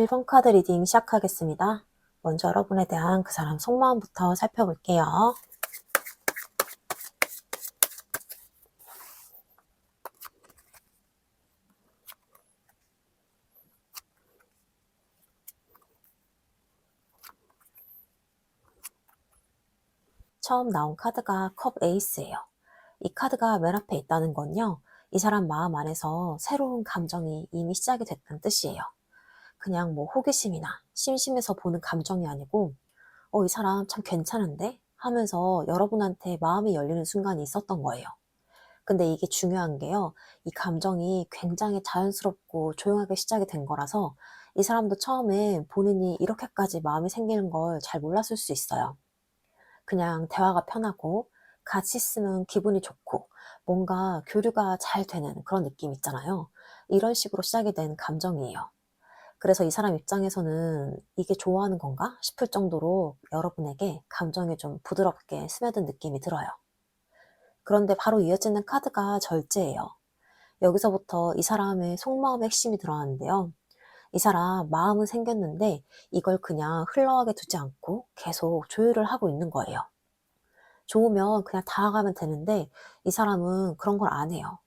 1번 카드 리딩 시작하겠습니다. 먼저 여러분에 대한 그 사람 속마음부터 살펴볼게요. 처음 나온 카드가 컵 에이스예요. 이 카드가 맨 앞에 있다는 건요, 이 사람 마음 안에서 새로운 감정이 이미 시작이 됐다는 뜻이에요. 그냥 뭐 호기심이나 심심해서 보는 감정이 아니고, 이 사람 참 괜찮은데? 하면서 여러분한테 마음이 열리는 순간이 있었던 거예요. 근데 이게 중요한 게요, 이 감정이 굉장히 자연스럽고 조용하게 시작이 된 거라서 이 사람도 처음에 본인이 이렇게까지 마음이 생기는 걸 잘 몰랐을 수 있어요. 그냥 대화가 편하고 같이 있으면 기분이 좋고 뭔가 교류가 잘 되는 그런 느낌 있잖아요. 이런 식으로 시작이 된 감정이에요. 그래서 이 사람 입장에서는 이게 좋아하는 건가 싶을 정도로 여러분에게 감정이 좀 부드럽게 스며든 느낌이 들어요. 그런데 바로 이어지는 카드가 절제예요. 여기서부터 이 사람의 속마음의 핵심이 드러나는데요. 이 사람 마음은 생겼는데 이걸 그냥 흘러가게 두지 않고 계속 조율을 하고 있는 거예요. 좋으면 그냥 다가가면 되는데 이 사람은 그런 걸 안 해요.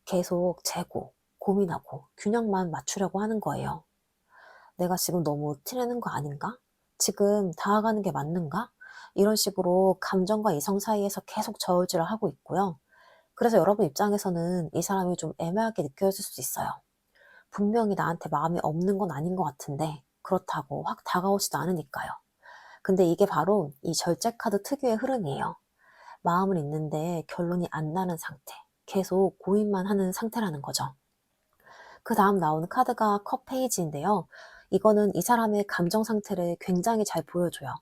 계속 재고, 고민하고, 균형만 맞추려고 하는 거예요. 내가 지금 너무 티내는 거 아닌가? 지금 다가가는 게 맞는가? 이런 식으로 감정과 이성 사이에서 계속 저울질을 하고 있고요. 그래서 여러분 입장에서는 이 사람이 좀 애매하게 느껴질 수 있어요. 분명히 나한테 마음이 없는 건 아닌 것 같은데 그렇다고 확 다가오지도 않으니까요. 근데 이게 바로 이 절제 카드 특유의 흐름이에요. 마음은 있는데 결론이 안 나는 상태. 계속 고민만 하는 상태라는 거죠. 그 다음 나오는 카드가 컵 페이지인데요. 이거는 이 사람의 감정 상태를 굉장히 잘 보여줘요.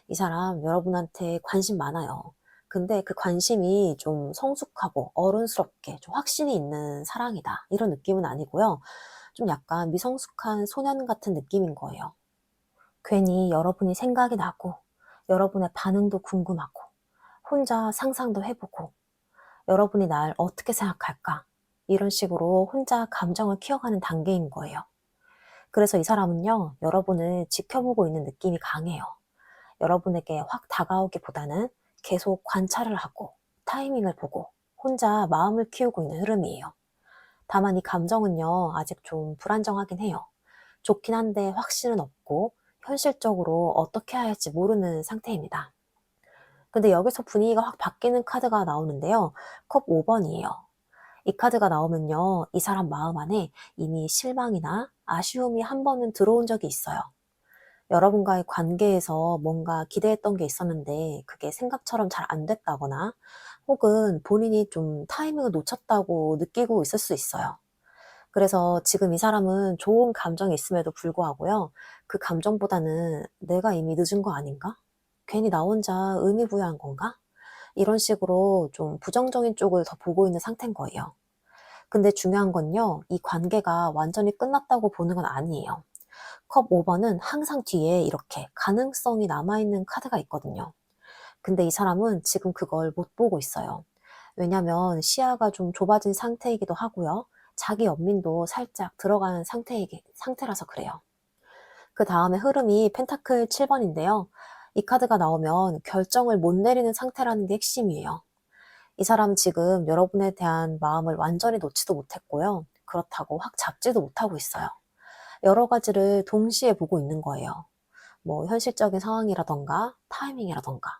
이 사람 여러분한테 관심 많아요. 근데 그 관심이 좀 성숙하고 어른스럽게 좀 확신이 있는 사랑이다, 이런 느낌은 아니고요. 좀 약간 미성숙한 소년 같은 느낌인 거예요. 괜히 여러분이 생각이 나고 여러분의 반응도 궁금하고 혼자 상상도 해보고 여러분이 날 어떻게 생각할까, 이런 식으로 혼자 감정을 키워가는 단계인 거예요. 그래서 이 사람은요, 여러분을 지켜보고 있는 느낌이 강해요. 여러분에게 확 다가오기보다는 계속 관찰을 하고 타이밍을 보고 혼자 마음을 키우고 있는 흐름이에요. 다만 이 감정은요, 아직 좀 불안정하긴 해요. 좋긴 한데 확신은 없고 현실적으로 어떻게 해야 할지 모르는 상태입니다. 근데 여기서 분위기가 확 바뀌는 카드가 나오는데요. 컵 5번이에요. 이 카드가 나오면요, 이 사람 마음 안에 이미 실망이나 아쉬움이 한 번은 들어온 적이 있어요. 여러분과의 관계에서 뭔가 기대했던 게 있었는데 그게 생각처럼 잘 안 됐다거나 혹은 본인이 좀 타이밍을 놓쳤다고 느끼고 있을 수 있어요. 그래서 지금 이 사람은 좋은 감정이 있음에도 불구하고요, 그 감정보다는 '내가 이미 늦은 거 아닌가? 괜히 나 혼자 의미 부여한 건가?' 이런 식으로 좀 부정적인 쪽을 더 보고 있는 상태인 거예요. 근데 중요한 건요, 이 관계가 완전히 끝났다고 보는 건 아니에요. 컵 5번은 항상 뒤에 이렇게 가능성이 남아있는 카드가 있거든요. 근데 이 사람은 지금 그걸 못 보고 있어요. 왜냐면 시야가 좀 좁아진 상태이기도 하고요. 자기 연민도 살짝 들어가는 상태라서 그래요. 그 다음에 흐름이 펜타클 7번인데요. 이 카드가 나오면 결정을 못 내리는 상태라는 게 핵심이에요. 이 사람은 지금 여러분에 대한 마음을 완전히 놓지도 못했고요. 그렇다고 확 잡지도 못하고 있어요. 여러 가지를 동시에 보고 있는 거예요. 뭐 현실적인 상황이라던가 타이밍이라던가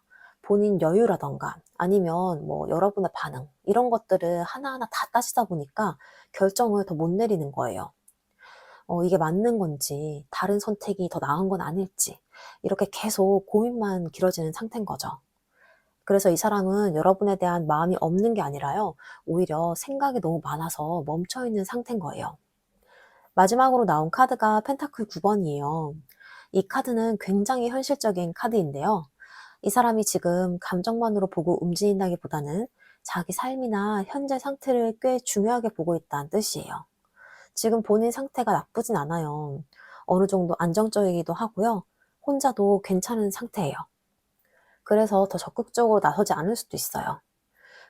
본인 여유라던가 아니면 뭐 여러분의 반응, 이런 것들을 하나하나 다 따지다 보니까 결정을 더 못 내리는 거예요. 이게 맞는 건지 다른 선택이 더 나은 건 아닐지 이렇게 계속 고민만 길어지는 상태인 거죠. 그래서 이 사람은 여러분에 대한 마음이 없는 게 아니라요, 오히려 생각이 너무 많아서 멈춰 있는 상태인 거예요. 마지막으로 나온 카드가 펜타클 9번이에요. 이 카드는 굉장히 현실적인 카드인데요. 이 사람이 지금 감정만으로 보고 움직인다기보다는 자기 삶이나 현재 상태를 꽤 중요하게 보고 있다는 뜻이에요. 지금 본인 상태가 나쁘진 않아요. 어느 정도 안정적이기도 하고요. 혼자도 괜찮은 상태예요. 그래서 더 적극적으로 나서지 않을 수도 있어요.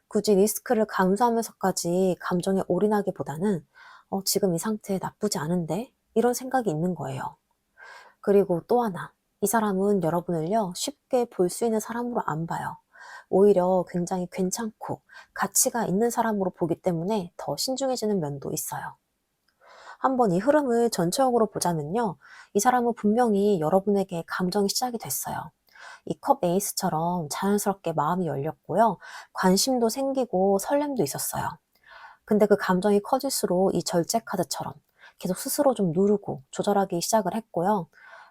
굳이 리스크를 감수하면서까지 감정에 올인하기보다는 지금 이 상태 나쁘지 않은데? 이런 생각이 있는 거예요. 그리고 또 하나, 이 사람은 여러분을요, 쉽게 볼 수 있는 사람으로 안 봐요. 오히려 굉장히 괜찮고 가치가 있는 사람으로 보기 때문에 더 신중해지는 면도 있어요. 한번 이 흐름을 전체적으로 보자면요. 이 사람은 분명히 여러분에게 감정이 시작이 됐어요. 이 컵 에이스처럼 자연스럽게 마음이 열렸고요. 관심도 생기고 설렘도 있었어요. 근데 그 감정이 커질수록 이 절제 카드처럼 계속 스스로 좀 누르고 조절하기 시작을 했고요.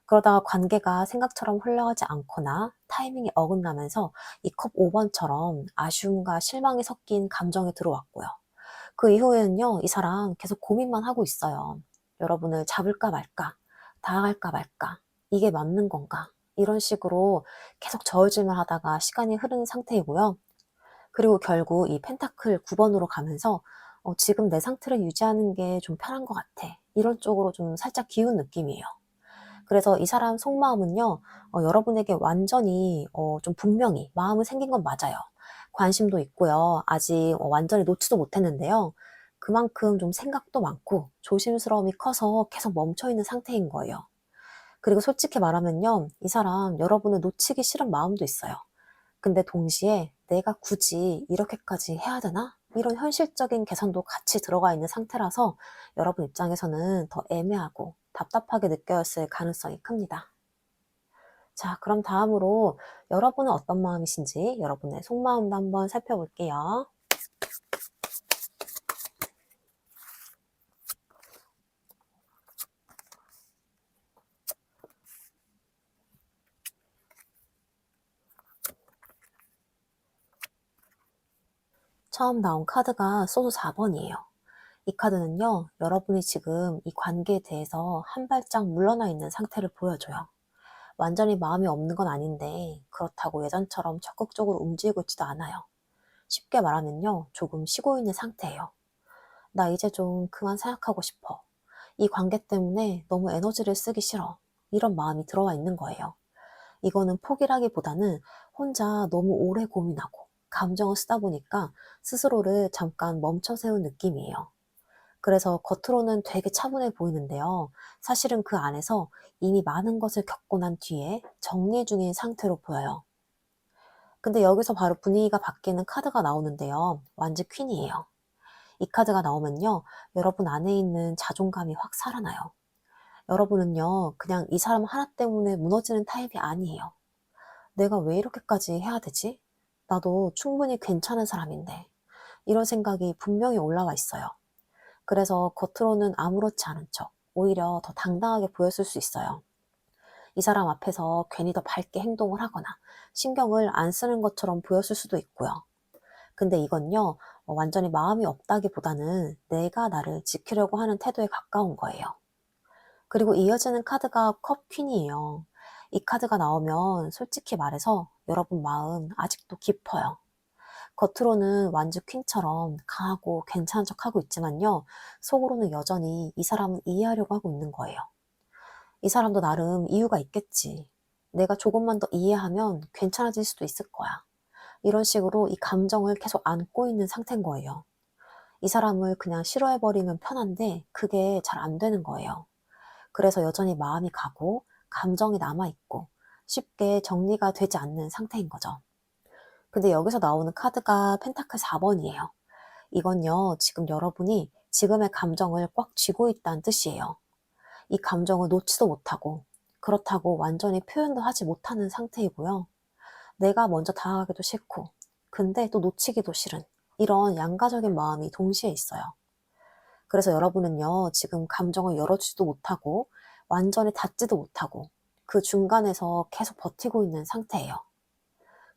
그러다가 관계가 생각처럼 흘러가지 않거나 타이밍이 어긋나면서 이 컵 5번처럼 아쉬움과 실망이 섞인 감정이 들어왔고요. 그 이후에는요, 이 사람 계속 고민만 하고 있어요. 여러분을 잡을까 말까, 다가갈까 말까, 이게 맞는 건가, 이런 식으로 계속 저울질만 하다가 시간이 흐르는 상태이고요. 그리고 결국 이 펜타클 9번으로 가면서 지금 내 상태를 유지하는 게 좀 편한 것 같아. 이런 쪽으로 좀 살짝 기운 느낌이에요. 그래서 이 사람 속마음은요, 여러분에게 완전히 좀 분명히 마음은 생긴 건 맞아요. 관심도 있고요. 아직 완전히 놓지도 못했는데요. 그만큼 좀 생각도 많고 조심스러움이 커서 계속 멈춰 있는 상태인 거예요. 그리고 솔직히 말하면요, 이 사람 여러분을 놓치기 싫은 마음도 있어요. 근데 동시에 '내가 굳이 이렇게까지 해야 되나?' 이런 현실적인 계산도 같이 들어가 있는 상태라서 여러분 입장에서는 더 애매하고 답답하게 느껴졌을 가능성이 큽니다. 자, 그럼 다음으로 여러분은 어떤 마음이신지 여러분의 속마음도 한번 살펴볼게요. 처음 나온 카드가 소드 4번이에요. 이 카드는요, 여러분이 지금 이 관계에 대해서 한 발짝 물러나 있는 상태를 보여줘요. 완전히 마음이 없는 건 아닌데 그렇다고 예전처럼 적극적으로 움직이고 있지도 않아요. 쉽게 말하면요, 조금 쉬고 있는 상태예요. 나 이제 좀 그만 생각하고 싶어. 이 관계 때문에 너무 에너지를 쓰기 싫어. 이런 마음이 들어와 있는 거예요. 이거는 포기라기보다는 혼자 너무 오래 고민하고 감정을 쓰다 보니까 스스로를 잠깐 멈춰 세운 느낌이에요. 그래서 겉으로는 되게 차분해 보이는데요. 사실은 그 안에서 이미 많은 것을 겪고 난 뒤에 정리 중인 상태로 보여요. 근데 여기서 바로 분위기가 바뀌는 카드가 나오는데요. 완즈 퀸이에요. 이 카드가 나오면요, 여러분 안에 있는 자존감이 확 살아나요. 여러분은요, 그냥 이 사람 하나 때문에 무너지는 타입이 아니에요. 내가 왜 이렇게까지 해야 되지? 나도 충분히 괜찮은 사람인데. 이런 생각이 분명히 올라와 있어요. 그래서 겉으로는 아무렇지 않은 척, 오히려 더 당당하게 보였을 수 있어요. 이 사람 앞에서 괜히 더 밝게 행동을 하거나 신경을 안 쓰는 것처럼 보였을 수도 있고요. 근데 이건요, 완전히 마음이 없다기보다는 내가 나를 지키려고 하는 태도에 가까운 거예요. 그리고 이어지는 카드가 컵 퀸이에요. 이 카드가 나오면 솔직히 말해서 여러분 마음 아직도 깊어요. 겉으로는 완주 퀸처럼 강하고 괜찮은 척하고 있지만요, 속으로는 여전히 이 사람을 이해하려고 하고 있는 거예요. 이 사람도 나름 이유가 있겠지. 내가 조금만 더 이해하면 괜찮아질 수도 있을 거야. 이런 식으로 이 감정을 계속 안고 있는 상태인 거예요. 이 사람을 그냥 싫어해버리면 편한데 그게 잘 안 되는 거예요. 그래서 여전히 마음이 가고 감정이 남아있고 쉽게 정리가 되지 않는 상태인 거죠. 근데 여기서 나오는 카드가 펜타클 4번이에요. 이건요, 지금 여러분이 지금의 감정을 꽉 쥐고 있다는 뜻이에요. 이 감정을 놓지도 못하고 그렇다고 완전히 표현도 하지 못하는 상태이고요. 내가 먼저 다가가기도 싫고 근데 또 놓치기도 싫은 이런 양가적인 마음이 동시에 있어요. 그래서 여러분은요, 지금 감정을 열어주지도 못하고 완전히 닫지도 못하고 그 중간에서 계속 버티고 있는 상태예요.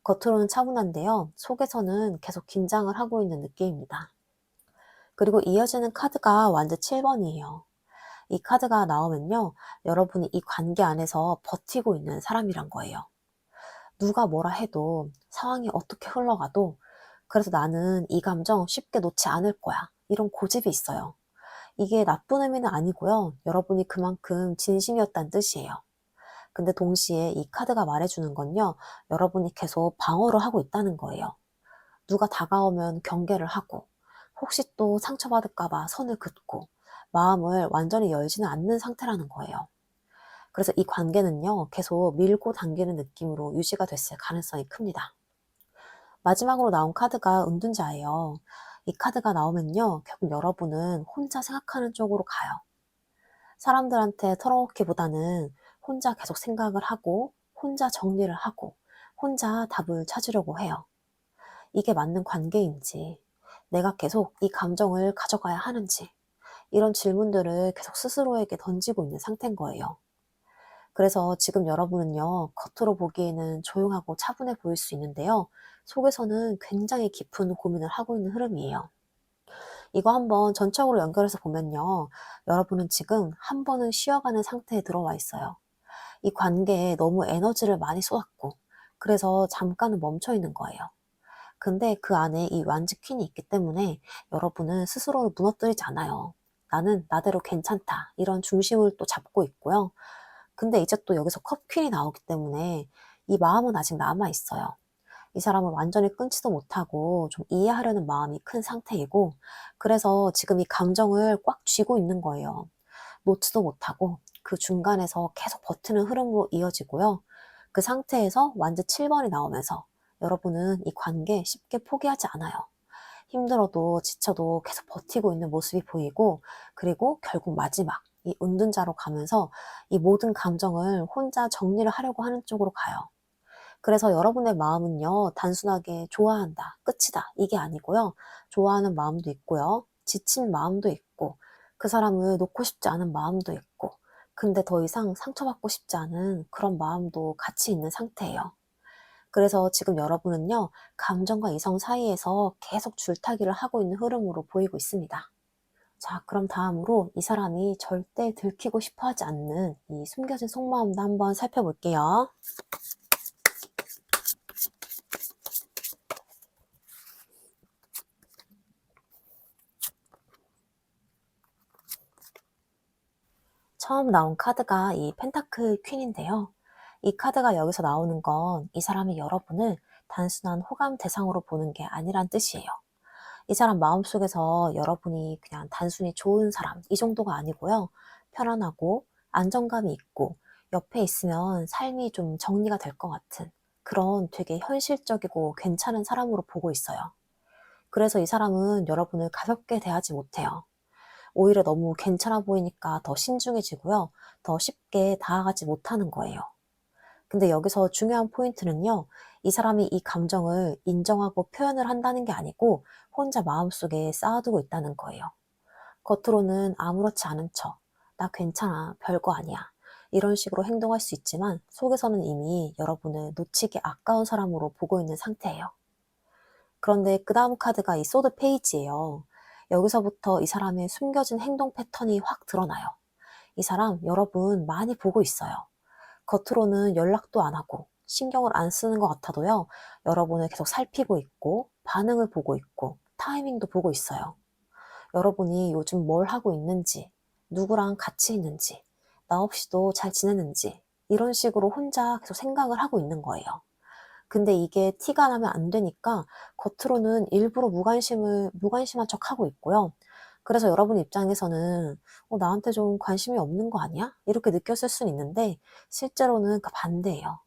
겉으로는 차분한데요, 속에서는 계속 긴장을 하고 있는 느낌입니다. 그리고 이어지는 카드가 완전 7번이에요. 이 카드가 나오면요, 여러분이 이 관계 안에서 버티고 있는 사람이란 거예요. 누가 뭐라 해도 상황이 어떻게 흘러가도 그래서 나는 이 감정 쉽게 놓지 않을 거야. 이런 고집이 있어요. 이게 나쁜 의미는 아니고요. 여러분이 그만큼 진심이었다는 뜻이에요. 근데 동시에 이 카드가 말해주는 건요, 여러분이 계속 방어를 하고 있다는 거예요. 누가 다가오면 경계를 하고, 혹시 또 상처받을까봐 선을 긋고, 마음을 완전히 열지는 않는 상태라는 거예요. 그래서 이 관계는요, 계속 밀고 당기는 느낌으로 유지가 됐을 가능성이 큽니다. 마지막으로 나온 카드가 은둔자예요. 이 카드가 나오면요, 결국 여러분은 혼자 생각하는 쪽으로 가요. 사람들한테 털어놓기보다는 혼자 계속 생각을 하고, 혼자 정리를 하고, 혼자 답을 찾으려고 해요. 이게 맞는 관계인지, 내가 계속 이 감정을 가져가야 하는지, 이런 질문들을 계속 스스로에게 던지고 있는 상태인 거예요. 그래서 지금 여러분은요, 겉으로 보기에는 조용하고 차분해 보일 수 있는데요, 속에서는 굉장히 깊은 고민을 하고 있는 흐름이에요. 이거 한번 전적으로 연결해서 보면요, 여러분은 지금 한 번은 쉬어가는 상태에 들어와 있어요. 이 관계에 너무 에너지를 많이 쏟았고, 그래서 잠깐은 멈춰 있는 거예요. 근데 그 안에 이 완즈 퀸이 있기 때문에 여러분은 스스로를 무너뜨리지 않아요. 나는 나대로 괜찮다, 이런 중심을 또 잡고 있고요. 근데 이제 또 여기서 컵 퀸이 나오기 때문에 이 마음은 아직 남아 있어요. 이 사람을 완전히 끊지도 못하고 좀 이해하려는 마음이 큰 상태이고, 그래서 지금 이 감정을 꽉 쥐고 있는 거예요. 놓지도 못하고 그 중간에서 계속 버티는 흐름으로 이어지고요. 그 상태에서 완즈 7번이 나오면서 여러분은 이 관계 쉽게 포기하지 않아요. 힘들어도 지쳐도 계속 버티고 있는 모습이 보이고, 그리고 결국 마지막 이 은둔자로 가면서 이 모든 감정을 혼자 정리를 하려고 하는 쪽으로 가요. 그래서 여러분의 마음은요, 단순하게 좋아한다, 끝이다, 이게 아니고요. 좋아하는 마음도 있고요. 지친 마음도 있고, 그 사람을 놓고 싶지 않은 마음도 있고, 근데 더 이상 상처받고 싶지 않은 그런 마음도 같이 있는 상태예요. 그래서 지금 여러분은요, 감정과 이성 사이에서 계속 줄타기를 하고 있는 흐름으로 보이고 있습니다. 자, 그럼 다음으로 이 사람이 절대 들키고 싶어 하지 않는 이 숨겨진 속마음도 한번 살펴볼게요. 처음 나온 카드가 이 펜타클 퀸인데요. 이 카드가 여기서 나오는 건 이 사람이 여러분을 단순한 호감 대상으로 보는 게 아니란 뜻이에요. 이 사람 마음속에서 여러분이 그냥 단순히 좋은 사람, 이 정도가 아니고요. 편안하고 안정감이 있고 옆에 있으면 삶이 좀 정리가 될 것 같은 그런 되게 현실적이고 괜찮은 사람으로 보고 있어요. 그래서 이 사람은 여러분을 가볍게 대하지 못해요. 오히려 너무 괜찮아 보이니까 더 신중해지고요. 더 쉽게 다가가지 못하는 거예요. 근데 여기서 중요한 포인트는요. 이 사람이 이 감정을 인정하고 표현을 한다는 게 아니고 혼자 마음속에 쌓아두고 있다는 거예요. 겉으로는 아무렇지 않은 척, 나 괜찮아, 별거 아니야, 이런 식으로 행동할 수 있지만 속에서는 이미 여러분을 놓치기 아까운 사람으로 보고 있는 상태예요. 그런데 그 다음 카드가 이 소드 페이지예요. 여기서부터 이 사람의 숨겨진 행동 패턴이 확 드러나요. 이 사람 여러분 많이 보고 있어요. 겉으로는 연락도 안 하고 신경을 안 쓰는 것 같아도요. 여러분을 계속 살피고 있고 반응을 보고 있고 타이밍도 보고 있어요. 여러분이 요즘 뭘 하고 있는지, 누구랑 같이 있는지, 나 없이도 잘 지내는지, 이런 식으로 혼자 계속 생각을 하고 있는 거예요. 근데 이게 티가 나면 안 되니까 겉으로는 일부러 무관심한 척 하고 있고요. 그래서 여러분 입장에서는 나한테 좀 관심이 없는 거 아니야? 이렇게 느꼈을 수는 있는데 실제로는 그 반대예요.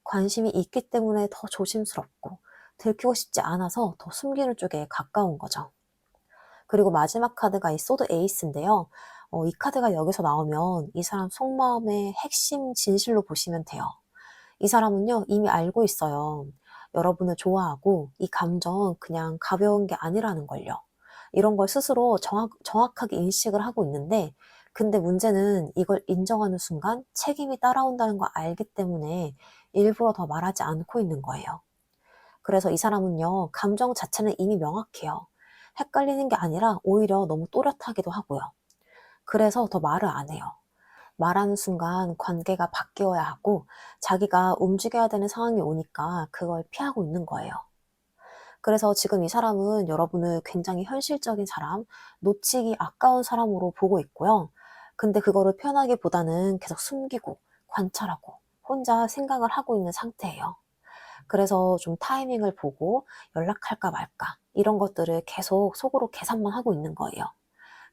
관심이 있기 때문에 더 조심스럽고 들키고 싶지 않아서 더 숨기는 쪽에 가까운 거죠. 그리고 마지막 카드가 이 소드 에이스인데요. 이 카드가 여기서 나오면 이 사람 속마음의 핵심 진실로 보시면 돼요. 이 사람은요, 이미 알고 있어요. 여러분을 좋아하고 이 감정 그냥 가벼운 게 아니라는 걸요. 이런 걸 스스로 정확하게 인식을 하고 있는데, 근데 문제는 이걸 인정하는 순간 책임이 따라온다는 걸 알기 때문에 일부러 더 말하지 않고 있는 거예요. 그래서 이 사람은요, 감정 자체는 이미 명확해요. 헷갈리는 게 아니라 오히려 너무 또렷하기도 하고요. 그래서 더 말을 안 해요. 말하는 순간 관계가 바뀌어야 하고 자기가 움직여야 되는 상황이 오니까 그걸 피하고 있는 거예요. 그래서 지금 이 사람은 여러분을 굉장히 현실적인 사람, 놓치기 아까운 사람으로 보고 있고요. 근데 그거를 표현하기보다는 계속 숨기고 관찰하고 혼자 생각을 하고 있는 상태예요. 그래서 좀 타이밍을 보고 연락할까 말까 이런 것들을 계속 속으로 계산만 하고 있는 거예요.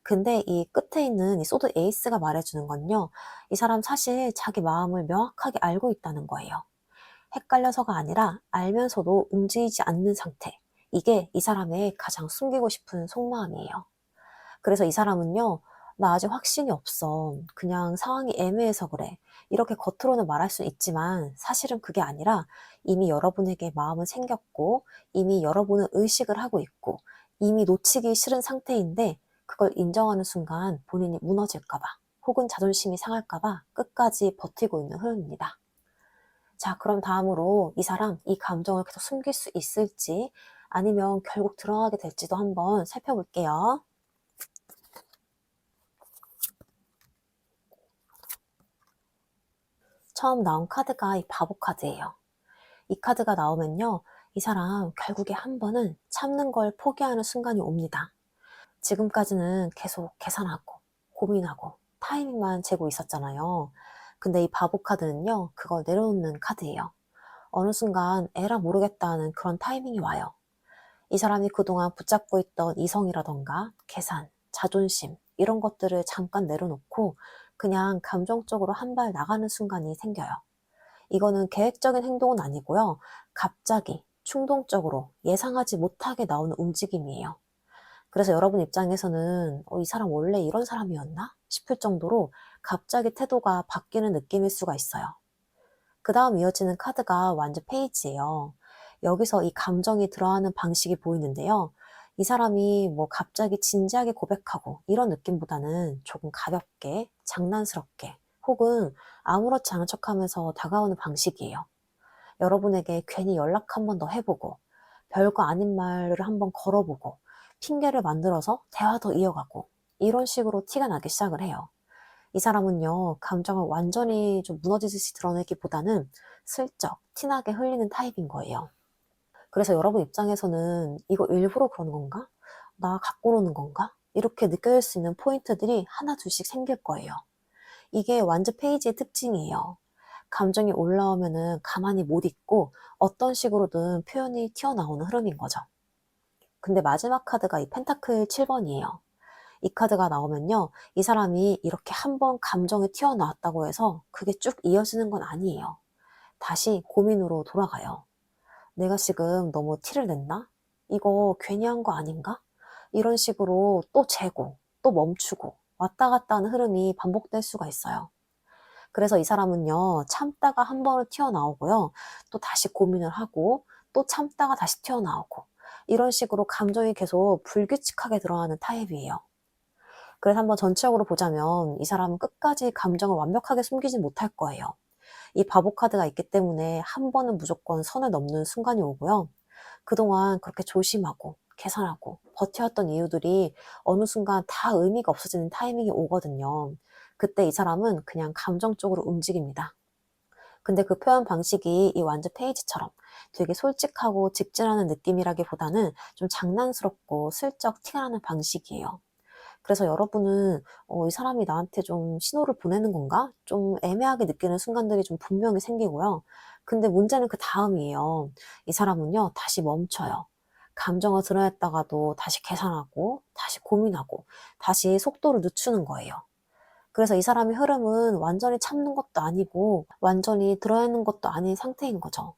근데 이 끝에 있는 이 소드 에이스가 말해주는 건요, 이 사람 사실 자기 마음을 명확하게 알고 있다는 거예요. 헷갈려서가 아니라 알면서도 움직이지 않는 상태. 이게 이 사람의 가장 숨기고 싶은 속마음이에요. 그래서 이 사람은요, 나 아직 확신이 없어. 그냥 상황이 애매해서 그래. 이렇게 겉으로는 말할 수 있지만 사실은 그게 아니라 이미 여러분에게 마음은 생겼고 이미 여러분은 의식을 하고 있고 이미 놓치기 싫은 상태인데 그걸 인정하는 순간 본인이 무너질까 봐 혹은 자존심이 상할까 봐 끝까지 버티고 있는 흐름입니다. 자, 그럼 다음으로 이 사람, 이 감정을 계속 숨길 수 있을지 아니면 결국 드러나게 될지도 한번 살펴볼게요. 처음 나온 카드가 이 바보 카드예요. 이 카드가 나오면요, 이 사람 결국에 한 번은 참는 걸 포기하는 순간이 옵니다. 지금까지는 계속 계산하고 고민하고 타이밍만 재고 있었잖아요. 근데 이 바보 카드는요, 그걸 내려놓는 카드예요. 어느 순간 에라 모르겠다는 그런 타이밍이 와요. 이 사람이 그동안 붙잡고 있던 이성이라던가 계산, 자존심 이런 것들을 잠깐 내려놓고 그냥 감정적으로 한 발 나가는 순간이 생겨요. 이거는 계획적인 행동은 아니고요. 갑자기 충동적으로 예상하지 못하게 나오는 움직임이에요. 그래서 여러분 입장에서는 이 사람 원래 이런 사람이었나? 싶을 정도로 갑자기 태도가 바뀌는 느낌일 수가 있어요. 그 다음 이어지는 카드가 완전 페이지예요. 여기서 이 감정이 들어가는 방식이 보이는데요. 이 사람이 뭐 갑자기 진지하게 고백하고 이런 느낌보다는 조금 가볍게, 장난스럽게, 혹은 아무렇지 않은 척하면서 다가오는 방식이에요. 여러분에게 괜히 연락 한 번 더 해보고, 별거 아닌 말을 한번 걸어보고, 핑계를 만들어서 대화 더 이어가고, 이런 식으로 티가 나기 시작을 해요. 이 사람은요, 감정을 완전히 좀 무너지듯이 드러내기보다는 슬쩍 티나게 흘리는 타입인 거예요. 그래서 여러분 입장에서는 이거 일부러 그러는 건가? 나 갖고 노는 건가? 이렇게 느껴질 수 있는 포인트들이 하나 둘씩 생길 거예요. 이게 완전 페이지의 특징이에요. 감정이 올라오면은 가만히 못 있고 어떤 식으로든 표현이 튀어나오는 흐름인 거죠. 근데 마지막 카드가 이 펜타클 7번이에요. 이 카드가 나오면요, 이 사람이 이렇게 한번 감정이 튀어나왔다고 해서 그게 쭉 이어지는 건 아니에요. 다시 고민으로 돌아가요. 내가 지금 너무 티를 냈나? 이거 괜히 한 거 아닌가? 이런 식으로 또 재고, 또 멈추고, 왔다 갔다 하는 흐름이 반복될 수가 있어요. 그래서 이 사람은요, 참다가 한 번은 튀어나오고요, 또 다시 고민을 하고, 또 참다가 다시 튀어나오고, 이런 식으로 감정이 계속 불규칙하게 들어가는 타입이에요. 그래서 한번 전체적으로 보자면 이 사람은 끝까지 감정을 완벽하게 숨기지 못할 거예요. 이 바보 카드가 있기 때문에 한 번은 무조건 선을 넘는 순간이 오고요. 그동안 그렇게 조심하고 계산하고 버텨왔던 이유들이 어느 순간 다 의미가 없어지는 타이밍이 오거든요. 그때 이 사람은 그냥 감정적으로 움직입니다. 근데 그 표현 방식이 이 완전 페이지처럼 되게 솔직하고 직진하는 느낌이라기보다는 좀 장난스럽고 슬쩍 티가 나는 방식이에요. 그래서 여러분은 이 사람이 나한테 좀 신호를 보내는 건가? 좀 애매하게 느끼는 순간들이 좀 분명히 생기고요. 근데 문제는 그다음이에요. 이 사람은요, 다시 멈춰요. 감정을 드러냈다가도 다시 계산하고, 다시 고민하고, 다시 속도를 늦추는 거예요. 그래서 이 사람의 흐름은 완전히 참는 것도 아니고, 완전히 드러내는 것도 아닌 상태인 거죠.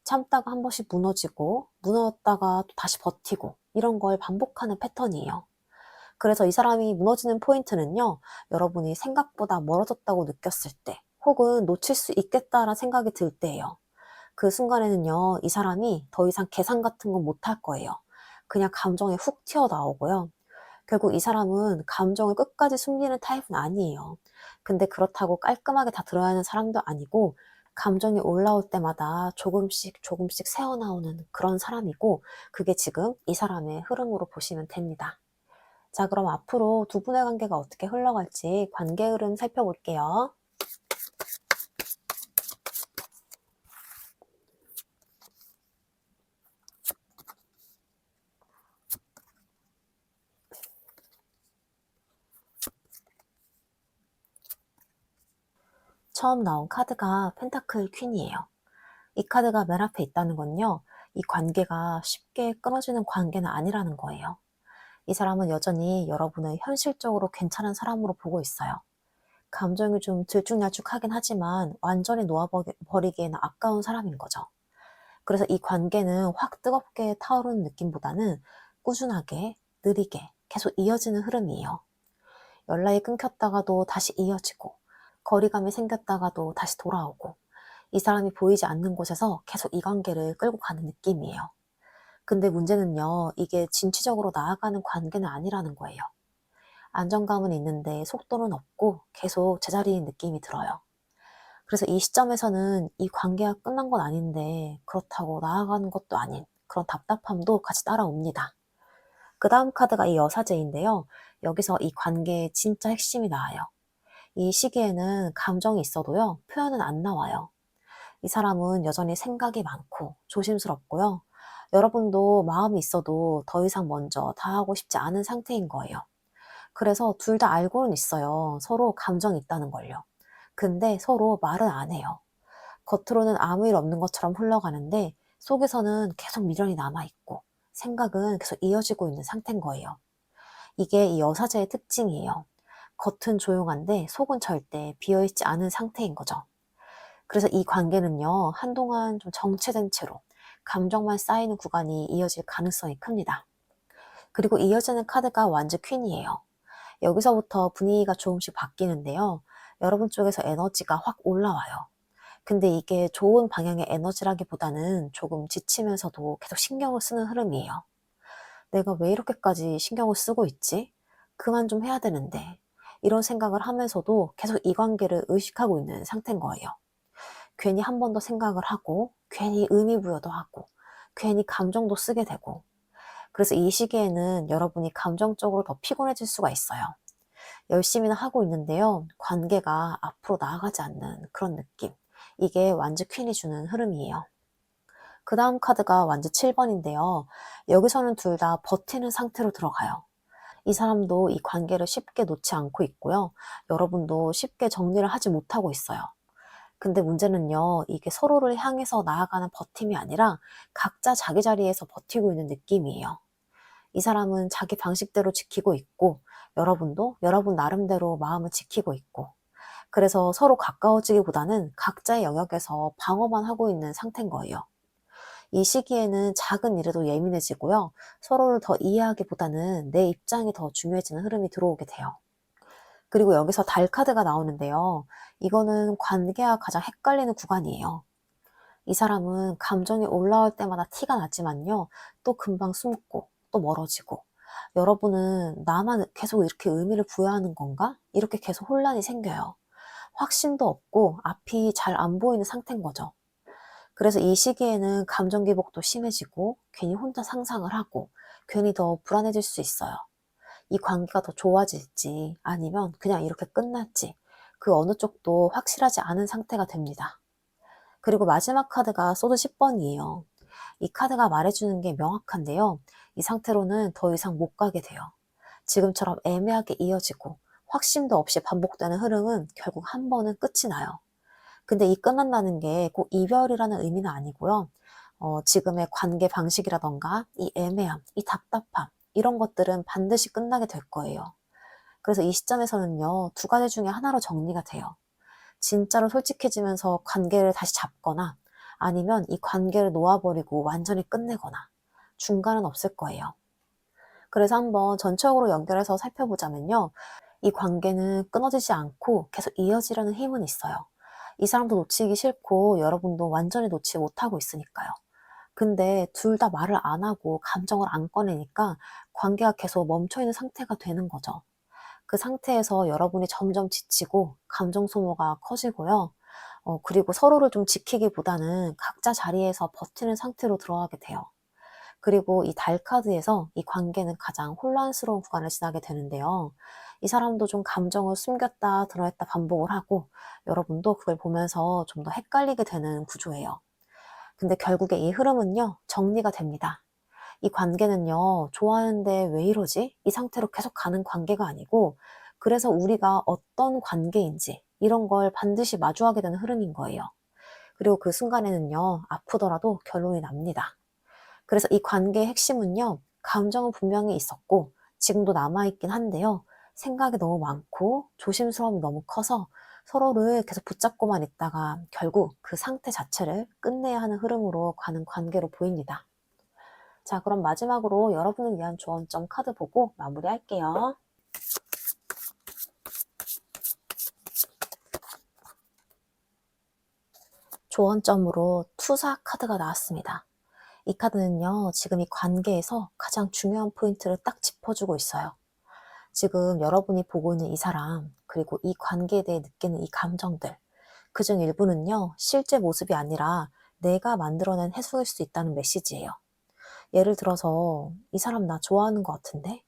참다가 한 번씩 무너지고, 무너졌다가 또 다시 버티고, 이런 걸 반복하는 패턴이에요. 그래서 이 사람이 무너지는 포인트는요, 여러분이 생각보다 멀어졌다고 느꼈을 때, 혹은 놓칠 수 있겠다라는 생각이 들 때예요. 그 순간에는요, 이 사람이 더 이상 계산 같은 건 못할 거예요. 그냥 감정에 훅 튀어나오고요. 결국 이 사람은 감정을 끝까지 숨기는 타입은 아니에요. 근데 그렇다고 깔끔하게 다 들어야 하는 사람도 아니고, 감정이 올라올 때마다 조금씩 조금씩 새어나오는 그런 사람이고, 그게 지금 이 사람의 흐름으로 보시면 됩니다. 자, 그럼 앞으로 두 분의 관계가 어떻게 흘러갈지 관계 흐름 살펴볼게요. 처음 나온 카드가 펜타클 퀸이에요. 이 카드가 맨 앞에 있다는 건요, 이 관계가 쉽게 끊어지는 관계는 아니라는 거예요. 이 사람은 여전히 여러분을 현실적으로 괜찮은 사람으로 보고 있어요. 감정이 좀 들쭉날쭉하긴 하지만 완전히 놓아버리기에는 아까운 사람인 거죠. 그래서 이 관계는 확 뜨겁게 타오르는 느낌보다는 꾸준하게, 느리게 계속 이어지는 흐름이에요. 연락이 끊겼다가도 다시 이어지고, 거리감이 생겼다가도 다시 돌아오고, 이 사람이 보이지 않는 곳에서 계속 이 관계를 끌고 가는 느낌이에요. 근데 문제는요, 이게 진취적으로 나아가는 관계는 아니라는 거예요. 안정감은 있는데 속도는 없고 계속 제자리인 느낌이 들어요. 그래서 이 시점에서는 이 관계가 끝난 건 아닌데 그렇다고 나아가는 것도 아닌 그런 답답함도 같이 따라옵니다. 그 다음 카드가 이 여사제인데요. 여기서 이 관계의 진짜 핵심이 나와요. 이 시기에는 감정이 있어도요, 표현은 안 나와요. 이 사람은 여전히 생각이 많고 조심스럽고요. 여러분도 마음이 있어도 더 이상 먼저 다하고 싶지 않은 상태인 거예요. 그래서 둘 다 알고는 있어요. 서로 감정이 있다는 걸요. 근데 서로 말은 안 해요. 겉으로는 아무 일 없는 것처럼 흘러가는데 속에서는 계속 미련이 남아있고 생각은 계속 이어지고 있는 상태인 거예요. 이게 이 여사제의 특징이에요. 겉은 조용한데 속은 절대 비어있지 않은 상태인 거죠. 그래서 이 관계는요, 한동안 좀 정체된 채로 감정만 쌓이는 구간이 이어질 가능성이 큽니다. 그리고 이어지는 카드가 완즈 퀸이에요. 여기서부터 분위기가 조금씩 바뀌는데요. 여러분 쪽에서 에너지가 확 올라와요. 근데 이게 좋은 방향의 에너지라기보다는 조금 지치면서도 계속 신경을 쓰는 흐름이에요. 내가 왜 이렇게까지 신경을 쓰고 있지? 그만 좀 해야 되는데. 이런 생각을 하면서도 계속 이 관계를 의식하고 있는 상태인 거예요. 괜히 한 번 더 생각을 하고, 괜히 의미부여도 하고, 괜히 감정도 쓰게 되고. 그래서 이 시기에는 여러분이 감정적으로 더 피곤해질 수가 있어요. 열심히는 하고 있는데요. 관계가 앞으로 나아가지 않는 그런 느낌. 이게 완즈 퀸이 주는 흐름이에요. 그 다음 카드가 완즈 7번인데요. 여기서는 둘 다 버티는 상태로 들어가요. 이 사람도 이 관계를 쉽게 놓지 않고 있고요. 여러분도 쉽게 정리를 하지 못하고 있어요. 근데 문제는요, 이게 서로를 향해서 나아가는 버팀이 아니라 각자 자기 자리에서 버티고 있는 느낌이에요. 이 사람은 자기 방식대로 지키고 있고, 여러분도 여러분 나름대로 마음을 지키고 있고, 그래서 서로 가까워지기보다는 각자의 영역에서 방어만 하고 있는 상태인 거예요. 이 시기에는 작은 일에도 예민해지고요. 서로를 더 이해하기보다는 내 입장이 더 중요해지는 흐름이 들어오게 돼요. 그리고 여기서 달 카드가 나오는데요. 이거는 관계와 가장 헷갈리는 구간이에요. 이 사람은 감정이 올라올 때마다 티가 나지만요. 또 금방 숨고 또 멀어지고, 여러분은 나만 계속 이렇게 의미를 부여하는 건가? 이렇게 계속 혼란이 생겨요. 확신도 없고 앞이 잘 안 보이는 상태인 거죠. 그래서 이 시기에는 감정 기복도 심해지고 괜히 혼자 상상을 하고 괜히 더 불안해질 수 있어요. 이 관계가 더 좋아질지 아니면 그냥 이렇게 끝날지 그 어느 쪽도 확실하지 않은 상태가 됩니다. 그리고 마지막 카드가 소드 10번이에요. 이 카드가 말해주는 게 명확한데요. 이 상태로는 더 이상 못 가게 돼요. 지금처럼 애매하게 이어지고 확신도 없이 반복되는 흐름은 결국 한 번은 끝이 나요. 근데 이 끝난다는 게 꼭 이별이라는 의미는 아니고요. 지금의 관계 방식이라던가 이 애매함, 이 답답함 이런 것들은 반드시 끝나게 될 거예요. 그래서 이 시점에서는요. 두 가지 중에 하나로 정리가 돼요. 진짜로 솔직해지면서 관계를 다시 잡거나 아니면 이 관계를 놓아버리고 완전히 끝내거나 중간은 없을 거예요. 그래서 한번 전체적으로 연결해서 살펴보자면요. 이 관계는 끊어지지 않고 계속 이어지려는 힘은 있어요. 이 사람도 놓치기 싫고 여러분도 완전히 놓지 못하고 있으니까요. 근데 둘 다 말을 안 하고 감정을 안 꺼내니까 관계가 계속 멈춰있는 상태가 되는 거죠. 그 상태에서 여러분이 점점 지치고 감정 소모가 커지고요. 그리고 서로를 좀 지키기보다는 각자 자리에서 버티는 상태로 들어가게 돼요. 그리고 이 달 카드에서 이 관계는 가장 혼란스러운 구간을 지나게 되는데요. 이 사람도 좀 감정을 숨겼다 드러냈다 반복을 하고 여러분도 그걸 보면서 좀 더 헷갈리게 되는 구조예요. 근데 결국에 이 흐름은요, 정리가 됩니다. 이 관계는요, 좋아하는데 왜 이러지? 이 상태로 계속 가는 관계가 아니고, 그래서 우리가 어떤 관계인지, 이런 걸 반드시 마주하게 되는 흐름인 거예요. 그리고 그 순간에는요, 아프더라도 결론이 납니다. 그래서 이 관계의 핵심은요, 감정은 분명히 있었고, 지금도 남아있긴 한데요. 생각이 너무 많고 조심스러움이 너무 커서 서로를 계속 붙잡고만 있다가 결국 그 상태 자체를 끝내야 하는 흐름으로 가는 관계로 보입니다. 자, 그럼 마지막으로 여러분을 위한 조언점 카드 보고 마무리할게요. 조언점으로 투사 카드가 나왔습니다. 이 카드는요, 지금 이 관계에서 가장 중요한 포인트를 딱 짚어주고 있어요. 지금 여러분이 보고 있는 이 사람, 그리고 이 관계에 대해 느끼는 이 감정들, 그중 일부는요, 실제 모습이 아니라 내가 만들어낸 해석일 수 있다는 메시지예요. 예를 들어서, 이 사람 나 좋아하는 것 같은데?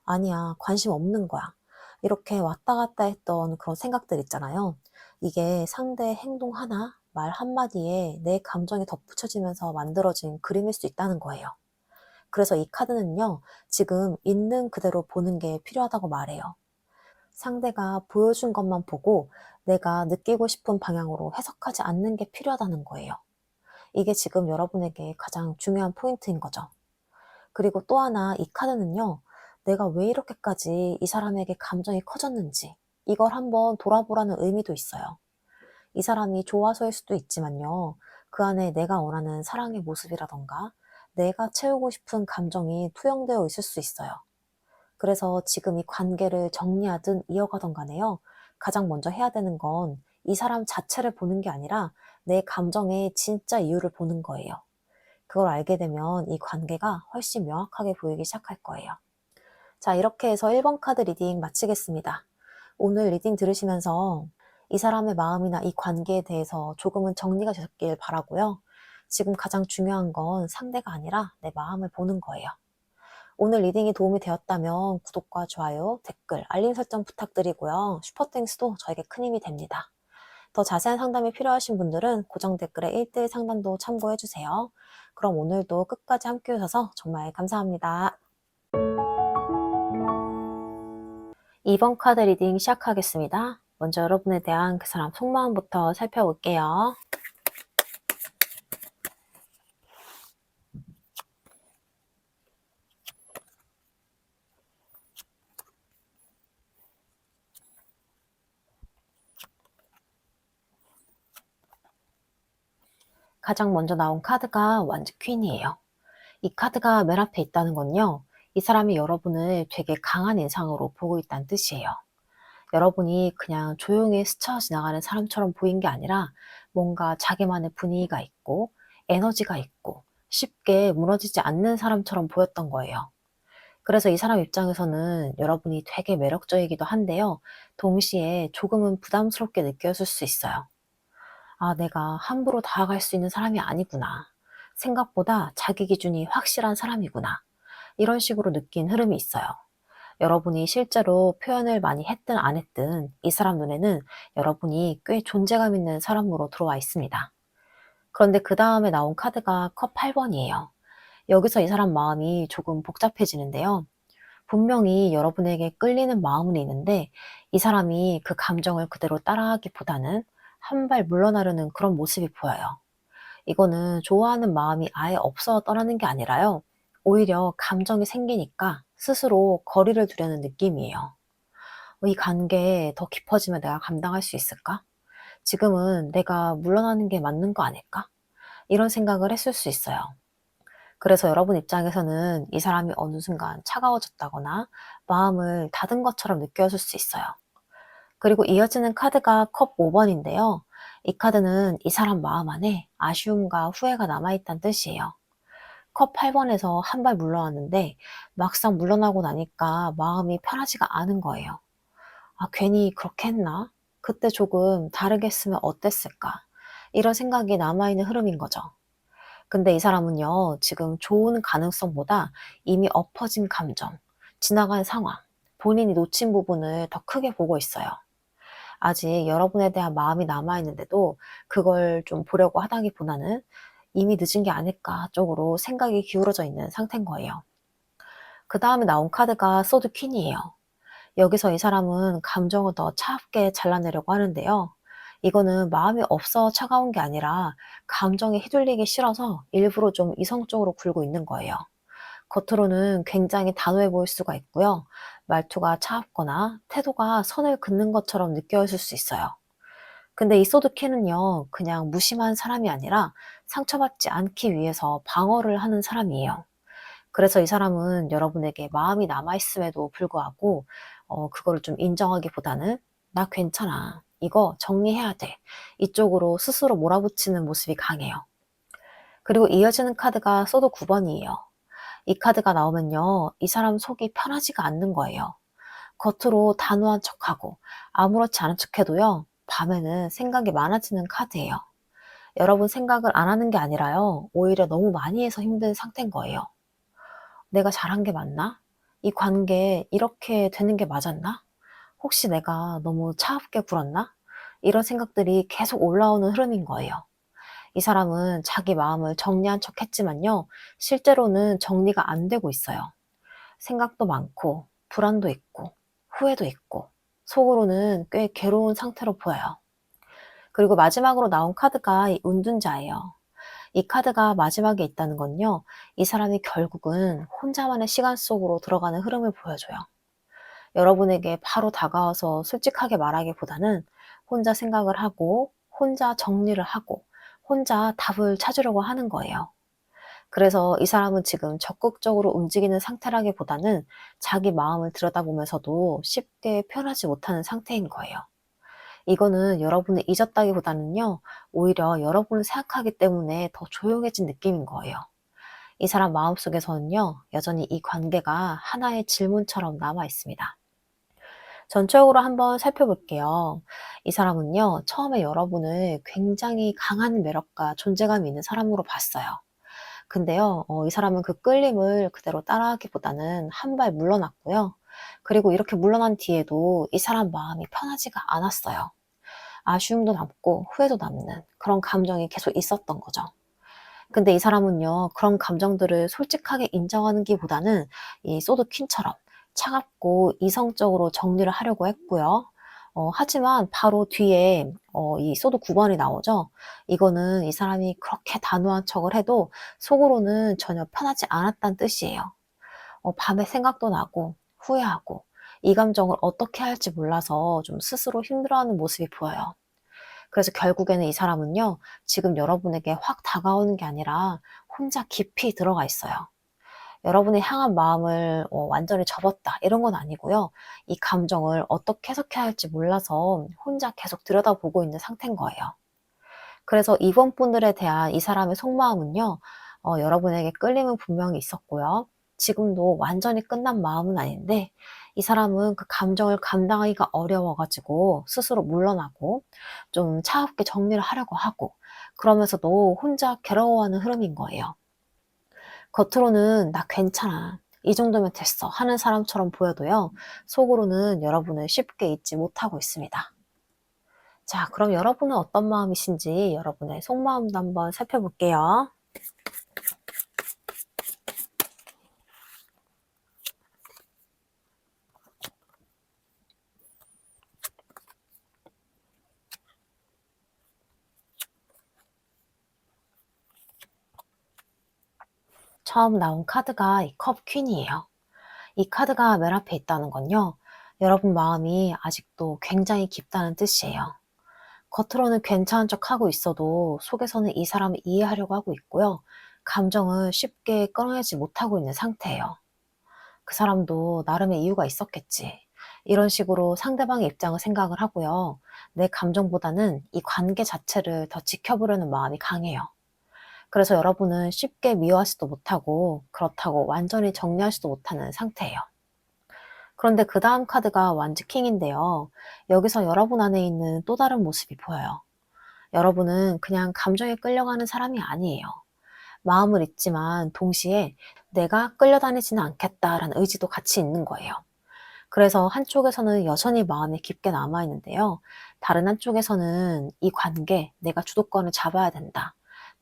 아니야, 관심 없는 거야. 이렇게 왔다 갔다 했던 그런 생각들 있잖아요. 이게 상대의 행동 하나, 말 한마디에 내 감정이 덧붙여지면서 만들어진 그림일 수 있다는 거예요. 그래서 이 카드는요, 지금 있는 그대로 보는 게 필요하다고 말해요. 상대가 보여준 것만 보고 내가 느끼고 싶은 방향으로 해석하지 않는 게 필요하다는 거예요. 이게 지금 여러분에게 가장 중요한 포인트인 거죠. 그리고 또 하나 이 카드는요, 내가 왜 이렇게까지 이 사람에게 감정이 커졌는지 이걸 한번 돌아보라는 의미도 있어요. 이 사람이 좋아서일 수도 있지만요, 그 안에 내가 원하는 사랑의 모습이라던가 내가 채우고 싶은 감정이 투영되어 있을 수 있어요. 그래서 지금 이 관계를 정리하든 이어가던 간에요, 가장 먼저 해야 되는 건 이 사람 자체를 보는 게 아니라 내 감정의 진짜 이유를 보는 거예요. 그걸 알게 되면 이 관계가 훨씬 명확하게 보이기 시작할 거예요. 자, 이렇게 해서 1번 카드 리딩 마치겠습니다. 오늘 리딩 들으시면서 이 사람의 마음이나 이 관계에 대해서 조금은 정리가 되셨길 바라고요. 지금 가장 중요한 건 상대가 아니라 내 마음을 보는 거예요. 오늘 리딩이 도움이 되었다면 구독과 좋아요, 댓글, 알림 설정 부탁드리고요. 슈퍼땡스도 저에게 큰 힘이 됩니다. 더 자세한 상담이 필요하신 분들은 고정 댓글에 1대1 상담도 참고해주세요. 그럼 오늘도 끝까지 함께 해주셔서 정말 감사합니다. 2번 카드 리딩 시작하겠습니다. 먼저 여러분에 대한 그 사람 속마음부터 살펴볼게요. 가장 먼저 나온 카드가 완즈 퀸이에요. 이 카드가 맨 앞에 있다는 건요, 이 사람이 여러분을 되게 강한 인상으로 보고 있다는 뜻이에요. 여러분이 그냥 조용히 스쳐 지나가는 사람처럼 보인 게 아니라 뭔가 자기만의 분위기가 있고 에너지가 있고 쉽게 무너지지 않는 사람처럼 보였던 거예요. 그래서 이 사람 입장에서는 여러분이 되게 매력적이기도 한데요, 동시에 조금은 부담스럽게 느껴질 수 있어요. 아, 내가 함부로 다가갈 수 있는 사람이 아니구나. 생각보다 자기 기준이 확실한 사람이구나. 이런 식으로 느낀 흐름이 있어요. 여러분이 실제로 표현을 많이 했든 안 했든 이 사람 눈에는 여러분이 꽤 존재감 있는 사람으로 들어와 있습니다. 그런데 그 다음에 나온 카드가 컵 8번이에요. 여기서 이 사람 마음이 조금 복잡해지는데요. 분명히 여러분에게 끌리는 마음은 있는데 이 사람이 그 감정을 그대로 따라하기보다는 한 발 물러나려는 그런 모습이 보여요. 이거는 좋아하는 마음이 아예 없어 떠나는 게 아니라요, 오히려 감정이 생기니까 스스로 거리를 두려는 느낌이에요. 이 관계 더 깊어지면 내가 감당할 수 있을까? 지금은 내가 물러나는 게 맞는 거 아닐까? 이런 생각을 했을 수 있어요. 그래서 여러분 입장에서는 이 사람이 어느 순간 차가워졌다거나 마음을 닫은 것처럼 느껴질 수 있어요. 그리고 이어지는 카드가 컵 5번인데요. 이 카드는 이 사람 마음 안에 아쉬움과 후회가 남아있다는 뜻이에요. 컵 8번에서 한 발 물러났는데 막상 물러나고 나니까 마음이 편하지가 않은 거예요. 아, 괜히 그렇게 했나? 그때 조금 다르게 했으면 어땠을까? 이런 생각이 남아있는 흐름인 거죠. 근데 이 사람은요, 지금 좋은 가능성보다 이미 엎어진 감정, 지나간 상황, 본인이 놓친 부분을 더 크게 보고 있어요. 아직 여러분에 대한 마음이 남아있는데도 그걸 좀 보려고 하다기보다는 이미 늦은 게 아닐까 쪽으로 생각이 기울어져 있는 상태인 거예요. 그 다음에 나온 카드가 소드 퀸이에요. 여기서 이 사람은 감정을 더 차갑게 잘라내려고 하는데요. 이거는 마음이 없어 차가운 게 아니라 감정에 휘둘리기 싫어서 일부러 좀 이성적으로 굴고 있는 거예요. 겉으로는 굉장히 단호해 보일 수가 있고요. 말투가 차갑거나 태도가 선을 긋는 것처럼 느껴질 수 있어요. 근데 이 소드키는요, 그냥 무심한 사람이 아니라 상처받지 않기 위해서 방어를 하는 사람이에요. 그래서 이 사람은 여러분에게 마음이 남아있음에도 불구하고, 그거를 좀 인정하기보다는, 나 괜찮아. 이거 정리해야 돼. 이쪽으로 스스로 몰아붙이는 모습이 강해요. 그리고 이어지는 카드가 소드 9번이에요. 이 카드가 나오면요, 이 사람 속이 편하지가 않는 거예요. 겉으로 단호한 척하고 아무렇지 않은 척해도요, 밤에는 생각이 많아지는 카드예요. 여러분 생각을 안 하는 게 아니라요, 오히려 너무 많이 해서 힘든 상태인 거예요. 내가 잘한 게 맞나? 이 관계 이렇게 되는 게 맞았나? 혹시 내가 너무 차갑게 굴었나? 이런 생각들이 계속 올라오는 흐름인 거예요. 이 사람은 자기 마음을 정리한 척 했지만요, 실제로는 정리가 안 되고 있어요. 생각도 많고, 불안도 있고, 후회도 있고, 속으로는 꽤 괴로운 상태로 보여요. 그리고 마지막으로 나온 카드가 이 운둔자예요. 이 카드가 마지막에 있다는 건요, 이 사람이 결국은 혼자만의 시간 속으로 들어가는 흐름을 보여줘요. 여러분에게 바로 다가와서 솔직하게 말하기보다는 혼자 생각을 하고, 혼자 정리를 하고, 혼자 답을 찾으려고 하는 거예요. 그래서 이 사람은 지금 적극적으로 움직이는 상태라기보다는 자기 마음을 들여다보면서도 쉽게 표현하지 못하는 상태인 거예요. 이거는 여러분을 잊었다기보다는요, 오히려 여러분을 생각하기 때문에 더 조용해진 느낌인 거예요. 이 사람 마음속에서는요, 여전히 이 관계가 하나의 질문처럼 남아 있습니다. 전적으로 한번 살펴볼게요. 이 사람은요, 처음에 여러분을 굉장히 강한 매력과 존재감이 있는 사람으로 봤어요. 근데요, 이 사람은 그 끌림을 그대로 따라하기보다는 한 발 물러났고요. 그리고 이렇게 물러난 뒤에도 이 사람 마음이 편하지가 않았어요. 아쉬움도 남고 후회도 남는 그런 감정이 계속 있었던 거죠. 근데 이 사람은요, 그런 감정들을 솔직하게 인정하는 기보다는 이 소드 퀸처럼 차갑고 이성적으로 정리를 하려고 했고요. 하지만 바로 뒤에 이 소드 9번이 나오죠. 이거는 이 사람이 그렇게 단호한 척을 해도 속으로는 전혀 편하지 않았다는 뜻이에요. 밤에 생각도 나고 후회하고 이 감정을 어떻게 할지 몰라서 좀 스스로 힘들어하는 모습이 보여요. 그래서 결국에는 이 사람은요, 지금 여러분에게 확 다가오는 게 아니라 혼자 깊이 들어가 있어요. 여러분의 향한 마음을 완전히 접었다 이런 건 아니고요. 이 감정을 어떻게 해석해야 할지 몰라서 혼자 계속 들여다보고 있는 상태인 거예요. 그래서 이번 분들에 대한 이 사람의 속마음은요, 여러분에게 끌림은 분명히 있었고요. 지금도 완전히 끝난 마음은 아닌데 이 사람은 그 감정을 감당하기가 어려워가지고 스스로 물러나고 좀 차갑게 정리를 하려고 하고 그러면서도 혼자 괴로워하는 흐름인 거예요. 겉으로는 나 괜찮아. 이 정도면 됐어. 하는 사람처럼 보여도요. 속으로는 여러분을 쉽게 잊지 못하고 있습니다. 자, 그럼 여러분은 어떤 마음이신지 여러분의 속마음도 한번 살펴볼게요. 처음 나온 카드가 이 컵 퀸이에요. 이 카드가 맨 앞에 있다는 건요. 여러분 마음이 아직도 굉장히 깊다는 뜻이에요. 겉으로는 괜찮은 척하고 있어도 속에서는 이 사람을 이해하려고 하고 있고요. 감정을 쉽게 끌어내지 못하고 있는 상태예요. 그 사람도 나름의 이유가 있었겠지. 이런 식으로 상대방의 입장을 생각을 하고요. 내 감정보다는 이 관계 자체를 더 지켜보려는 마음이 강해요. 그래서 여러분은 쉽게 미워하지도 못하고 그렇다고 완전히 정리하지도 못하는 상태예요. 그런데 그 다음 카드가 완즈 킹인데요. 여기서 여러분 안에 있는 또 다른 모습이 보여요. 여러분은 그냥 감정에 끌려가는 사람이 아니에요. 마음을 있지만 동시에 내가 끌려다니지는 않겠다라는 의지도 같이 있는 거예요. 그래서 한쪽에서는 여전히 마음이 깊게 남아있는데요. 다른 한쪽에서는 이 관계, 내가 주도권을 잡아야 된다.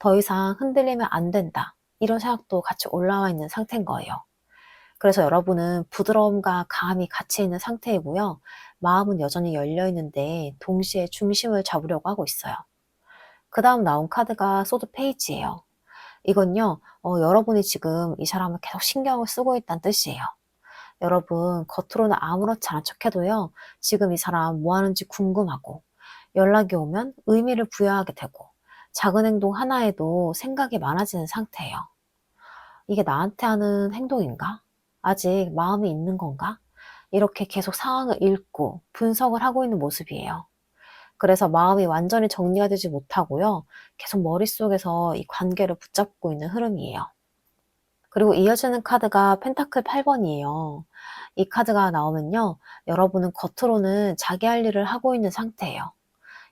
더 이상 흔들리면 안 된다. 이런 생각도 같이 올라와 있는 상태인 거예요. 그래서 여러분은 부드러움과 강함이 같이 있는 상태이고요. 마음은 여전히 열려 있는데 동시에 중심을 잡으려고 하고 있어요. 그 다음 나온 카드가 소드 페이지예요. 이건요, 여러분이 지금 이 사람을 계속 신경을 쓰고 있다는 뜻이에요. 여러분, 겉으로는 아무렇지 않은 척 해도요, 지금 이 사람 뭐 하는지 궁금하고, 연락이 오면 의미를 부여하게 되고, 작은 행동 하나에도 생각이 많아지는 상태예요. 이게 나한테 하는 행동인가? 아직 마음이 있는 건가? 이렇게 계속 상황을 읽고 분석을 하고 있는 모습이에요. 그래서 마음이 완전히 정리가 되지 못하고요. 계속 머릿속에서 이 관계를 붙잡고 있는 흐름이에요. 그리고 이어지는 카드가 펜타클 8번이에요. 이 카드가 나오면요. 여러분은 겉으로는 자기 할 일을 하고 있는 상태예요.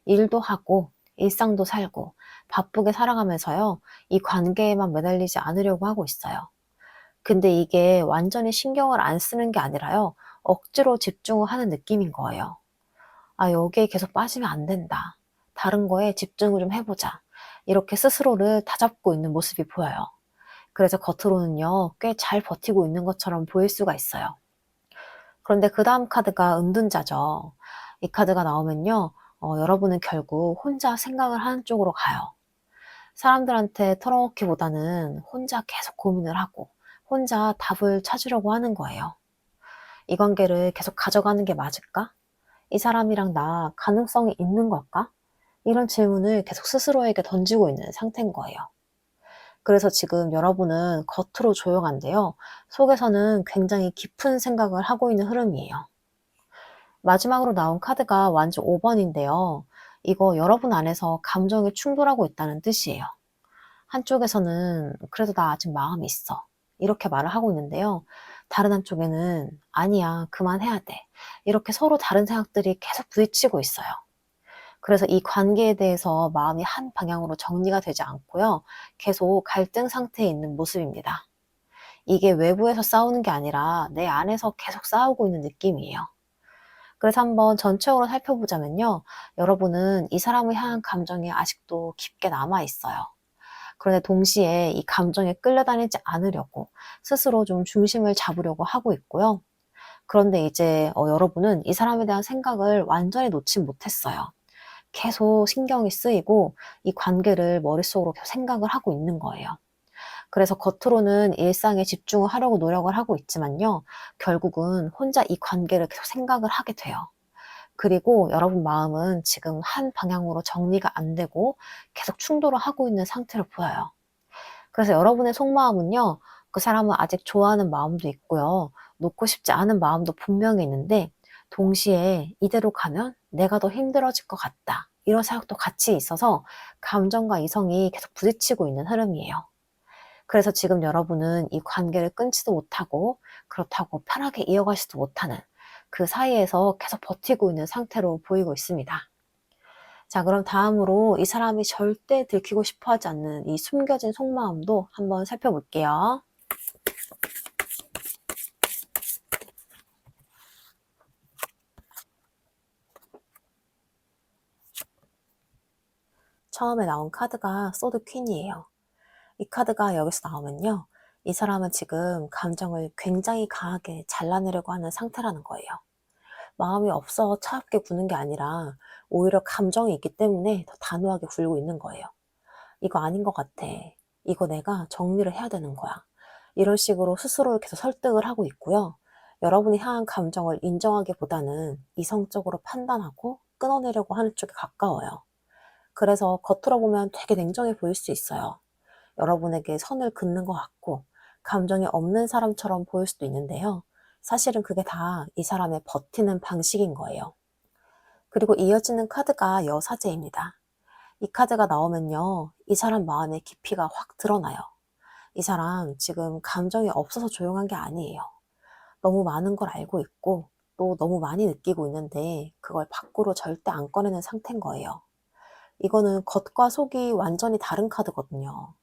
일도 하고 일상도 살고 바쁘게 살아가면서요. 이 관계에만 매달리지 않으려고 하고 있어요. 근데 이게 완전히 신경을 안 쓰는 게 아니라요. 억지로 집중을 하는 느낌인 거예요. 아, 여기에 계속 빠지면 안 된다. 다른 거에 집중을 좀 해보자. 이렇게 스스로를 다잡고 있는 모습이 보여요. 그래서 겉으로는요, 꽤 잘 버티고 있는 것처럼 보일 수가 있어요. 그런데 그 다음 카드가 은둔자죠. 이 카드가 나오면요, 여러분은 결국 혼자 생각을 하는 쪽으로 가요. 사람들한테 털어놓기보다는 혼자 계속 고민을 하고, 혼자 답을 찾으려고 하는 거예요. 이 관계를 계속 가져가는 게 맞을까? 이 사람이랑 나 가능성이 있는 걸까? 이런 질문을 계속 스스로에게 던지고 있는 상태인 거예요. 그래서 지금 여러분은 겉으로 조용한데요. 속에서는 굉장히 깊은 생각을 하고 있는 흐름이에요. 마지막으로 나온 카드가 완전 5번인데요. 이거 여러분 안에서 감정이 충돌하고 있다는 뜻이에요. 한쪽에서는 그래도 나 아직 마음이 있어. 이렇게 말을 하고 있는데요. 다른 한쪽에는 아니야, 그만해야 돼. 이렇게 서로 다른 생각들이 계속 부딪히고 있어요. 그래서 이 관계에 대해서 마음이 한 방향으로 정리가 되지 않고요. 계속 갈등 상태에 있는 모습입니다. 이게 외부에서 싸우는 게 아니라 내 안에서 계속 싸우고 있는 느낌이에요. 그래서 한번 전체적으로 살펴보자면요. 여러분은 이 사람을 향한 감정이 아직도 깊게 남아 있어요. 그런데 동시에 이 감정에 끌려다니지 않으려고 스스로 좀 중심을 잡으려고 하고 있고요. 그런데 이제 여러분은 이 사람에 대한 생각을 완전히 놓지 못했어요. 계속 신경이 쓰이고 이 관계를 머릿속으로 계속 생각을 하고 있는 거예요. 그래서 겉으로는 일상에 집중을 하려고 노력을 하고 있지만요. 결국은 혼자 이 관계를 계속 생각을 하게 돼요. 그리고 여러분 마음은 지금 한 방향으로 정리가 안 되고 계속 충돌을 하고 있는 상태로 보여요. 그래서 여러분의 속마음은요. 그 사람을 아직 좋아하는 마음도 있고요. 놓고 싶지 않은 마음도 분명히 있는데 동시에 이대로 가면 내가 더 힘들어질 것 같다. 이런 생각도 같이 있어서 감정과 이성이 계속 부딪히고 있는 흐름이에요. 그래서 지금 여러분은 이 관계를 끊지도 못하고 그렇다고 편하게 이어가지도 못하는 그 사이에서 계속 버티고 있는 상태로 보이고 있습니다. 자, 그럼 다음으로 이 사람이 절대 들키고 싶어 하지 않는 이 숨겨진 속마음도 한번 살펴볼게요. 처음에 나온 카드가 소드 퀸이에요. 이 카드가 여기서 나오면요. 이 사람은 지금 감정을 굉장히 강하게 잘라내려고 하는 상태라는 거예요. 마음이 없어 차갑게 구는 게 아니라 오히려 감정이 있기 때문에 더 단호하게 굴고 있는 거예요. 이거 아닌 것 같아. 이거 내가 정리를 해야 되는 거야. 이런 식으로 스스로를 계속 설득을 하고 있고요. 여러분이 향한 감정을 인정하기보다는 이성적으로 판단하고 끊어내려고 하는 쪽에 가까워요. 그래서 겉으로 보면 되게 냉정해 보일 수 있어요. 여러분에게 선을 긋는 것 같고 감정이 없는 사람처럼 보일 수도 있는데요. 사실은 그게 다 이 사람의 버티는 방식인 거예요. 그리고 이어지는 카드가 여사제입니다. 이 카드가 나오면요. 이 사람 마음의 깊이가 확 드러나요. 이 사람 지금 감정이 없어서 조용한 게 아니에요. 너무 많은 걸 알고 있고 또 너무 많이 느끼고 있는데 그걸 밖으로 절대 안 꺼내는 상태인 거예요. 이거는 겉과 속이 완전히 다른 카드거든요.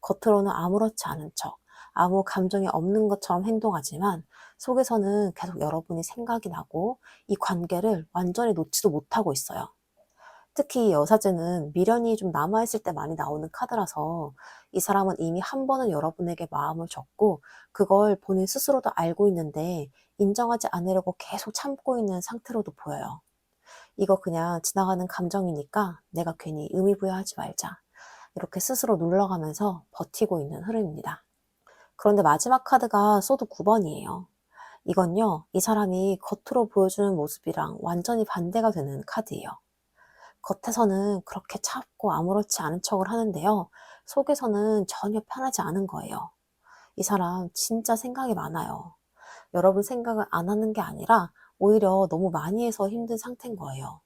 겉으로는 아무렇지 않은 척, 아무 감정이 없는 것처럼 행동하지만 속에서는 계속 여러분이 생각이 나고 이 관계를 완전히 놓지도 못하고 있어요. 특히 이 여사제는 미련이 좀 남아있을 때 많이 나오는 카드라서 이 사람은 이미 한 번은 여러분에게 마음을 줬고 그걸 본인 스스로도 알고 있는데 인정하지 않으려고 계속 참고 있는 상태로도 보여요. 이거 그냥 지나가는 감정이니까 내가 괜히 의미 부여하지 말자. 이렇게 스스로 눌러가면서 버티고 있는 흐름입니다. 그런데 마지막 카드가 소드 9번이에요. 이건요, 이 사람이 겉으로 보여주는 모습이랑 완전히 반대가 되는 카드예요. 겉에서는 그렇게 차갑고 아무렇지 않은 척을 하는데요, 속에서는 전혀 편하지 않은 거예요. 이 사람 진짜 생각이 많아요. 여러분 생각을 안 하는 게 아니라 오히려 너무 많이 해서 힘든 상태인 거예요.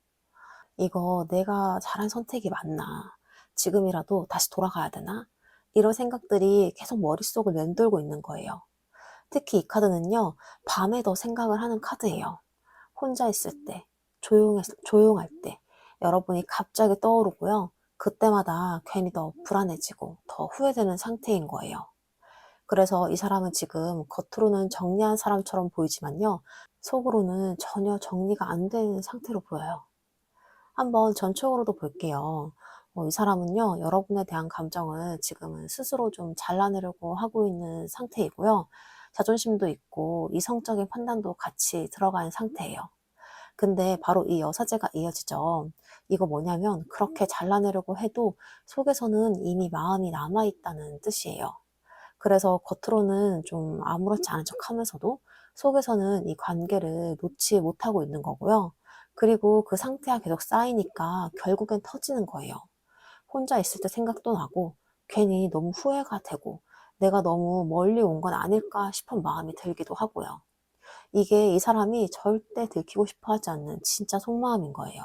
이거 내가 잘한 선택이 맞나? 지금이라도 다시 돌아가야 되나? 이런 생각들이 계속 머릿속을 맴돌고 있는 거예요. 특히 이 카드는요, 밤에 더 생각을 하는 카드예요. 혼자 있을 때, 조용할 때, 여러분이 갑자기 떠오르고요. 그때마다 괜히 더 불안해지고 더 후회되는 상태인 거예요. 그래서 이 사람은 지금 겉으로는 정리한 사람처럼 보이지만요, 속으로는 전혀 정리가 안 된 상태로 보여요. 한번 전적으로도 볼게요. 이 사람은요, 여러분에 대한 감정을 지금은 스스로 좀 잘라내려고 하고 있는 상태이고요. 자존심도 있고 이성적인 판단도 같이 들어간 상태예요. 근데 바로 이 여사제가 이어지죠. 이거 뭐냐면 그렇게 잘라내려고 해도 속에서는 이미 마음이 남아있다는 뜻이에요. 그래서 겉으로는 좀 아무렇지 않은 척 하면서도 속에서는 이 관계를 놓지 못하고 있는 거고요. 그리고 그 상태가 계속 쌓이니까 결국엔 터지는 거예요. 혼자 있을 때 생각도 나고 괜히 너무 후회가 되고 내가 너무 멀리 온 건 아닐까 싶은 마음이 들기도 하고요. 이게 이 사람이 절대 들키고 싶어 하지 않는 진짜 속마음인 거예요.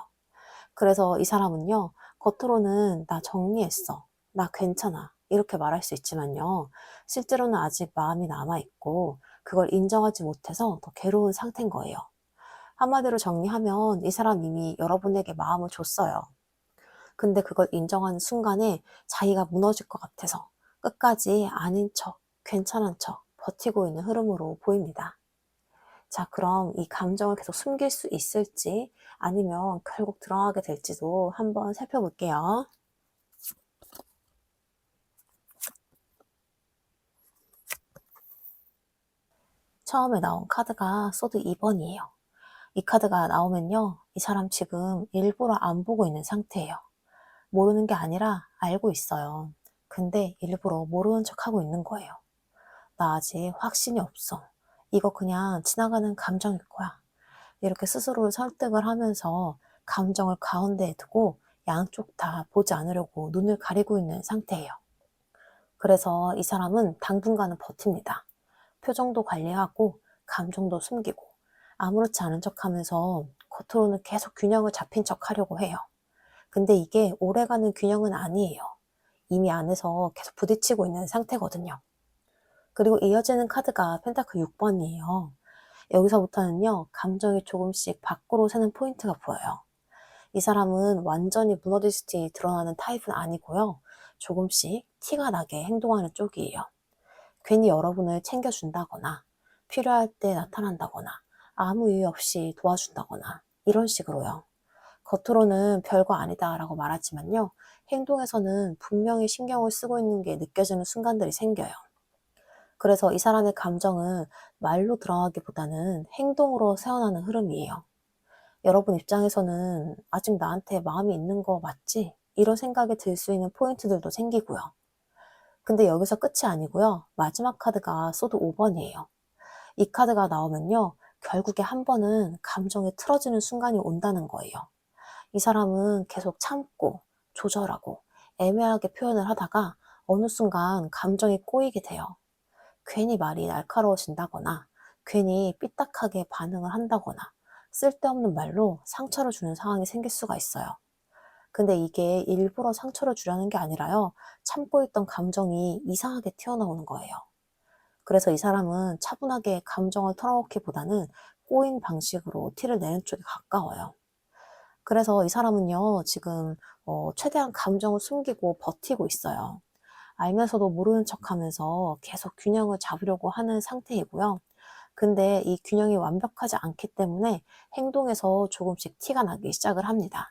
그래서 이 사람은요, 겉으로는 나 정리했어, 나 괜찮아, 이렇게 말할 수 있지만요, 실제로는 아직 마음이 남아있고, 그걸 인정하지 못해서 더 괴로운 상태인 거예요. 한마디로 정리하면 이 사람 이미 여러분에게 마음을 줬어요. 근데 그걸 인정하는 순간에 자기가 무너질 것 같아서 끝까지 아닌 척, 괜찮은 척 버티고 있는 흐름으로 보입니다. 자, 그럼 이 감정을 계속 숨길 수 있을지 아니면 결국 드러나게 될지도 한번 살펴볼게요. 처음에 나온 카드가 소드 2번이에요. 이 카드가 나오면요, 이 사람 지금 일부러 안 보고 있는 상태예요. 모르는 게 아니라 알고 있어요. 근데 일부러 모르는 척 하고 있는 거예요. 나 아직 확신이 없어. 이거 그냥 지나가는 감정일 거야. 이렇게 스스로를 설득을 하면서 감정을 가운데에 두고 양쪽 다 보지 않으려고 눈을 가리고 있는 상태예요. 그래서 이 사람은 당분간은 버팁니다. 표정도 관리하고 감정도 숨기고 아무렇지 않은 척 하면서 겉으로는 계속 균형을 잡힌 척 하려고 해요. 근데 이게 오래가는 균형은 아니에요. 이미 안에서 계속 부딪히고 있는 상태거든요. 그리고 이어지는 카드가 펜타클 6번이에요. 여기서부터는요, 감정이 조금씩 밖으로 새는 포인트가 보여요. 이 사람은 완전히 무너지듯이 드러나는 타입은 아니고요. 조금씩 티가 나게 행동하는 쪽이에요. 괜히 여러분을 챙겨준다거나, 필요할 때 나타난다거나, 아무 이유 없이 도와준다거나, 이런 식으로요. 겉으로는 별거 아니다라고 말하지만요, 행동에서는 분명히 신경을 쓰고 있는 게 느껴지는 순간들이 생겨요. 그래서 이 사람의 감정은 말로 드러나기보다는 행동으로 새어나는 흐름이에요. 여러분 입장에서는 아직 나한테 마음이 있는 거 맞지? 이런 생각이 들 수 있는 포인트들도 생기고요. 근데 여기서 끝이 아니고요. 마지막 카드가 소드 5번이에요. 이 카드가 나오면요, 결국에 한 번은 감정이 틀어지는 순간이 온다는 거예요. 이 사람은 계속 참고 조절하고 애매하게 표현을 하다가 어느 순간 감정이 꼬이게 돼요. 괜히 말이 날카로워진다거나 괜히 삐딱하게 반응을 한다거나 쓸데없는 말로 상처를 주는 상황이 생길 수가 있어요. 근데 이게 일부러 상처를 주려는 게 아니라요, 참고 있던 감정이 이상하게 튀어나오는 거예요. 그래서 이 사람은 차분하게 감정을 털어놓기보다는 꼬인 방식으로 티를 내는 쪽에 가까워요. 그래서 이 사람은요, 지금 최대한 감정을 숨기고 버티고 있어요. 알면서도 모르는 척하면서 계속 균형을 잡으려고 하는 상태이고요. 근데 이 균형이 완벽하지 않기 때문에 행동에서 조금씩 티가 나기 시작을 합니다.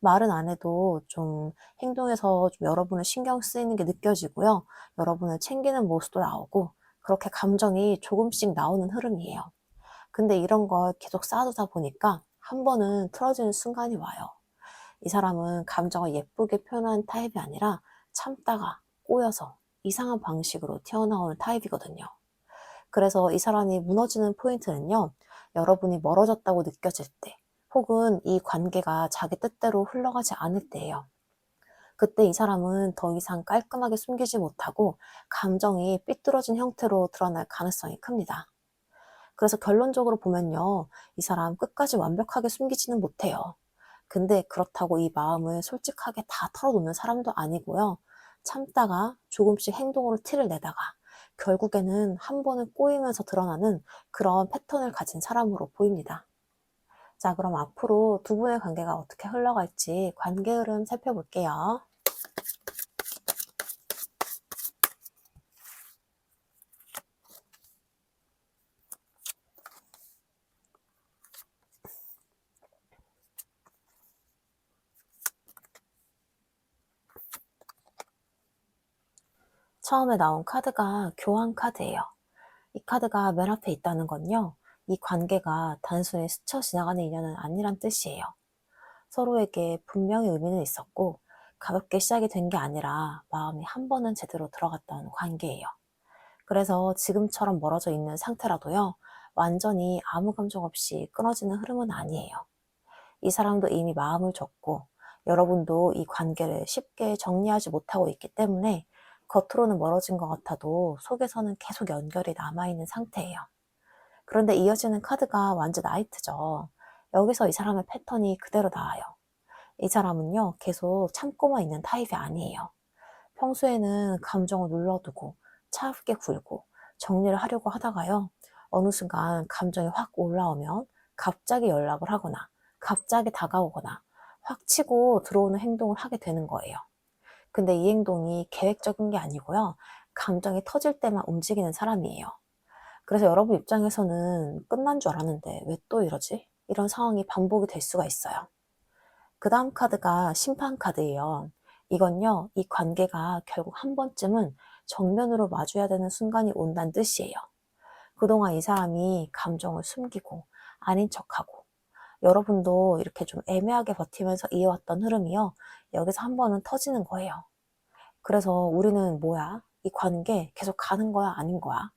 말은 안 해도 좀 행동에서 좀 여러분을 신경 쓰이는 게 느껴지고요. 여러분을 챙기는 모습도 나오고 그렇게 감정이 조금씩 나오는 흐름이에요. 근데 이런 걸 계속 쌓아두다 보니까 한 번은 틀어지는 순간이 와요. 이 사람은 감정을 예쁘게 표현하는 타입이 아니라 참다가 꼬여서 이상한 방식으로 튀어나오는 타입이거든요. 그래서 이 사람이 무너지는 포인트는요, 여러분이 멀어졌다고 느껴질 때, 혹은 이 관계가 자기 뜻대로 흘러가지 않을 때예요. 그때 이 사람은 더 이상 깔끔하게 숨기지 못하고 감정이 삐뚤어진 형태로 드러날 가능성이 큽니다. 그래서 결론적으로 보면요, 이 사람 끝까지 완벽하게 숨기지는 못해요. 근데 그렇다고 이 마음을 솔직하게 다 털어놓는 사람도 아니고요. 참다가 조금씩 행동으로 티를 내다가 결국에는 한 번은 꼬이면서 드러나는 그런 패턴을 가진 사람으로 보입니다. 자, 그럼 앞으로 두 분의 관계가 어떻게 흘러갈지 관계 흐름 살펴볼게요. 처음에 나온 카드가 교환 카드예요. 이 카드가 맨 앞에 있다는 건요, 이 관계가 단순히 스쳐 지나가는 인연은 아니란 뜻이에요. 서로에게 분명히 의미는 있었고 가볍게 시작이 된 게 아니라 마음이 한 번은 제대로 들어갔던 관계예요. 그래서 지금처럼 멀어져 있는 상태라도요, 완전히 아무 감정 없이 끊어지는 흐름은 아니에요. 이 사람도 이미 마음을 줬고 여러분도 이 관계를 쉽게 정리하지 못하고 있기 때문에 겉으로는 멀어진 것 같아도 속에서는 계속 연결이 남아있는 상태예요. 그런데 이어지는 카드가 완전 나이트죠. 여기서 이 사람의 패턴이 그대로 나와요. 이 사람은요, 계속 참고만 있는 타입이 아니에요. 평소에는 감정을 눌러두고 차갑게 굴고 정리를 하려고 하다가요, 어느 순간 감정이 확 올라오면 갑자기 연락을 하거나 갑자기 다가오거나 확 치고 들어오는 행동을 하게 되는 거예요. 근데 이 행동이 계획적인 게 아니고요, 감정이 터질 때만 움직이는 사람이에요. 그래서 여러분 입장에서는 끝난 줄 알았는데 왜 또 이러지? 이런 상황이 반복이 될 수가 있어요. 그 다음 카드가 심판 카드예요. 이건요, 이 관계가 결국 한 번쯤은 정면으로 마주해야 되는 순간이 온다는 뜻이에요. 그동안 이 사람이 감정을 숨기고 아닌 척하고 여러분도 이렇게 좀 애매하게 버티면서 이어왔던 흐름이요, 여기서 한 번은 터지는 거예요. 그래서 우리는 뭐야? 이 관계 계속 가는 거야? 아닌 거야?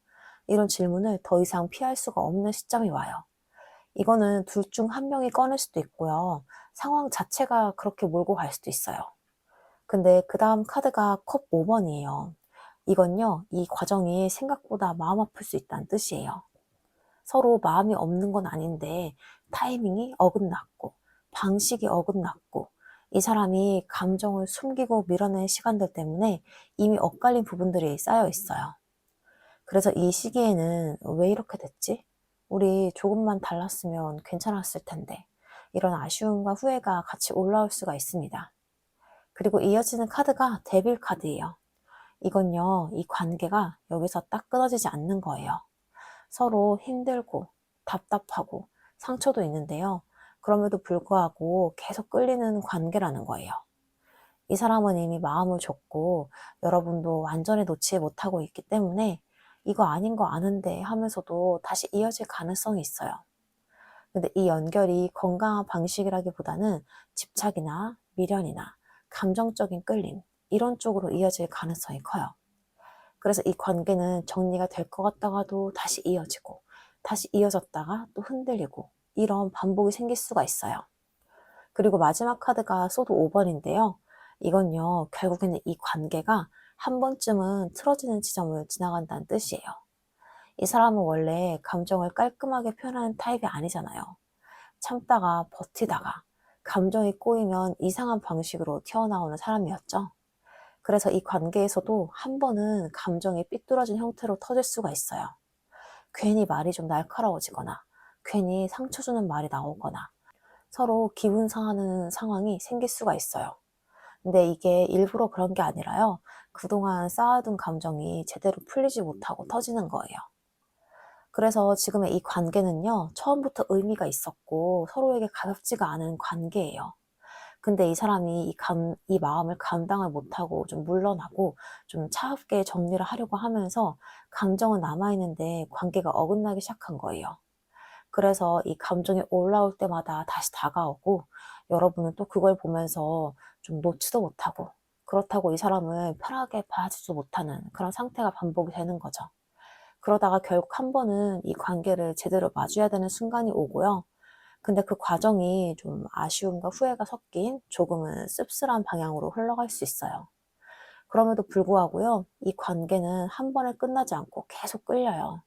이런 질문을 더 이상 피할 수가 없는 시점이 와요. 이거는 둘 중 한 명이 꺼낼 수도 있고요. 상황 자체가 그렇게 몰고 갈 수도 있어요. 근데 그 다음 카드가 컵 5번이에요. 이건요, 이 과정이 생각보다 마음 아플 수 있다는 뜻이에요. 서로 마음이 없는 건 아닌데 타이밍이 어긋났고 방식이 어긋났고 이 사람이 감정을 숨기고 밀어낸 시간들 때문에 이미 엇갈린 부분들이 쌓여 있어요. 그래서 이 시기에는 왜 이렇게 됐지? 우리 조금만 달랐으면 괜찮았을 텐데 이런 아쉬움과 후회가 같이 올라올 수가 있습니다. 그리고 이어지는 카드가 데빌 카드예요. 이건요, 이 관계가 여기서 딱 끊어지지 않는 거예요. 서로 힘들고 답답하고 상처도 있는데요. 그럼에도 불구하고 계속 끌리는 관계라는 거예요. 이 사람은 이미 마음을 줬고 여러분도 완전히 놓지 못하고 있기 때문에 이거 아닌 거 아는데 하면서도 다시 이어질 가능성이 있어요. 근데 이 연결이 건강한 방식이라기보다는 집착이나 미련이나 감정적인 끌림 이런 쪽으로 이어질 가능성이 커요. 그래서 이 관계는 정리가 될 것 같다가도 다시 이어지고 다시 이어졌다가 또 흔들리고 이런 반복이 생길 수가 있어요. 그리고 마지막 카드가 소드 5번인데요. 이건요, 결국에는 이 관계가 한 번쯤은 틀어지는 지점을 지나간다는 뜻이에요. 이 사람은 원래 감정을 깔끔하게 표현하는 타입이 아니잖아요. 참다가 버티다가 감정이 꼬이면 이상한 방식으로 튀어나오는 사람이었죠. 그래서 이 관계에서도 한 번은 감정이 삐뚤어진 형태로 터질 수가 있어요. 괜히 말이 좀 날카로워지거나 괜히 상처 주는 말이 나오거나 서로 기분 상하는 상황이 생길 수가 있어요. 근데 이게 일부러 그런 게 아니라요, 그동안 쌓아둔 감정이 제대로 풀리지 못하고 터지는 거예요. 그래서 지금의 이 관계는요, 처음부터 의미가 있었고 서로에게 가볍지가 않은 관계예요. 근데 이 사람이 이 마음을 감당을 못하고 좀 물러나고 좀 차갑게 정리를 하려고 하면서 감정은 남아있는데 관계가 어긋나기 시작한 거예요. 그래서 이 감정이 올라올 때마다 다시 다가오고 여러분은 또 그걸 보면서 좀 놓지도 못하고 그렇다고 이 사람을 편하게 봐주지도 못하는 그런 상태가 반복이 되는 거죠. 그러다가 결국 한 번은 이 관계를 제대로 마주해야 되는 순간이 오고요. 근데 그 과정이 좀 아쉬움과 후회가 섞인 조금은 씁쓸한 방향으로 흘러갈 수 있어요. 그럼에도 불구하고요, 이 관계는 한 번에 끝나지 않고 계속 끌려요.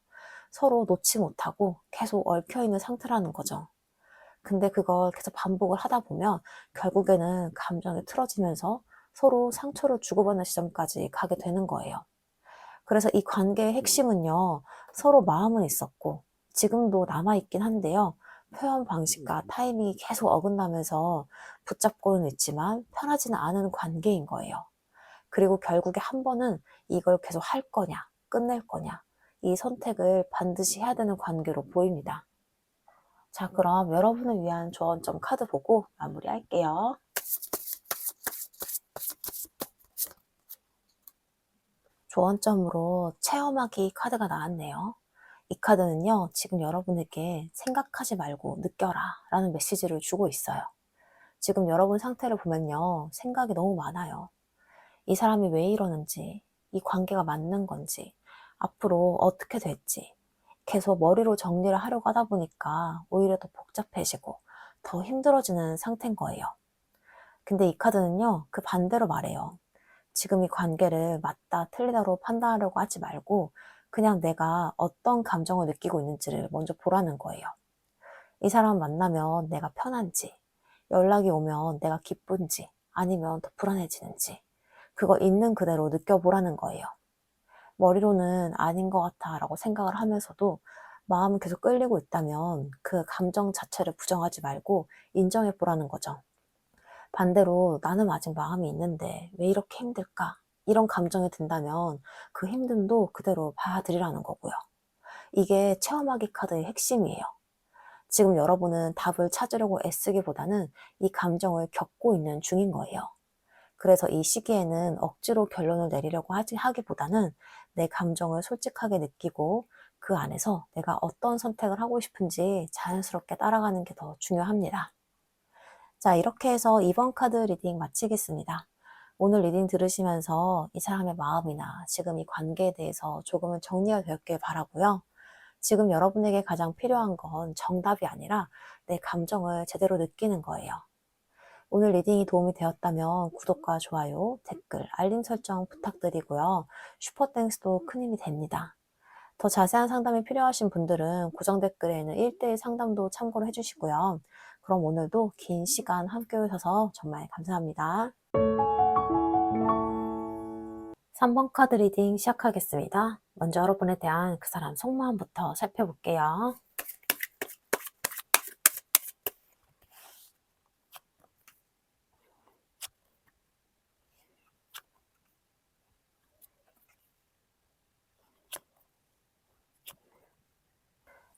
서로 놓지 못하고 계속 얽혀있는 상태라는 거죠. 근데 그걸 계속 반복을 하다 보면 결국에는 감정이 틀어지면서 서로 상처를 주고받는 지점까지 가게 되는 거예요. 그래서 이 관계의 핵심은요, 서로 마음은 있었고, 지금도 남아있긴 한데요, 표현 방식과 타이밍이 계속 어긋나면서 붙잡고는 있지만 편하지는 않은 관계인 거예요. 그리고 결국에 한 번은 이걸 계속 할 거냐, 끝낼 거냐, 이 선택을 반드시 해야 되는 관계로 보입니다. 자, 그럼 여러분을 위한 조언점 카드 보고 마무리할게요. 조언점으로 체험하기 카드가 나왔네요. 이 카드는요, 지금 여러분에게 생각하지 말고 느껴라 라는 메시지를 주고 있어요. 지금 여러분 상태를 보면요, 생각이 너무 많아요. 이 사람이 왜 이러는지, 이 관계가 맞는 건지, 앞으로 어떻게 될지, 계속 머리로 정리를 하려고 하다 보니까 오히려 더 복잡해지고 더 힘들어지는 상태인 거예요. 근데 이 카드는요, 그 반대로 말해요. 지금 이 관계를 맞다, 틀리다로 판단하려고 하지 말고 그냥 내가 어떤 감정을 느끼고 있는지를 먼저 보라는 거예요. 이 사람 만나면 내가 편한지, 연락이 오면 내가 기쁜지, 아니면 더 불안해지는지, 그거 있는 그대로 느껴보라는 거예요. 머리로는 아닌 것 같아 라고 생각을 하면서도 마음은 계속 끌리고 있다면 그 감정 자체를 부정하지 말고 인정해 보라는 거죠. 반대로 나는 아직 마음이 있는데 왜 이렇게 힘들까? 이런 감정이 든다면 그 힘듦도 그대로 받아들이라는 거고요. 이게 체험하기 카드의 핵심이에요. 지금 여러분은 답을 찾으려고 애쓰기보다는 이 감정을 겪고 있는 중인 거예요. 그래서 이 시기에는 억지로 결론을 내리려고 하기보다는 내 감정을 솔직하게 느끼고 그 안에서 내가 어떤 선택을 하고 싶은지 자연스럽게 따라가는 게 더 중요합니다. 자, 이렇게 해서 이번 카드 리딩 마치겠습니다. 오늘 리딩 들으시면서 이 사람의 마음이나 지금 이 관계에 대해서 조금은 정리가 되었길 바라고요. 지금 여러분에게 가장 필요한 건 정답이 아니라 내 감정을 제대로 느끼는 거예요. 오늘 리딩이 도움이 되었다면 구독과 좋아요, 댓글, 알림 설정 부탁드리고요. 슈퍼땡스도 큰 힘이 됩니다. 더 자세한 상담이 필요하신 분들은 고정 댓글에는 1대1 상담도 참고를 해주시고요. 그럼 오늘도 긴 시간 함께 해주셔서 정말 감사합니다. 3번 카드 리딩 시작하겠습니다. 먼저 여러분에 대한 그 사람 속마음부터 살펴볼게요.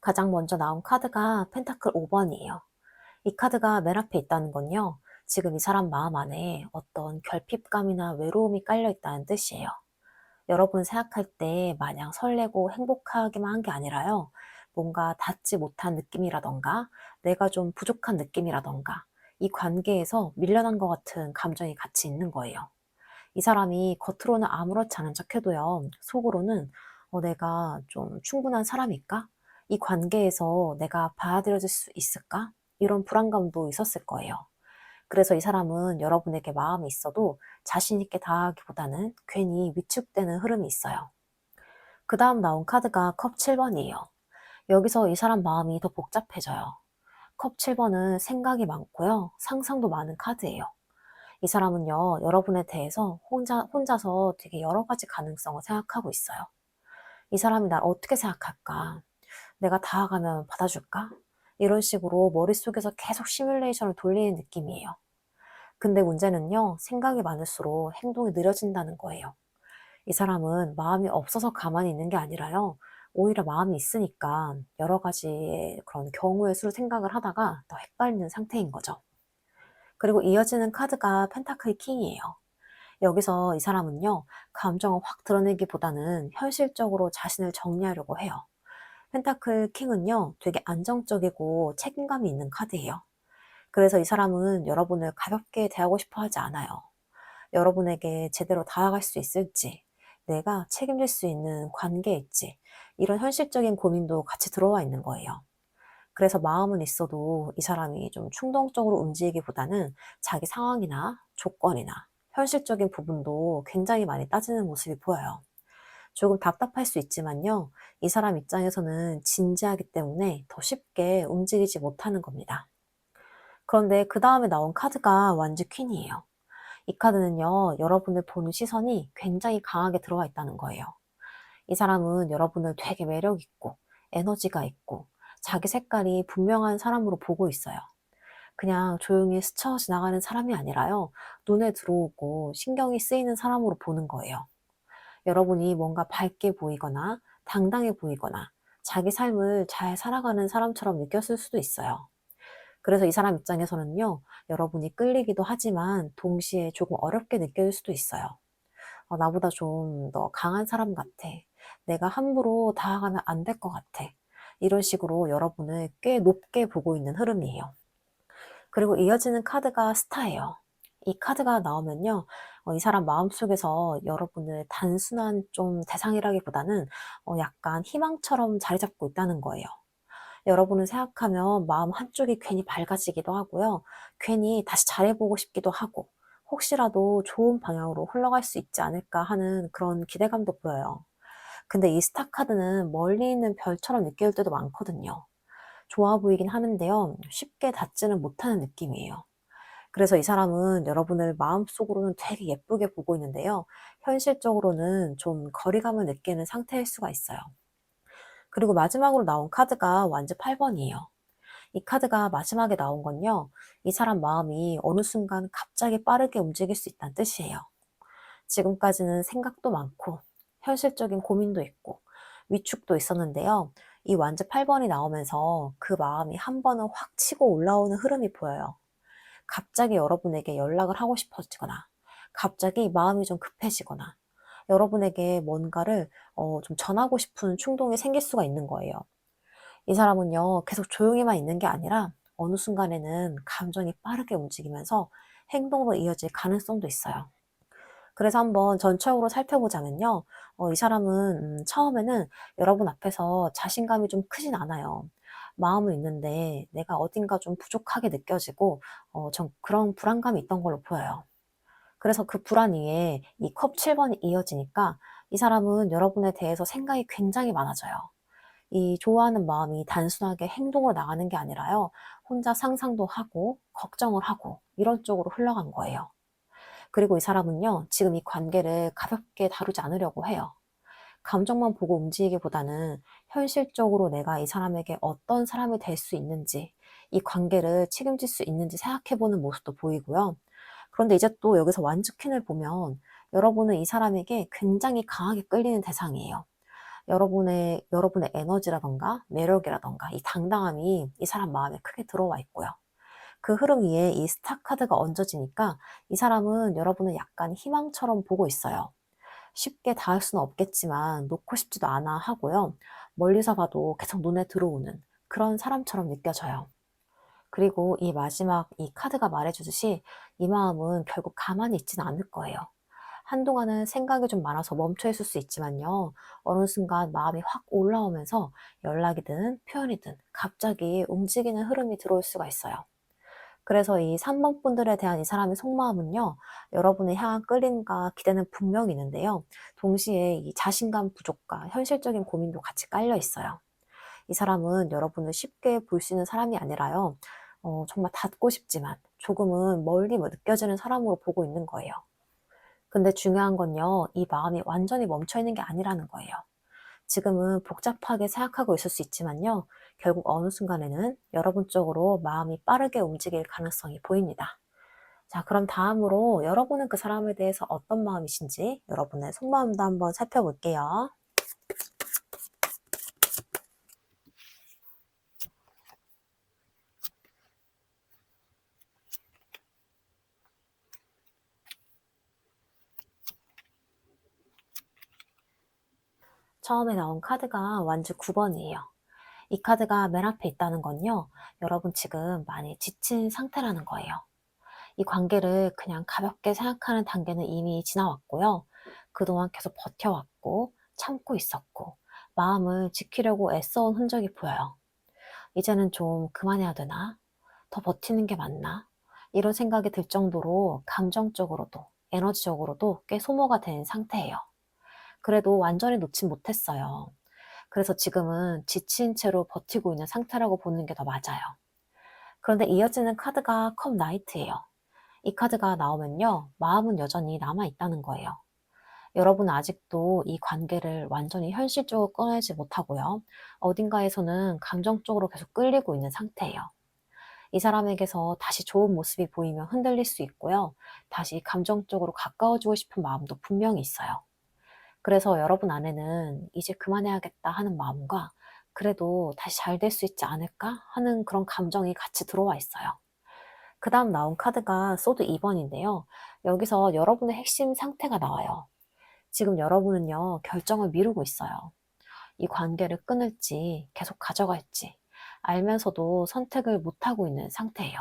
가장 먼저 나온 카드가 펜타클 5번이에요. 이 카드가 맨 앞에 있다는 건요, 지금 이 사람 마음 안에 어떤 결핍감이나 외로움이 깔려 있다는 뜻이에요. 여러분 생각할 때 마냥 설레고 행복하기만 한 게 아니라요, 뭔가 닿지 못한 느낌이라던가 내가 좀 부족한 느낌이라던가 이 관계에서 밀려난 것 같은 감정이 같이 있는 거예요. 이 사람이 겉으로는 아무렇지 않은 척해도요, 속으로는 내가 좀 충분한 사람일까? 이 관계에서 내가 받아들여질 수 있을까? 이런 불안감도 있었을 거예요. 그래서 이 사람은 여러분에게 마음이 있어도 자신 있게 다하기보다는 괜히 위축되는 흐름이 있어요. 그 다음 나온 카드가 컵 7번이에요. 여기서 이 사람 마음이 더 복잡해져요. 컵 7번은 생각이 많고요, 상상도 많은 카드예요. 이 사람은요, 여러분에 대해서 혼자서 되게 여러 가지 가능성을 생각하고 있어요. 이 사람이 날 어떻게 생각할까? 내가 다가가면 받아줄까? 이런 식으로 머릿속에서 계속 시뮬레이션을 돌리는 느낌이에요. 근데 문제는요, 생각이 많을수록 행동이 느려진다는 거예요. 이 사람은 마음이 없어서 가만히 있는 게 아니라요, 오히려 마음이 있으니까 여러 가지의 그런 경우의 수를 생각을 하다가 더 헷갈리는 상태인 거죠. 그리고 이어지는 카드가 펜타클 킹이에요. 여기서 이 사람은요, 감정을 확 드러내기보다는 현실적으로 자신을 정리하려고 해요. 펜타클 킹은요, 되게 안정적이고 책임감이 있는 카드예요. 그래서 이 사람은 여러분을 가볍게 대하고 싶어 하지 않아요. 여러분에게 제대로 다가갈 수 있을지, 내가 책임질 수 있는 관계일지, 이런 현실적인 고민도 같이 들어와 있는 거예요. 그래서 마음은 있어도 이 사람이 좀 충동적으로 움직이기보다는 자기 상황이나 조건이나 현실적인 부분도 굉장히 많이 따지는 모습이 보여요. 조금 답답할 수 있지만요. 이 사람 입장에서는 진지하기 때문에 더 쉽게 움직이지 못하는 겁니다. 그런데 그 다음에 나온 카드가 완주 퀸이에요. 이 카드는요, 여러분을 보는 시선이 굉장히 강하게 들어와 있다는 거예요. 이 사람은 여러분을 되게 매력 있고, 에너지가 있고, 자기 색깔이 분명한 사람으로 보고 있어요. 그냥 조용히 스쳐 지나가는 사람이 아니라요, 눈에 들어오고 신경이 쓰이는 사람으로 보는 거예요. 여러분이 뭔가 밝게 보이거나 당당해 보이거나 자기 삶을 잘 살아가는 사람처럼 느꼈을 수도 있어요. 그래서 이 사람 입장에서는요, 여러분이 끌리기도 하지만 동시에 조금 어렵게 느껴질 수도 있어요. 나보다 좀 더 강한 사람 같아. 내가 함부로 다가가면 안 될 것 같아. 이런 식으로 여러분을 꽤 높게 보고 있는 흐름이에요. 그리고 이어지는 카드가 스타예요. 이 카드가 나오면요, 이 사람 마음속에서 여러분을 단순한 좀 대상이라기보다는 약간 희망처럼 자리 잡고 있다는 거예요. 여러분을 생각하면 마음 한쪽이 괜히 밝아지기도 하고요. 괜히 다시 잘해보고 싶기도 하고, 혹시라도 좋은 방향으로 흘러갈 수 있지 않을까 하는 그런 기대감도 보여요. 근데 이 스타 카드는 멀리 있는 별처럼 느껴질 때도 많거든요. 좋아 보이긴 하는데요. 쉽게 닿지는 못하는 느낌이에요. 그래서 이 사람은 여러분을 마음속으로는 되게 예쁘게 보고 있는데요. 현실적으로는 좀 거리감을 느끼는 상태일 수가 있어요. 그리고 마지막으로 나온 카드가 완즈 8번이에요. 이 카드가 마지막에 나온 건요, 이 사람 마음이 어느 순간 갑자기 빠르게 움직일 수 있다는 뜻이에요. 지금까지는 생각도 많고, 현실적인 고민도 있고, 위축도 있었는데요. 이 완즈 8번이 나오면서 그 마음이 한 번은 확 치고 올라오는 흐름이 보여요. 갑자기 여러분에게 연락을 하고 싶어지거나, 갑자기 마음이 좀 급해지거나, 여러분에게 뭔가를 좀 전하고 싶은 충동이 생길 수가 있는 거예요. 이 사람은요, 계속 조용히만 있는 게 아니라 어느 순간에는 감정이 빠르게 움직이면서 행동으로 이어질 가능성도 있어요. 그래서 한번 전체적으로 살펴보자면요. 이 사람은 처음에는 여러분 앞에서 자신감이 좀 크진 않아요. 마음은 있는데 내가 어딘가 좀 부족하게 느껴지고 좀 그런 불안감이 있던 걸로 보여요. 그래서 그 불안 위에 이 컵 7번이 이어지니까 이 사람은 여러분에 대해서 생각이 굉장히 많아져요. 이 좋아하는 마음이 단순하게 행동으로 나가는 게 아니라요. 혼자 상상도 하고 걱정을 하고 이런 쪽으로 흘러간 거예요. 그리고 이 사람은요, 지금 이 관계를 가볍게 다루지 않으려고 해요. 감정만 보고 움직이기보다는 현실적으로 내가 이 사람에게 어떤 사람이 될 수 있는지, 이 관계를 책임질 수 있는지 생각해보는 모습도 보이고요. 그런데 이제 또 여기서 완주퀸을 보면 여러분은 이 사람에게 굉장히 강하게 끌리는 대상이에요. 여러분의 에너지라던가 매력이라던가 이 당당함이 이 사람 마음에 크게 들어와 있고요. 그 흐름 위에 이 스타 카드가 얹어지니까 이 사람은 여러분을 약간 희망처럼 보고 있어요. 쉽게 닿을 수는 없겠지만 놓고 싶지도 않아 하고요. 멀리서 봐도 계속 눈에 들어오는 그런 사람처럼 느껴져요. 그리고 이 마지막 이 카드가 말해주듯이 이 마음은 결국 가만히 있지는 않을 거예요. 한동안은 생각이 좀 많아서 멈춰 있을 수 있지만요. 어느 순간 마음이 확 올라오면서 연락이든 표현이든 갑자기 움직이는 흐름이 들어올 수가 있어요. 그래서 이 3번 분들에 대한 이 사람의 속마음은요, 여러분을 향한 끌림과 기대는 분명히 있는데요. 동시에 이 자신감 부족과 현실적인 고민도 같이 깔려 있어요. 이 사람은 여러분을 쉽게 볼 수 있는 사람이 아니라요. 정말 닿고 싶지만 조금은 멀리 느껴지는 사람으로 보고 있는 거예요. 근데 중요한 건요, 이 마음이 완전히 멈춰 있는 게 아니라는 거예요. 지금은 복잡하게 생각하고 있을 수 있지만요. 결국 어느 순간에는 여러분 쪽으로 마음이 빠르게 움직일 가능성이 보입니다. 자, 그럼 다음으로 여러분은 그 사람에 대해서 어떤 마음이신지 여러분의 속마음도 한번 살펴볼게요. 처음에 나온 카드가 완주 9번이에요. 이 카드가 맨 앞에 있다는 건요. 여러분 지금 많이 지친 상태라는 거예요. 이 관계를 그냥 가볍게 생각하는 단계는 이미 지나왔고요. 그동안 계속 버텨왔고, 참고 있었고, 마음을 지키려고 애써온 흔적이 보여요. 이제는 좀 그만해야 되나? 더 버티는 게 맞나? 이런 생각이 들 정도로 감정적으로도 에너지적으로도 꽤 소모가 된 상태예요. 그래도 완전히 놓진 못했어요. 그래서 지금은 지친 채로 버티고 있는 상태라고 보는 게 더 맞아요. 그런데 이어지는 카드가 컵 나이트예요. 이 카드가 나오면요, 마음은 여전히 남아있다는 거예요. 여러분은 아직도 이 관계를 완전히 현실적으로 꺼내지 못하고요. 어딘가에서는 감정적으로 계속 끌리고 있는 상태예요. 이 사람에게서 다시 좋은 모습이 보이면 흔들릴 수 있고요. 다시 감정적으로 가까워지고 싶은 마음도 분명히 있어요. 그래서 여러분 안에는 이제 그만해야겠다 하는 마음과 그래도 다시 잘 될 수 있지 않을까 하는 그런 감정이 같이 들어와 있어요. 그 다음 나온 카드가 소드 2번인데요. 여기서 여러분의 핵심 상태가 나와요. 지금 여러분은요, 결정을 미루고 있어요. 이 관계를 끊을지 계속 가져갈지 알면서도 선택을 못하고 있는 상태예요.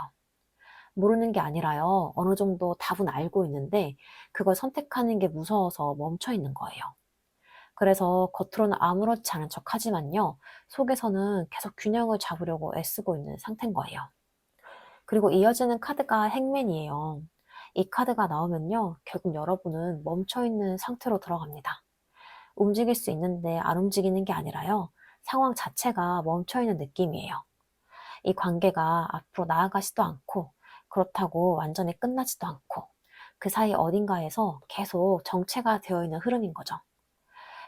모르는 게 아니라요, 어느 정도 답은 알고 있는데 그걸 선택하는 게 무서워서 멈춰 있는 거예요. 그래서 겉으로는 아무렇지 않은 척 하지만요, 속에서는 계속 균형을 잡으려고 애쓰고 있는 상태인 거예요. 그리고 이어지는 카드가 행맨이에요. 이 카드가 나오면요, 결국 여러분은 멈춰있는 상태로 들어갑니다. 움직일 수 있는데 안 움직이는 게 아니라요, 상황 자체가 멈춰있는 느낌이에요. 이 관계가 앞으로 나아가지도 않고, 그렇다고 완전히 끝나지도 않고, 그 사이 어딘가에서 계속 정체가 되어 있는 흐름인 거죠.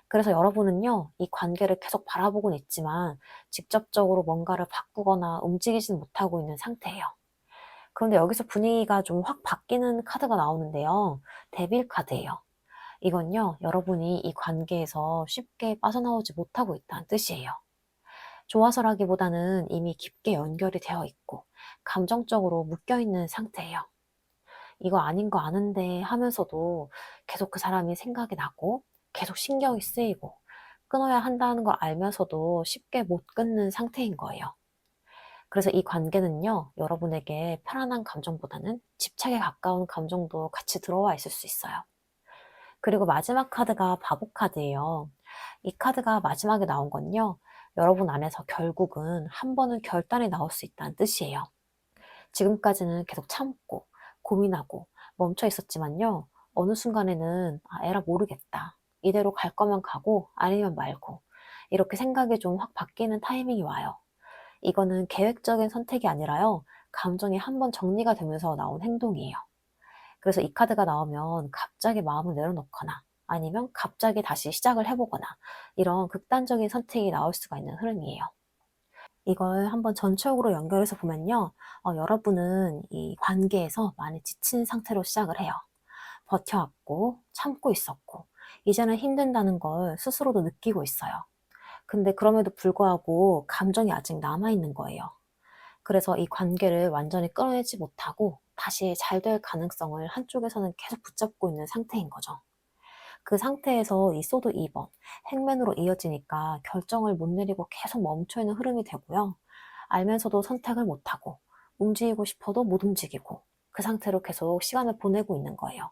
그래서 여러분은요, 이 관계를 계속 바라보고는 있지만, 직접적으로 뭔가를 바꾸거나 움직이지는 못하고 있는 상태예요. 그런데 여기서 분위기가 좀 확 바뀌는 카드가 나오는데요. 데빌 카드예요. 이건요, 여러분이 이 관계에서 쉽게 빠져나오지 못하고 있다는 뜻이에요. 좋아서라기보다는 이미 깊게 연결이 되어 있고, 감정적으로 묶여있는 상태예요. 이거 아닌 거 아는데 하면서도 계속 그 사람이 생각이 나고, 계속 신경이 쓰이고, 끊어야 한다는 걸 알면서도 쉽게 못 끊는 상태인 거예요. 그래서 이 관계는요, 여러분에게 편안한 감정보다는 집착에 가까운 감정도 같이 들어와 있을 수 있어요. 그리고 마지막 카드가 바보 카드예요. 이 카드가 마지막에 나온 건요, 여러분 안에서 결국은 한 번은 결단이 나올 수 있다는 뜻이에요. 지금까지는 계속 참고, 고민하고, 멈춰 있었지만요, 어느 순간에는, 아, 에라 모르겠다. 이대로 갈 거면 가고, 아니면 말고. 이렇게 생각이 좀 확 바뀌는 타이밍이 와요. 이거는 계획적인 선택이 아니라요, 감정이 한번 정리가 되면서 나온 행동이에요. 그래서 이 카드가 나오면 갑자기 마음을 내려놓거나 아니면 갑자기 다시 시작을 해보거나 이런 극단적인 선택이 나올 수가 있는 흐름이에요. 이걸 한번 전체적으로 연결해서 보면요, 여러분은 이 관계에서 많이 지친 상태로 시작을 해요. 버텨왔고, 참고 있었고, 이제는 힘든다는 걸 스스로도 느끼고 있어요. 근데 그럼에도 불구하고 감정이 아직 남아있는 거예요. 그래서 이 관계를 완전히 끊어내지 못하고 다시 잘 될 가능성을 한쪽에서는 계속 붙잡고 있는 상태인 거죠. 그 상태에서 이 소드 2번, 행맨으로 이어지니까 결정을 못 내리고 계속 멈춰있는 흐름이 되고요. 알면서도 선택을 못하고, 움직이고 싶어도 못 움직이고, 그 상태로 계속 시간을 보내고 있는 거예요.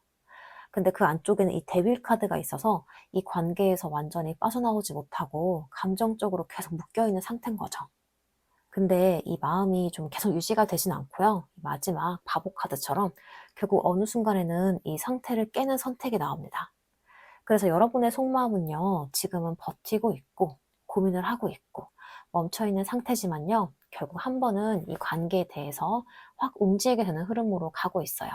근데 그 안쪽에는 이 데빌 카드가 있어서 이 관계에서 완전히 빠져나오지 못하고 감정적으로 계속 묶여있는 상태인 거죠. 근데 이 마음이 좀 계속 유지가 되진 않고요. 마지막 바보 카드처럼 결국 어느 순간에는 이 상태를 깨는 선택이 나옵니다. 그래서 여러분의 속마음은요, 지금은 버티고 있고, 고민을 하고 있고, 멈춰있는 상태지만요, 결국 한 번은 이 관계에 대해서 확 움직이게 되는 흐름으로 가고 있어요.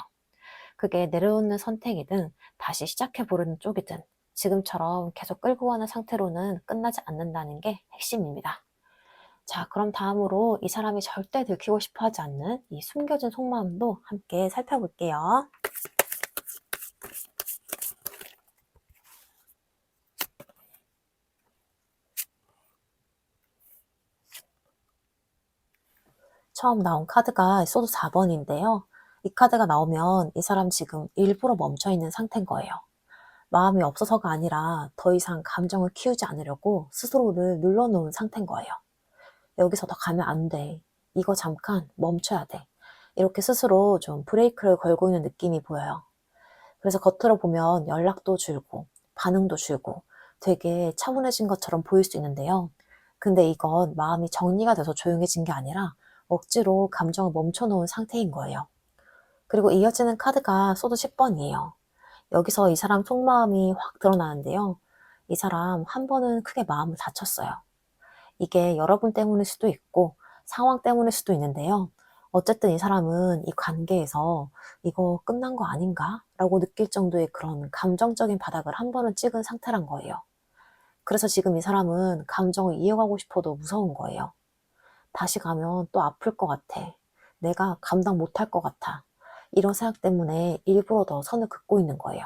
그게 내려놓는 선택이든, 다시 시작해보려는 쪽이든, 지금처럼 계속 끌고 가는 상태로는 끝나지 않는다는 게 핵심입니다. 자, 그럼 다음으로 이 사람이 절대 들키고 싶어 하지 않는 이 숨겨진 속마음도 함께 살펴볼게요. 처음 나온 카드가 소드 4번인데요. 이 카드가 나오면 이 사람 지금 일부러 멈춰 있는 상태인 거예요. 마음이 없어서가 아니라 더 이상 감정을 키우지 않으려고 스스로를 눌러놓은 상태인 거예요. 여기서 더 가면 안 돼. 이거 잠깐 멈춰야 돼. 이렇게 스스로 좀 브레이크를 걸고 있는 느낌이 보여요. 그래서 겉으로 보면 연락도 줄고 반응도 줄고 되게 차분해진 것처럼 보일 수 있는데요. 근데 이건 마음이 정리가 돼서 조용해진 게 아니라 억지로 감정을 멈춰놓은 상태인 거예요. 그리고 이어지는 카드가 소드 10번이에요. 여기서 이 사람 속마음이 확 드러나는데요. 이 사람 한 번은 크게 마음을 다쳤어요. 이게 여러분 때문일 수도 있고 상황 때문일 수도 있는데요. 어쨌든 이 사람은 이 관계에서 이거 끝난 거 아닌가? 라고 느낄 정도의 그런 감정적인 바닥을 한 번은 찍은 상태란 거예요. 그래서 지금 이 사람은 감정을 이어가고 싶어도 무서운 거예요. 다시 가면 또 아플 것 같아. 내가 감당 못할 것 같아. 이런 생각 때문에 일부러 더 선을 긋고 있는 거예요.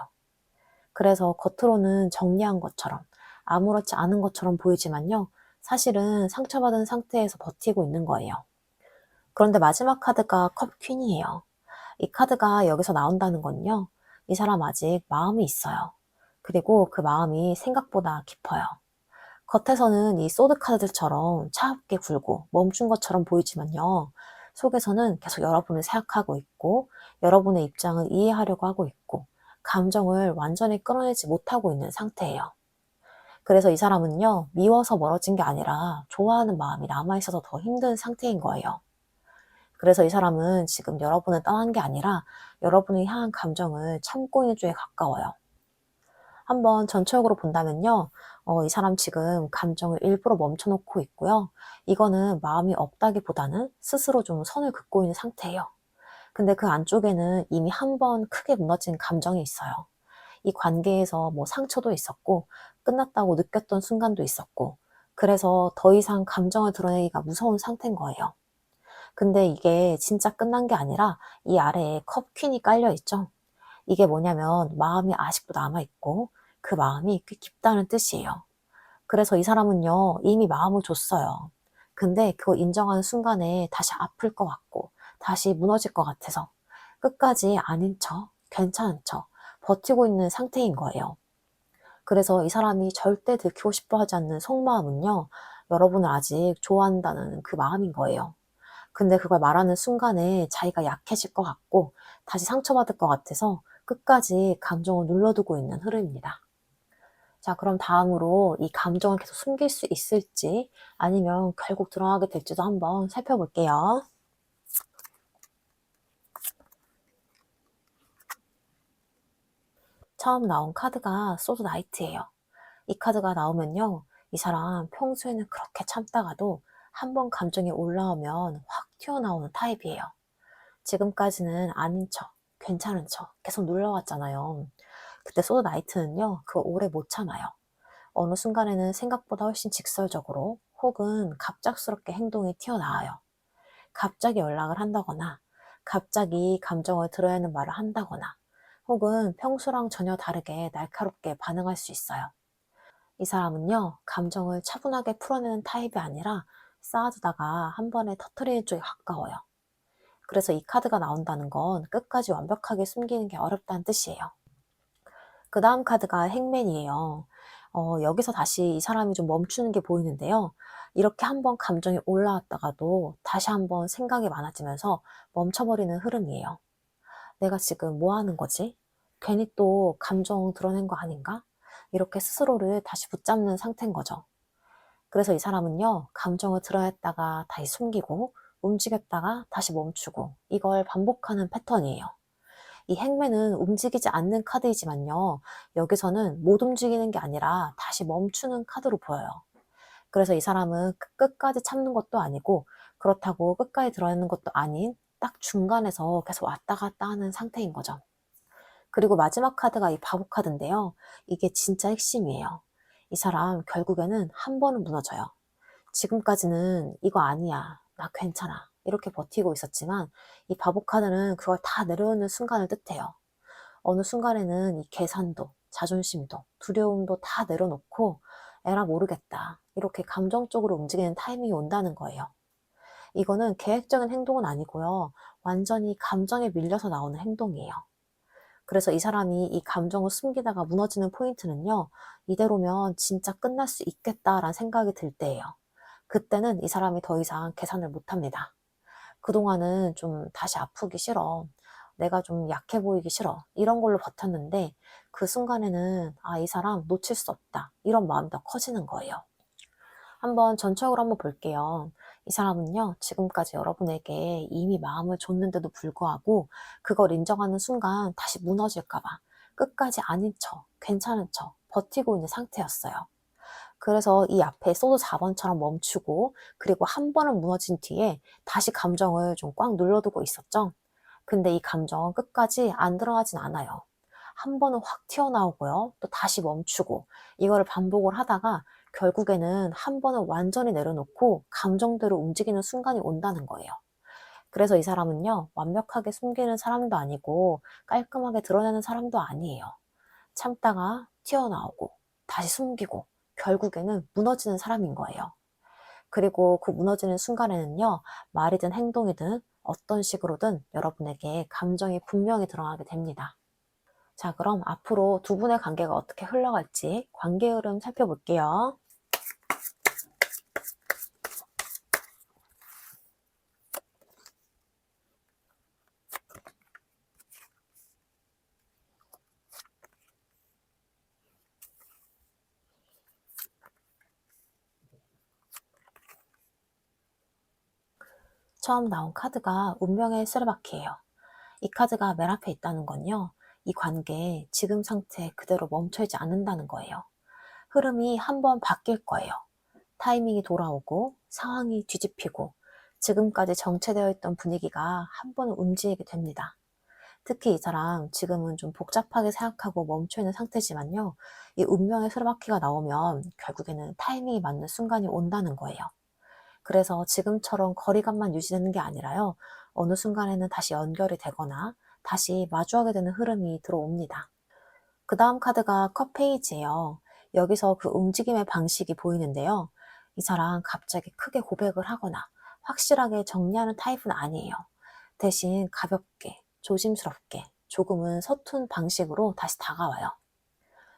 그래서 겉으로는 정리한 것처럼 아무렇지 않은 것처럼 보이지만요. 사실은 상처받은 상태에서 버티고 있는 거예요. 그런데 마지막 카드가 컵 퀸이에요. 이 카드가 여기서 나온다는 건요. 이 사람 아직 마음이 있어요. 그리고 그 마음이 생각보다 깊어요. 겉에서는 이 소드 카드들처럼 차갑게 굴고 멈춘 것처럼 보이지만요. 속에서는 계속 여러분을 생각하고 있고 여러분의 입장을 이해하려고 하고 있고 감정을 완전히 끌어내지 못하고 있는 상태예요. 그래서 이 사람은요. 미워서 멀어진 게 아니라 좋아하는 마음이 남아있어서 더 힘든 상태인 거예요. 그래서 이 사람은 지금 여러분을 떠난 게 아니라 여러분을 향한 감정을 참고 있는 쪽에 가까워요. 한번 전체적으로 본다면요. 이 사람 지금 감정을 일부러 멈춰놓고 있고요. 이거는 마음이 없다기보다는 스스로 좀 선을 긋고 있는 상태예요. 근데 그 안쪽에는 이미 한 번 크게 무너진 감정이 있어요. 이 관계에서 뭐 상처도 있었고 끝났다고 느꼈던 순간도 있었고 그래서 더 이상 감정을 드러내기가 무서운 상태인 거예요. 근데 이게 진짜 끝난 게 아니라 이 아래에 컵 퀸이 깔려 있죠. 이게 뭐냐면 마음이 아직도 남아있고 그 마음이 꽤 깊다는 뜻이에요. 그래서 이 사람은요 이미 마음을 줬어요. 근데 그거 인정하는 순간에 다시 아플 것 같고 다시 무너질 것 같아서 끝까지 아닌 척, 괜찮은 척 버티고 있는 상태인 거예요. 그래서 이 사람이 절대 들키고 싶어 하지 않는 속마음은요 여러분을 아직 좋아한다는 그 마음인 거예요. 근데 그걸 말하는 순간에 자기가 약해질 것 같고 다시 상처받을 것 같아서 끝까지 감정을 눌러두고 있는 흐름입니다. 자, 그럼 다음으로 이 감정을 계속 숨길 수 있을지 아니면 결국 드러나게 될지도 한번 살펴볼게요. 처음 나온 카드가 소드 나이트예요. 이 카드가 나오면요. 이 사람 평소에는 그렇게 참다가도 한번 감정이 올라오면 확 튀어나오는 타입이에요. 지금까지는 아닌 척, 괜찮은 척 계속 눌러왔잖아요. 그때 소드 나이트는요, 그거 오래 못 참아요. 어느 순간에는 생각보다 훨씬 직설적으로 혹은 갑작스럽게 행동이 튀어나와요. 갑자기 연락을 한다거나, 갑자기 감정을 드러야 하는 말을 한다거나, 혹은 평소랑 전혀 다르게 날카롭게 반응할 수 있어요. 이 사람은요, 감정을 차분하게 풀어내는 타입이 아니라 쌓아두다가 한 번에 터트리는 쪽에 가까워요. 그래서 이 카드가 나온다는 건 끝까지 완벽하게 숨기는 게 어렵다는 뜻이에요. 그 다음 카드가 행맨이에요. 여기서 다시 이 사람이 좀 멈추는 게 보이는데요. 이렇게 한번 감정이 올라왔다가도 다시 한번 생각이 많아지면서 멈춰버리는 흐름이에요. 내가 지금 뭐 하는 거지? 괜히 또 감정 드러낸 거 아닌가? 이렇게 스스로를 다시 붙잡는 상태인 거죠. 그래서 이 사람은요, 감정을 드러냈다가 다시 숨기고, 움직였다가 다시 멈추고, 이걸 반복하는 패턴이에요. 이 행매는 움직이지 않는 카드이지만요, 여기서는 못 움직이는 게 아니라 다시 멈추는 카드로 보여요. 그래서 이 사람은 끝까지 참는 것도 아니고, 그렇다고 끝까지 드러내는 것도 아닌 딱 중간에서 계속 왔다 갔다 하는 상태인 거죠. 그리고 마지막 카드가 이 바보 카드인데요. 이게 진짜 핵심이에요. 이 사람 결국에는 한 번은 무너져요. 지금까지는 이거 아니야. 나 괜찮아. 이렇게 버티고 있었지만 이 바보 카드는 그걸 다 내려놓는 순간을 뜻해요. 어느 순간에는 이 계산도, 자존심도, 두려움도 다 내려놓고 에라 모르겠다. 이렇게 감정적으로 움직이는 타이밍이 온다는 거예요. 이거는 계획적인 행동은 아니고요. 완전히 감정에 밀려서 나오는 행동이에요. 그래서 이 사람이 이 감정을 숨기다가 무너지는 포인트는요. 이대로면 진짜 끝날 수 있겠다라는 생각이 들 때예요. 그때는 이 사람이 더 이상 계산을 못합니다. 그동안은 좀 다시 아프기 싫어. 내가 좀 약해 보이기 싫어. 이런 걸로 버텼는데 그 순간에는 이 사람 놓칠 수 없다. 이런 마음이 더 커지는 거예요. 한번 전적으로 한번 볼게요. 이 사람은요, 지금까지 여러분에게 이미 마음을 줬는데도 불구하고 그걸 인정하는 순간 다시 무너질까봐 끝까지 아닌 척, 괜찮은 척 버티고 있는 상태였어요. 그래서 이 앞에 소드 4번처럼 멈추고 그리고 한 번은 무너진 뒤에 다시 감정을 좀 꽉 눌러두고 있었죠. 근데 이 감정은 끝까지 안 들어가진 않아요. 한 번은 확 튀어나오고요. 또 다시 멈추고 이거를 반복을 하다가 결국에는 한 번은 완전히 내려놓고 감정대로 움직이는 순간이 온다는 거예요. 그래서 이 사람은요, 완벽하게 숨기는 사람도 아니고 깔끔하게 드러내는 사람도 아니에요. 참다가 튀어나오고 다시 숨기고 결국에는 무너지는 사람인 거예요. 그리고 그 무너지는 순간에는요, 말이든 행동이든 어떤 식으로든 여러분에게 감정이 분명히 드러나게 됩니다. 자, 그럼 앞으로 두 분의 관계가 어떻게 흘러갈지 관계 흐름 살펴볼게요. 처음 나온 카드가 운명의 쓰레바퀴예요. 이 카드가 맨 앞에 있다는 건요, 이 관계 지금 상태 그대로 멈춰있지 않는다는 거예요. 흐름이 한번 바뀔 거예요. 타이밍이 돌아오고 상황이 뒤집히고 지금까지 정체되어 있던 분위기가 한 번은 움직이게 됩니다. 특히 이 사람 지금은 좀 복잡하게 생각하고 멈춰있는 상태지만요. 이 운명의 수레바퀴가 나오면 결국에는 타이밍이 맞는 순간이 온다는 거예요. 그래서 지금처럼 거리감만 유지되는 게 아니라요. 어느 순간에는 다시 연결이 되거나 다시 마주하게 되는 흐름이 들어옵니다. 그 다음 카드가 컵 페이지예요. 여기서 그 움직임의 방식이 보이는데요. 이 사람 갑자기 크게 고백을 하거나 확실하게 정리하는 타입은 아니에요. 대신 가볍게, 조심스럽게, 조금은 서툰 방식으로 다시 다가와요.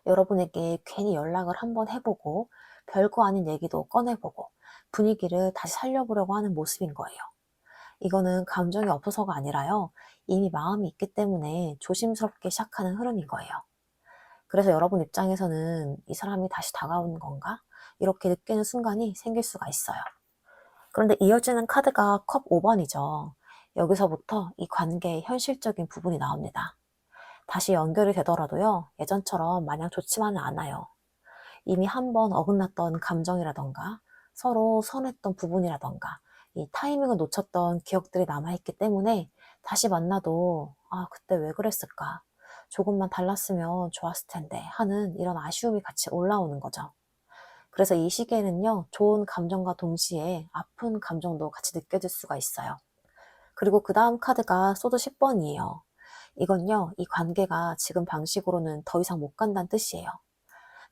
여러분에게 괜히 연락을 한번 해보고 별거 아닌 얘기도 꺼내보고 분위기를 다시 살려보려고 하는 모습인 거예요. 이거는 감정이 없어서가 아니라요. 이미 마음이 있기 때문에 조심스럽게 시작하는 흐름인 거예요. 그래서 여러분 입장에서는 이 사람이 다시 다가오는 건가? 이렇게 느끼는 순간이 생길 수가 있어요. 그런데 이어지는 카드가 컵 5번이죠. 여기서부터 이 관계의 현실적인 부분이 나옵니다. 다시 연결이 되더라도요, 예전처럼 마냥 좋지만은 않아요. 이미 한번 어긋났던 감정이라던가, 서로 선했던 부분이라던가, 이 타이밍을 놓쳤던 기억들이 남아있기 때문에 다시 만나도, 그때 왜 그랬을까? 조금만 달랐으면 좋았을 텐데 하는 이런 아쉬움이 같이 올라오는 거죠. 그래서 이 시기에는요, 좋은 감정과 동시에 아픈 감정도 같이 느껴질 수가 있어요. 그리고 그 다음 카드가 소드 10번이에요. 이건요, 이 관계가 지금 방식으로는 더 이상 못 간다는 뜻이에요.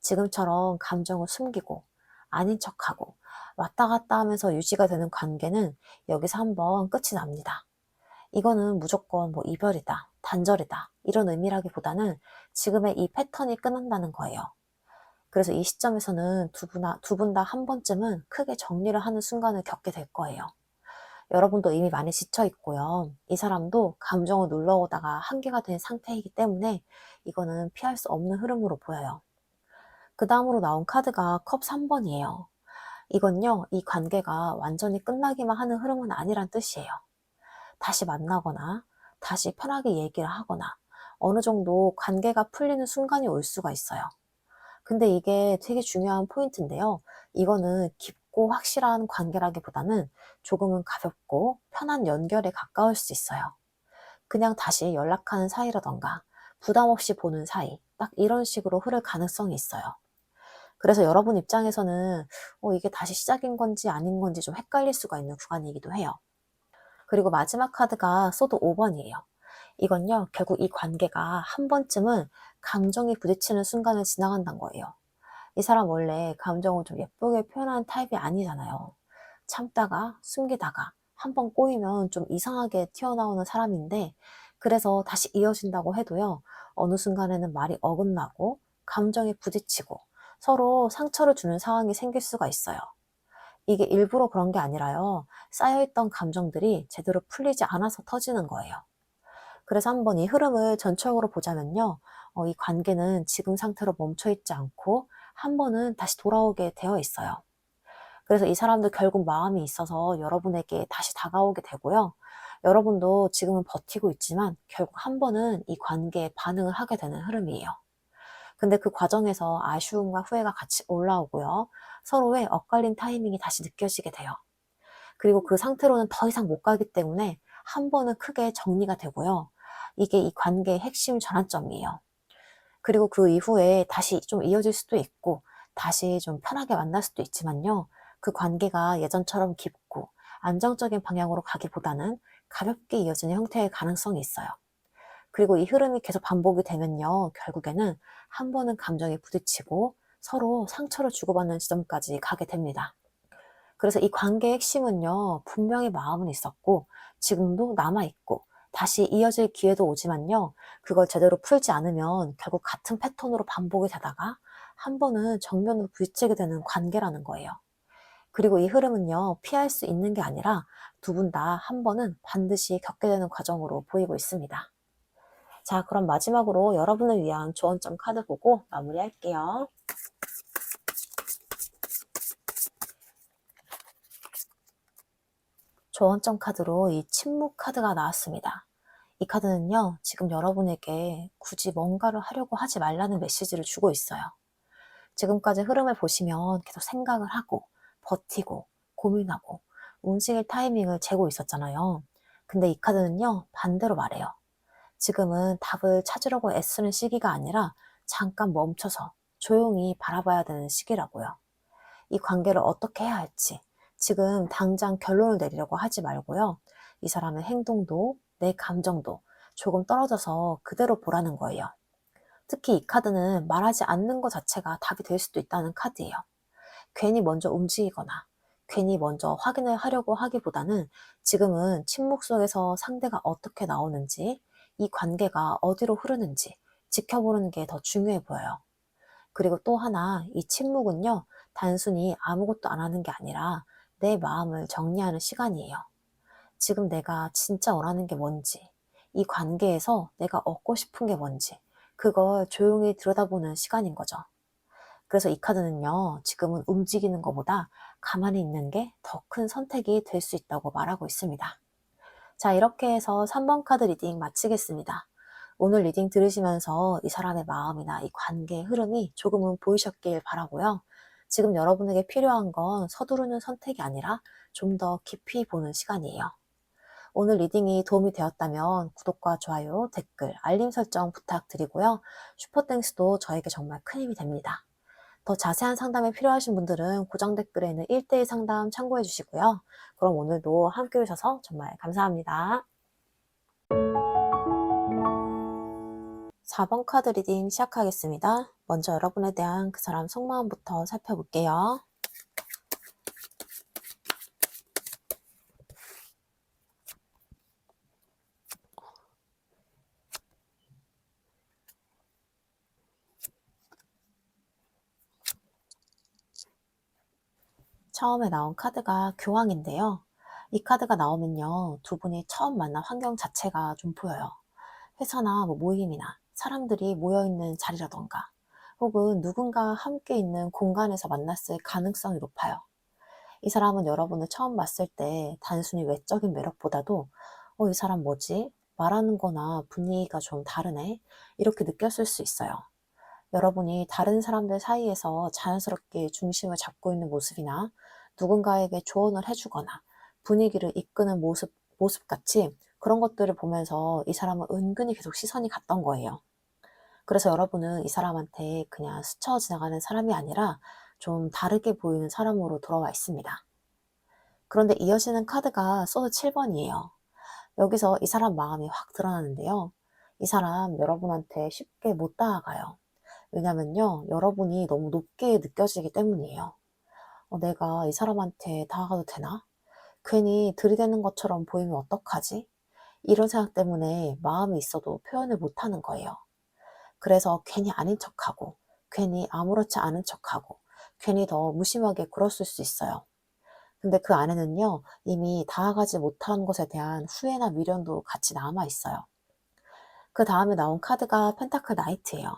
지금처럼 감정을 숨기고 아닌 척하고 왔다 갔다 하면서 유지가 되는 관계는 여기서 한번 끝이 납니다. 이거는 무조건 뭐 이별이다, 단절이다 이런 의미라기보다는 지금의 이 패턴이 끝난다는 거예요. 그래서 이 시점에서는 두 분 다 한 번쯤은 크게 정리를 하는 순간을 겪게 될 거예요. 여러분도 이미 많이 지쳐 있고요. 이 사람도 감정을 눌러오다가 한계가 된 상태이기 때문에 이거는 피할 수 없는 흐름으로 보여요. 그 다음으로 나온 카드가 컵 3번이에요. 이건요, 이 관계가 완전히 끝나기만 하는 흐름은 아니란 뜻이에요. 다시 만나거나, 다시 편하게 얘기를 하거나, 어느 정도 관계가 풀리는 순간이 올 수가 있어요. 근데 이게 되게 중요한 포인트인데요. 이거는 깊고 확실한 관계라기보다는 조금은 가볍고 편한 연결에 가까울 수 있어요. 그냥 다시 연락하는 사이라던가, 부담 없이 보는 사이, 딱 이런 식으로 흐를 가능성이 있어요. 그래서 여러분 입장에서는 이게 다시 시작인 건지 아닌 건지 좀 헷갈릴 수가 있는 구간이기도 해요. 그리고 마지막 카드가 소드 5번이에요. 이건요, 결국 이 관계가 한 번쯤은 감정이 부딪히는 순간을 지나간다는 거예요. 이 사람 원래 감정을 좀 예쁘게 표현하는 타입이 아니잖아요. 참다가 숨기다가 한 번 꼬이면 좀 이상하게 튀어나오는 사람인데, 그래서 다시 이어진다고 해도요, 어느 순간에는 말이 어긋나고 감정이 부딪히고 서로 상처를 주는 상황이 생길 수가 있어요. 이게 일부러 그런 게 아니라요. 쌓여있던 감정들이 제대로 풀리지 않아서 터지는 거예요. 그래서 한번 이 흐름을 전체적으로 보자면요. 이 관계는 지금 상태로 멈춰 있지 않고 한 번은 다시 돌아오게 되어 있어요. 그래서 이 사람도 결국 마음이 있어서 여러분에게 다시 다가오게 되고요. 여러분도 지금은 버티고 있지만 결국 한 번은 이 관계에 반응을 하게 되는 흐름이에요. 근데 그 과정에서 아쉬움과 후회가 같이 올라오고요. 서로의 엇갈린 타이밍이 다시 느껴지게 돼요. 그리고 그 상태로는 더 이상 못 가기 때문에 한 번은 크게 정리가 되고요. 이게 이 관계의 핵심 전환점이에요. 그리고 그 이후에 다시 좀 이어질 수도 있고 다시 좀 편하게 만날 수도 있지만요. 그 관계가 예전처럼 깊고 안정적인 방향으로 가기보다는 가볍게 이어지는 형태의 가능성이 있어요. 그리고 이 흐름이 계속 반복이 되면요. 결국에는 한 번은 감정이 부딪히고 서로 상처를 주고받는 지점까지 가게 됩니다. 그래서 이 관계의 핵심은요. 분명히 마음은 있었고 지금도 남아있고 다시 이어질 기회도 오지만요. 그걸 제대로 풀지 않으면 결국 같은 패턴으로 반복이 되다가 한 번은 정면으로 부딪히게 되는 관계라는 거예요. 그리고 이 흐름은요. 피할 수 있는 게 아니라 두 분 다 한 번은 반드시 겪게 되는 과정으로 보이고 있습니다. 자, 그럼 마지막으로 여러분을 위한 조언점 카드 보고 마무리할게요. 조언점 카드로 이 침묵 카드가 나왔습니다. 이 카드는요, 지금 여러분에게 굳이 뭔가를 하려고 하지 말라는 메시지를 주고 있어요. 지금까지 흐름을 보시면 계속 생각을 하고, 버티고, 고민하고, 움직일 타이밍을 재고 있었잖아요. 근데 이 카드는요, 반대로 말해요. 지금은 답을 찾으려고 애쓰는 시기가 아니라 잠깐 멈춰서 조용히 바라봐야 되는 시기라고요. 이 관계를 어떻게 해야 할지 지금 당장 결론을 내리려고 하지 말고요. 이 사람의 행동도 내 감정도 조금 떨어져서 그대로 보라는 거예요. 특히 이 카드는 말하지 않는 것 자체가 답이 될 수도 있다는 카드예요. 괜히 먼저 움직이거나 괜히 먼저 확인을 하려고 하기보다는 지금은 침묵 속에서 상대가 어떻게 나오는지 이 관계가 어디로 흐르는지 지켜보는 게 더 중요해 보여요. 그리고 또 하나, 이 침묵은요, 단순히 아무것도 안 하는 게 아니라 내 마음을 정리하는 시간이에요. 지금 내가 진짜 원하는 게 뭔지, 이 관계에서 내가 얻고 싶은 게 뭔지, 그걸 조용히 들여다보는 시간인 거죠. 그래서 이 카드는요, 지금은 움직이는 것보다 가만히 있는 게 더 큰 선택이 될 수 있다고 말하고 있습니다. 자, 이렇게 해서 3번 카드 리딩 마치겠습니다. 오늘 리딩 들으시면서 이 사람의 마음이나 이 관계의 흐름이 조금은 보이셨길 바라고요. 지금 여러분에게 필요한 건 서두르는 선택이 아니라 좀 더 깊이 보는 시간이에요. 오늘 리딩이 도움이 되었다면 구독과 좋아요, 댓글, 알림 설정 부탁드리고요. 슈퍼땡스도 저에게 정말 큰 힘이 됩니다. 더 자세한 상담이 필요하신 분들은 고정 댓글에 있는 1대1 상담 참고해 주시고요. 그럼 오늘도 함께 해주셔서 정말 감사합니다. 4번 카드 리딩 시작하겠습니다. 먼저 여러분에 대한 그 사람 속마음부터 살펴볼게요. 처음에 나온 카드가 교황인데요. 이 카드가 나오면요. 두 분이 처음 만난 환경 자체가 좀 보여요. 회사나 모임이나 사람들이 모여있는 자리라던가 혹은 누군가 함께 있는 공간에서 만났을 가능성이 높아요. 이 사람은 여러분을 처음 봤을 때 단순히 외적인 매력보다도 이 사람 뭐지? 말하는 거나 분위기가 좀 다르네? 이렇게 느꼈을 수 있어요. 여러분이 다른 사람들 사이에서 자연스럽게 중심을 잡고 있는 모습이나 누군가에게 조언을 해주거나 분위기를 이끄는 모습 같이 그런 것들을 보면서 이 사람은 은근히 계속 시선이 갔던 거예요. 그래서 여러분은 이 사람한테 그냥 스쳐 지나가는 사람이 아니라 좀 다르게 보이는 사람으로 돌아와 있습니다. 그런데 이어지는 카드가 소드 7번이에요. 여기서 이 사람 마음이 확 드러나는데요. 이 사람 여러분한테 쉽게 못 다가가요. 왜냐면요, 여러분이 너무 높게 느껴지기 때문이에요. 내가 이 사람한테 다가가도 되나? 괜히 들이대는 것처럼 보이면 어떡하지? 이런 생각 때문에 마음이 있어도 표현을 못하는 거예요. 그래서 괜히 아닌 척하고, 괜히 아무렇지 않은 척하고, 괜히 더 무심하게 굴었을 수 있어요. 근데 그 안에는요, 이미 다가가지 못한 것에 대한 후회나 미련도 같이 남아 있어요. 그 다음에 나온 카드가 펜타클 나이트예요.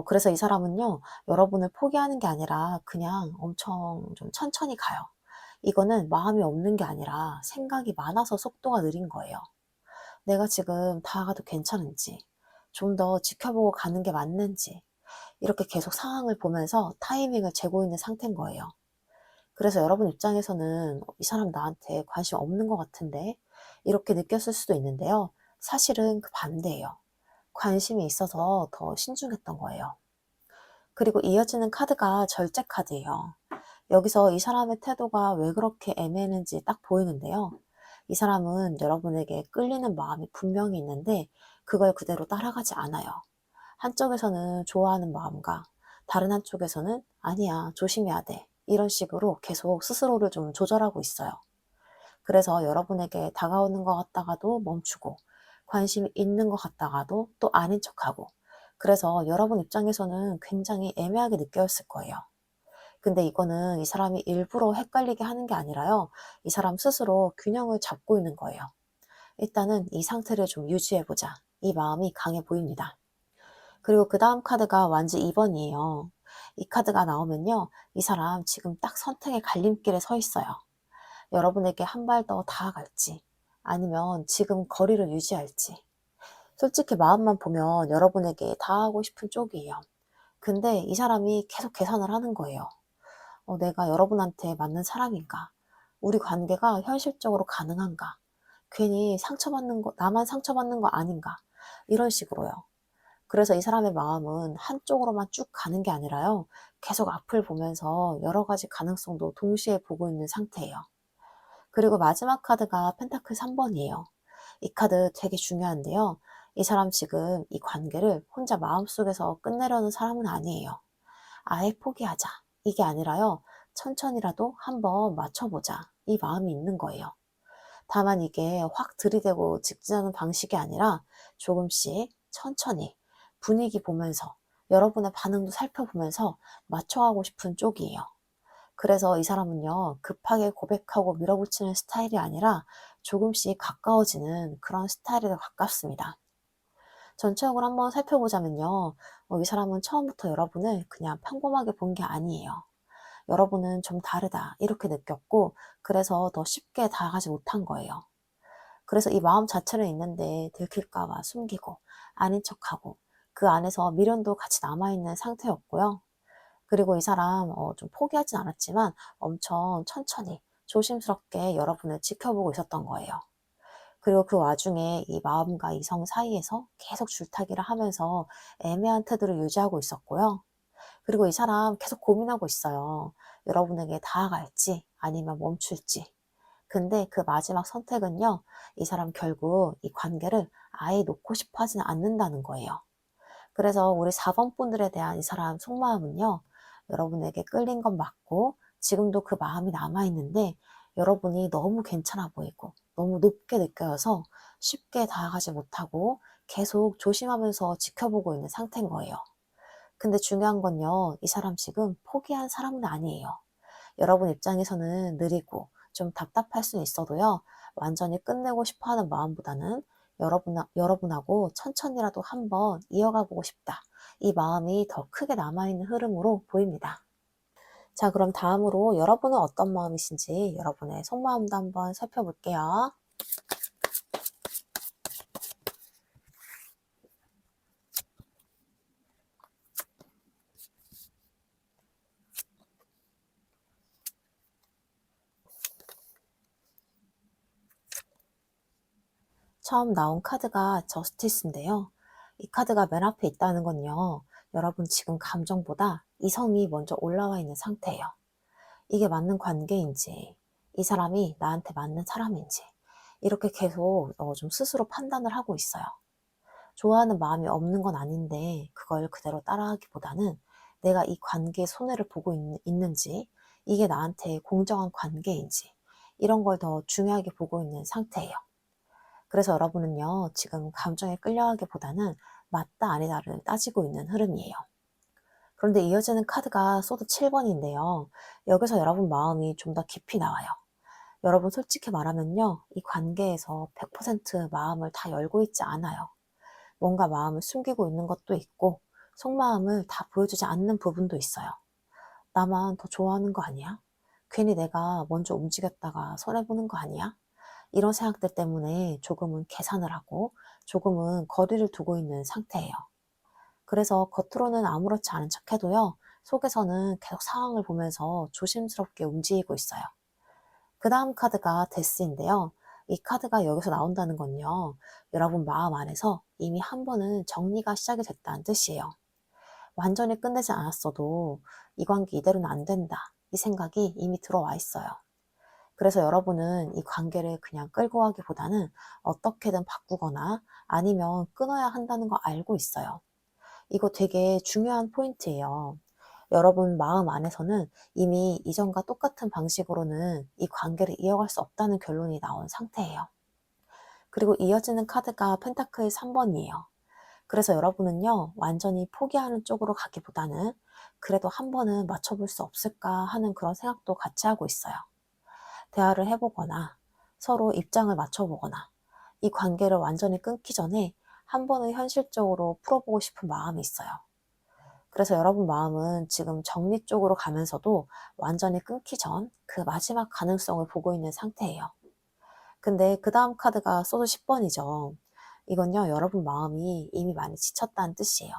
그래서 이 사람은요, 여러분을 포기하는 게 아니라 그냥 엄청 좀 천천히 가요. 이거는 마음이 없는 게 아니라 생각이 많아서 속도가 느린 거예요. 내가 지금 다가가도 괜찮은지, 좀 더 지켜보고 가는 게 맞는지, 이렇게 계속 상황을 보면서 타이밍을 재고 있는 상태인 거예요. 그래서 여러분 입장에서는 이 사람 나한테 관심 없는 것 같은데, 이렇게 느꼈을 수도 있는데요. 사실은 그 반대예요. 관심이 있어서 더 신중했던 거예요. 그리고 이어지는 카드가 절제 카드예요. 여기서 이 사람의 태도가 왜 그렇게 애매했는지 딱 보이는데요. 이 사람은 여러분에게 끌리는 마음이 분명히 있는데 그걸 그대로 따라가지 않아요. 한쪽에서는 좋아하는 마음과 다른 한쪽에서는 아니야, 조심해야 돼. 이런 식으로 계속 스스로를 좀 조절하고 있어요. 그래서 여러분에게 다가오는 것 같다가도 멈추고 관심이 있는 것 같다가도 또 아닌 척하고 그래서 여러분 입장에서는 굉장히 애매하게 느껴졌을 거예요. 근데 이거는 이 사람이 일부러 헷갈리게 하는 게 아니라요. 이 사람 스스로 균형을 잡고 있는 거예요. 일단은 이 상태를 좀 유지해보자. 이 마음이 강해 보입니다. 그리고 그 다음 카드가 완지 2번이에요. 이 카드가 나오면요. 이 사람 지금 딱 선택의 갈림길에 서 있어요. 여러분에게 한 발 더 다가갈지 아니면 지금 거리를 유지할지. 솔직히 마음만 보면 여러분에게 다가가고 싶은 쪽이에요. 근데 이 사람이 계속 계산을 하는 거예요. 내가 여러분한테 맞는 사람인가? 우리 관계가 현실적으로 가능한가? 괜히 상처받는 거, 나만 상처받는 거 아닌가? 이런 식으로요. 그래서 이 사람의 마음은 한쪽으로만 쭉 가는 게 아니라요. 계속 앞을 보면서 여러 가지 가능성도 동시에 보고 있는 상태예요. 그리고 마지막 카드가 펜타클 3번이에요. 이 카드 되게 중요한데요. 이 사람 지금 이 관계를 혼자 마음속에서 끝내려는 사람은 아니에요. 아예 포기하자. 이게 아니라요. 천천히라도 한번 맞춰보자. 이 마음이 있는 거예요. 다만 이게 확 들이대고 직진하는 방식이 아니라 조금씩 천천히 분위기 보면서 여러분의 반응도 살펴보면서 맞춰가고 싶은 쪽이에요. 그래서 이 사람은요, 급하게 고백하고 밀어붙이는 스타일이 아니라 조금씩 가까워지는 그런 스타일에 더 가깝습니다. 전체적으로 한번 살펴보자면요, 이 사람은 처음부터 여러분을 그냥 평범하게 본 게 아니에요. 여러분은 좀 다르다, 이렇게 느꼈고, 그래서 더 쉽게 다가가지 못한 거예요. 그래서 이 마음 자체는 있는데 들킬까봐 숨기고, 아닌 척하고, 그 안에서 미련도 같이 남아있는 상태였고요. 그리고 이 사람 좀 포기하진 않았지만 엄청 천천히 조심스럽게 여러분을 지켜보고 있었던 거예요. 그리고 그 와중에 이 마음과 이성 사이에서 계속 줄타기를 하면서 애매한 태도를 유지하고 있었고요. 그리고 이 사람 계속 고민하고 있어요. 여러분에게 다가갈지 아니면 멈출지. 근데 그 마지막 선택은요, 이 사람 결국 이 관계를 아예 놓고 싶어 하지는 않는다는 거예요. 그래서 우리 4번 분들에 대한 이 사람 속마음은요, 여러분에게 끌린 건 맞고, 지금도 그 마음이 남아있는데, 여러분이 너무 괜찮아 보이고, 너무 높게 느껴져서 쉽게 다가가지 못하고, 계속 조심하면서 지켜보고 있는 상태인 거예요. 근데 중요한 건요, 이 사람 지금 포기한 사람은 아니에요. 여러분 입장에서는 느리고 좀 답답할 수는 있어도요, 완전히 끝내고 싶어 하는 마음보다는 여러분하고 천천히라도 한번 이어가 보고 싶다. 이 마음이 더 크게 남아있는 흐름으로 보입니다. 자, 그럼 다음으로 여러분은 어떤 마음이신지 여러분의 속마음도 한번 살펴볼게요. 처음 나온 카드가 저스티스인데요. 이 카드가 맨 앞에 있다는 건요, 여러분 지금 감정보다 이성이 먼저 올라와 있는 상태예요. 이게 맞는 관계인지, 이 사람이 나한테 맞는 사람인지, 이렇게 계속 좀 스스로 판단을 하고 있어요. 좋아하는 마음이 없는 건 아닌데, 그걸 그대로 따라하기보다는 내가 이 관계의 손해를 보고 있는지, 이게 나한테 공정한 관계인지, 이런 걸 더 중요하게 보고 있는 상태예요. 그래서 여러분은요, 지금 감정에 끌려가기보다는 맞다, 아니다를 따지고 있는 흐름이에요. 그런데 이어지는 카드가 소드 7번인데요. 여기서 여러분 마음이 좀 더 깊이 나와요. 여러분 솔직히 말하면요. 이 관계에서 100% 마음을 다 열고 있지 않아요. 뭔가 마음을 숨기고 있는 것도 있고 속마음을 다 보여주지 않는 부분도 있어요. 나만 더 좋아하는 거 아니야? 괜히 내가 먼저 움직였다가 손해보는 거 아니야? 이런 생각들 때문에 조금은 계산을 하고 조금은 거리를 두고 있는 상태예요. 그래서 겉으로는 아무렇지 않은 척 해도요, 속에서는 계속 상황을 보면서 조심스럽게 움직이고 있어요. 그 다음 카드가 데스인데요. 이 카드가 여기서 나온다는 건요, 여러분 마음 안에서 이미 한 번은 정리가 시작이 됐다는 뜻이에요. 완전히 끝내지 않았어도 이 관계 이대로는 안 된다. 이 생각이 이미 들어와 있어요. 그래서 여러분은 이 관계를 그냥 끌고 가기보다는 어떻게든 바꾸거나 아니면 끊어야 한다는 거 알고 있어요. 이거 되게 중요한 포인트예요. 여러분 마음 안에서는 이미 이전과 똑같은 방식으로는 이 관계를 이어갈 수 없다는 결론이 나온 상태예요. 그리고 이어지는 카드가 펜타클 3번이에요. 그래서 여러분은요, 완전히 포기하는 쪽으로 가기보다는 그래도 한 번은 맞춰볼 수 없을까 하는 그런 생각도 같이 하고 있어요. 대화를 해보거나 서로 입장을 맞춰보거나 이 관계를 완전히 끊기 전에 한 번은 현실적으로 풀어보고 싶은 마음이 있어요. 그래서 여러분 마음은 지금 정리 쪽으로 가면서도 완전히 끊기 전 그 마지막 가능성을 보고 있는 상태예요. 근데 그 다음 카드가 소드 10번이죠. 이건요, 여러분 마음이 이미 많이 지쳤다는 뜻이에요.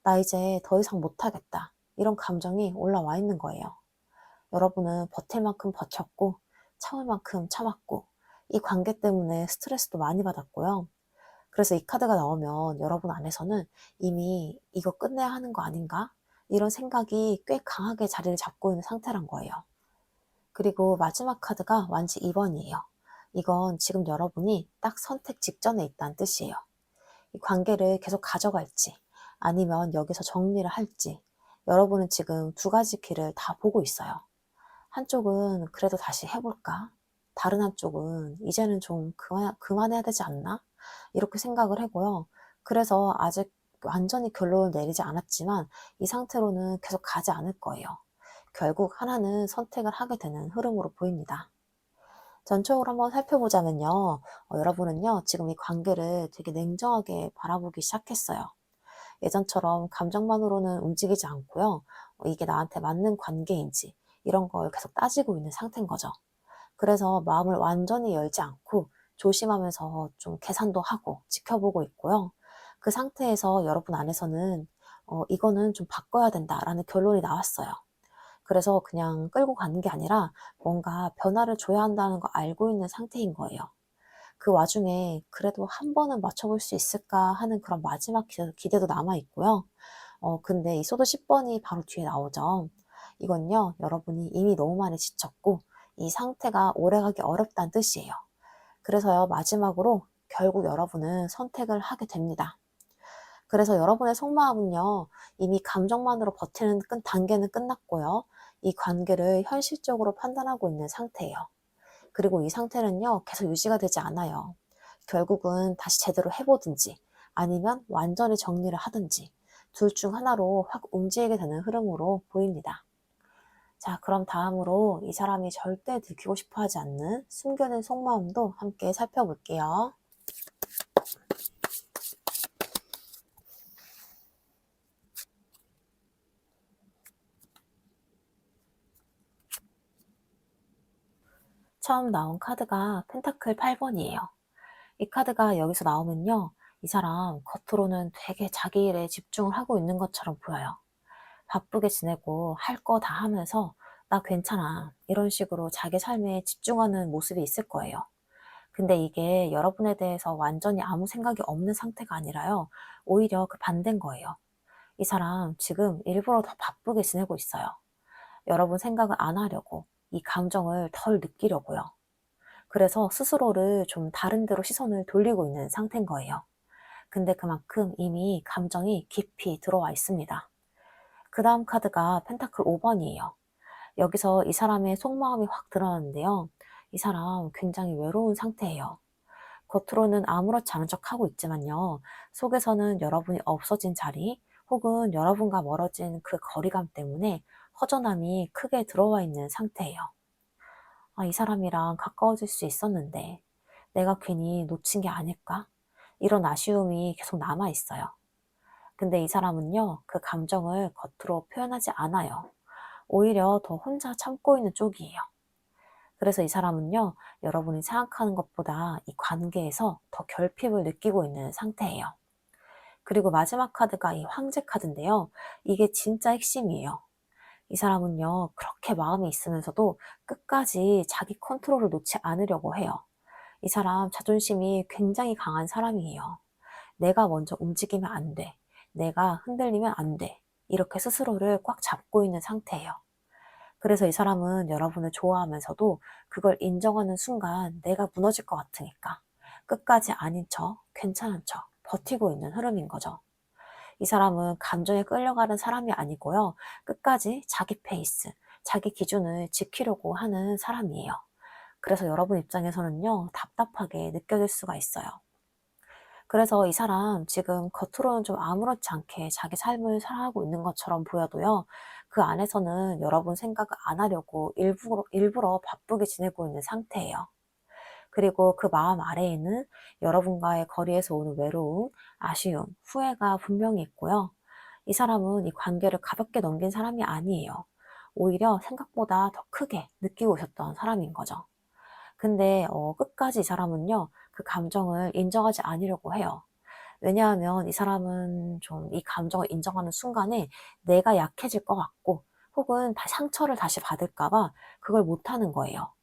나 이제 더 이상 못하겠다. 이런 감정이 올라와 있는 거예요. 여러분은 버틸 만큼 버텼고, 참을 만큼 참았고, 이 관계 때문에 스트레스도 많이 받았고요. 그래서 이 카드가 나오면 여러분 안에서는 이미 이거 끝내야 하는 거 아닌가? 이런 생각이 꽤 강하게 자리를 잡고 있는 상태란 거예요. 그리고 마지막 카드가 완지 2번이에요. 이건 지금 여러분이 딱 선택 직전에 있다는 뜻이에요. 이 관계를 계속 가져갈지 아니면 여기서 정리를 할지 여러분은 지금 두 가지 길을 다 보고 있어요. 한쪽은 그래도 다시 해볼까? 다른 한쪽은 이제는 좀 그만해야 되지 않나? 이렇게 생각을 하고요. 그래서 아직 완전히 결론을 내리지 않았지만 이 상태로는 계속 가지 않을 거예요. 결국 하나는 선택을 하게 되는 흐름으로 보입니다. 전적으로 한번 살펴보자면요. 여러분은요, 지금 이 관계를 되게 냉정하게 바라보기 시작했어요. 예전처럼 감정만으로는 움직이지 않고요. 이게 나한테 맞는 관계인지 이런 걸 계속 따지고 있는 상태인 거죠. 그래서 마음을 완전히 열지 않고 조심하면서 좀 계산도 하고 지켜보고 있고요. 그 상태에서 여러분 안에서는 이거는 좀 바꿔야 된다라는 결론이 나왔어요. 그래서 그냥 끌고 가는 게 아니라 뭔가 변화를 줘야 한다는 거 알고 있는 상태인 거예요. 그 와중에 그래도 한 번은 맞춰볼 수 있을까 하는 그런 마지막 기대도 남아 있고요. 근데 이 소드 10번이 바로 뒤에 나오죠. 이건요, 여러분이 이미 너무 많이 지쳤고, 이 상태가 오래가기 어렵다는 뜻이에요. 그래서요, 마지막으로 결국 여러분은 선택을 하게 됩니다. 그래서 여러분의 속마음은요, 이미 감정만으로 버티는 단계는 끝났고요. 이 관계를 현실적으로 판단하고 있는 상태예요. 그리고 이 상태는요, 계속 유지가 되지 않아요. 결국은 다시 제대로 해보든지 아니면 완전히 정리를 하든지 둘 중 하나로 확 움직이게 되는 흐름으로 보입니다. 자, 그럼 다음으로 이 사람이 절대 들키고 싶어 하지 않는 숨겨진 속마음도 함께 살펴볼게요. 처음 나온 카드가 펜타클 8번이에요. 이 카드가 여기서 나오면요, 이 사람 겉으로는 되게 자기 일에 집중을 하고 있는 것처럼 보여요. 바쁘게 지내고 할 거 다 하면서 나 괜찮아 이런 식으로 자기 삶에 집중하는 모습이 있을 거예요. 근데 이게 여러분에 대해서 완전히 아무 생각이 없는 상태가 아니라요. 오히려 그 반대인 거예요. 이 사람 지금 일부러 더 바쁘게 지내고 있어요. 여러분 생각을 안 하려고, 이 감정을 덜 느끼려고요. 그래서 스스로를 좀 다른 데로 시선을 돌리고 있는 상태인 거예요. 근데 그만큼 이미 감정이 깊이 들어와 있습니다. 그 다음 카드가 펜타클 5번이에요. 여기서 이 사람의 속마음이 확 드러나는데요. 이 사람 굉장히 외로운 상태예요. 겉으로는 아무렇지 않은 척 하고 있지만요. 속에서는 여러분이 없어진 자리 혹은 여러분과 멀어진 그 거리감 때문에 허전함이 크게 들어와 있는 상태예요. 아, 이 사람이랑 가까워질 수 있었는데 내가 괜히 놓친 게 아닐까? 이런 아쉬움이 계속 남아 있어요. 근데 이 사람은요, 그 감정을 겉으로 표현하지 않아요. 오히려 더 혼자 참고 있는 쪽이에요. 그래서 이 사람은요, 여러분이 생각하는 것보다 이 관계에서 더 결핍을 느끼고 있는 상태예요. 그리고 마지막 카드가 이 황제 카드인데요. 이게 진짜 핵심이에요. 이 사람은요, 그렇게 마음이 있으면서도 끝까지 자기 컨트롤을 놓지 않으려고 해요. 이 사람 자존심이 굉장히 강한 사람이에요. 내가 먼저 움직이면 안 돼. 내가 흔들리면 안 돼. 이렇게 스스로를 꽉 잡고 있는 상태예요. 그래서 이 사람은 여러분을 좋아하면서도 그걸 인정하는 순간 내가 무너질 것 같으니까 끝까지 아닌 척, 괜찮은 척 버티고 있는 흐름인 거죠. 이 사람은 감정에 끌려가는 사람이 아니고요. 끝까지 자기 페이스, 자기 기준을 지키려고 하는 사람이에요. 그래서 여러분 입장에서는요, 답답하게 느껴질 수가 있어요. 그래서 이 사람 지금 겉으로는 좀 아무렇지 않게 자기 삶을 살아가고 있는 것처럼 보여도요, 그 안에서는 여러분 생각을 안 하려고 일부러 바쁘게 지내고 있는 상태예요. 그리고 그 마음 아래에는 여러분과의 거리에서 오는 외로움, 아쉬움, 후회가 분명히 있고요. 이 사람은 이 관계를 가볍게 넘긴 사람이 아니에요. 오히려 생각보다 더 크게 느끼고 있었던 사람인 거죠. 근데 끝까지 이 사람은요, 그 감정을 인정하지 않으려고 해요. 왜냐하면 이 사람은 좀 이 감정을 인정하는 순간에 내가 약해질 것 같고, 혹은 상처를 다시 받을까 봐 그걸 못하는 거예요.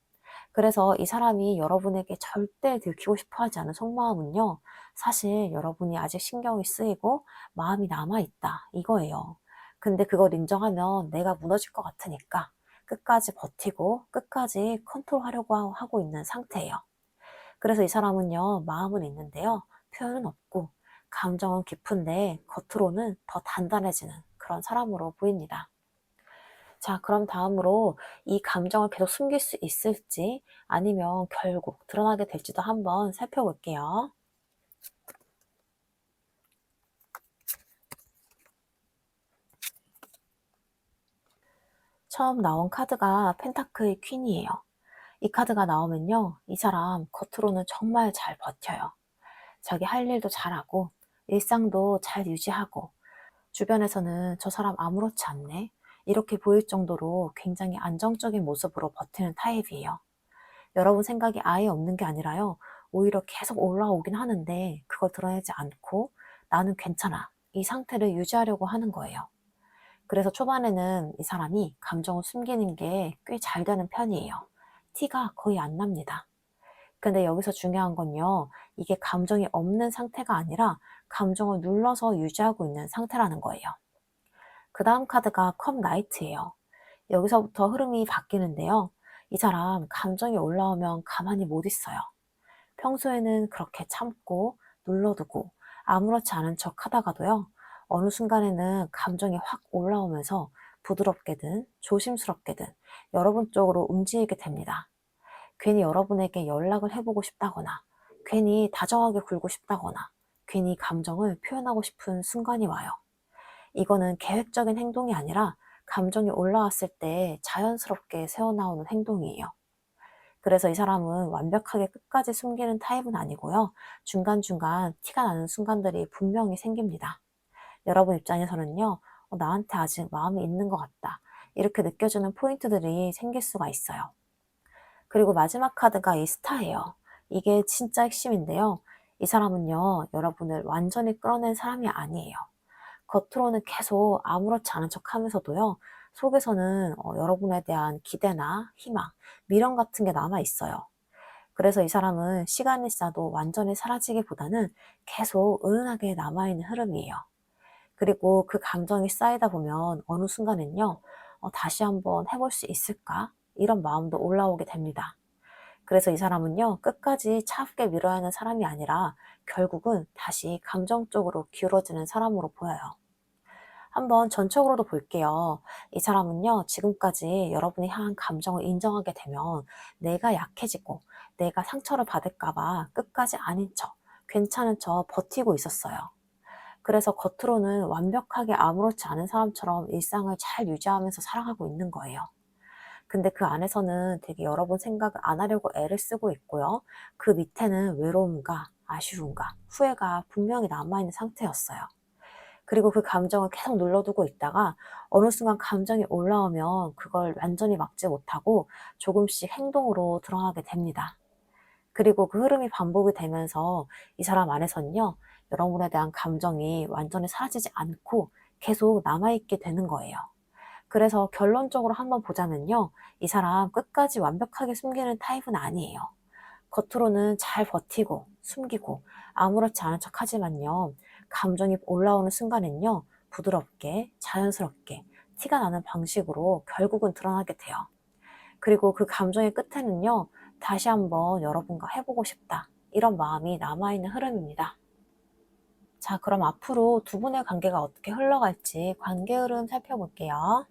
그래서 이 사람이 여러분에게 절대 들키고 싶어 하지 않은 속마음은요, 사실 여러분이 아직 신경이 쓰이고 마음이 남아있다, 이거예요. 근데 그걸 인정하면 내가 무너질 것 같으니까 끝까지 버티고 끝까지 컨트롤하려고 하고 있는 상태예요. 그래서 이 사람은요, 마음은 있는데요, 표현은 없고, 감정은 깊은데 겉으로는 더 단단해지는 그런 사람으로 보입니다. 자, 그럼 다음으로 이 감정을 계속 숨길 수 있을지 아니면 결국 드러나게 될지도 한번 살펴볼게요. 처음 나온 카드가 펜타클 퀸이에요. 이 카드가 나오면요, 이 사람 겉으로는 정말 잘 버텨요. 자기 할 일도 잘하고 일상도 잘 유지하고 주변에서는 저 사람 아무렇지 않네, 이렇게 보일 정도로 굉장히 안정적인 모습으로 버티는 타입이에요. 여러분 생각이 아예 없는 게 아니라요, 오히려 계속 올라오긴 하는데 그걸 드러내지 않고 나는 괜찮아, 이 상태를 유지하려고 하는 거예요. 그래서 초반에는 이 사람이 감정을 숨기는 게 꽤 잘 되는 편이에요. 티가 거의 안 납니다. 근데 여기서 중요한 건요, 이게 감정이 없는 상태가 아니라 감정을 눌러서 유지하고 있는 상태라는 거예요. 그 다음 카드가 컵 나이트예요. 여기서부터 흐름이 바뀌는데요. 이 사람 감정이 올라오면 가만히 못 있어요. 평소에는 그렇게 참고 눌러두고 아무렇지 않은 척 하다가도요, 어느 순간에는 감정이 확 올라오면서 부드럽게든 조심스럽게든 여러분 쪽으로 움직이게 됩니다. 괜히 여러분에게 연락을 해보고 싶다거나, 괜히 다정하게 굴고 싶다거나, 괜히 감정을 표현하고 싶은 순간이 와요. 이거는 계획적인 행동이 아니라 감정이 올라왔을 때 자연스럽게 새어나오는 행동이에요. 그래서 이 사람은 완벽하게 끝까지 숨기는 타입은 아니고요, 중간중간 티가 나는 순간들이 분명히 생깁니다. 여러분 입장에서는요, 나한테 아직 마음이 있는 것 같다, 이렇게 느껴지는 포인트들이 생길 수가 있어요. 그리고 마지막 카드가 이 스타예요. 이게 진짜 핵심인데요. 이 사람은요, 여러분을 완전히 끌어낸 사람이 아니에요. 겉으로는 계속 아무렇지 않은 척 하면서도요, 속에서는 여러분에 대한 기대나 희망, 미련 같은 게 남아 있어요. 그래서 이 사람은 시간이 지나도 완전히 사라지기보다는 계속 은은하게 남아있는 흐름이에요. 그리고 그 감정이 쌓이다 보면 어느 순간엔요, 다시 한번 해볼 수 있을까? 이런 마음도 올라오게 됩니다. 그래서 이 사람은요, 끝까지 차갑게 밀어야 하는 사람이 아니라 결국은 다시 감정적으로 기울어지는 사람으로 보여요. 한번 전적으로도 볼게요. 이 사람은요, 지금까지 여러분이 향한 감정을 인정하게 되면 내가 약해지고 내가 상처를 받을까봐 끝까지 아닌 척, 괜찮은 척 버티고 있었어요. 그래서 겉으로는 완벽하게 아무렇지 않은 사람처럼 일상을 잘 유지하면서 살아가고 있는 거예요. 근데 그 안에서는 되게 여러 번 생각을 안 하려고 애를 쓰고 있고요. 그 밑에는 외로움과 아쉬움과 후회가 분명히 남아있는 상태였어요. 그리고 그 감정을 계속 눌러두고 있다가 어느 순간 감정이 올라오면 그걸 완전히 막지 못하고 조금씩 행동으로 드러나게 됩니다. 그리고 그 흐름이 반복이 되면서 이 사람 안에서는요, 여러분에 대한 감정이 완전히 사라지지 않고 계속 남아있게 되는 거예요. 그래서 결론적으로 한번 보자면요, 이 사람 끝까지 완벽하게 숨기는 타입은 아니에요. 겉으로는 잘 버티고 숨기고 아무렇지 않은 척 하지만요, 감정이 올라오는 순간엔요, 부드럽게 자연스럽게 티가 나는 방식으로 결국은 드러나게 돼요. 그리고 그 감정의 끝에는요, 다시 한번 여러분과 해보고 싶다, 이런 마음이 남아있는 흐름입니다. 자, 그럼 앞으로 두 분의 관계가 어떻게 흘러갈지 관계 흐름 살펴볼게요.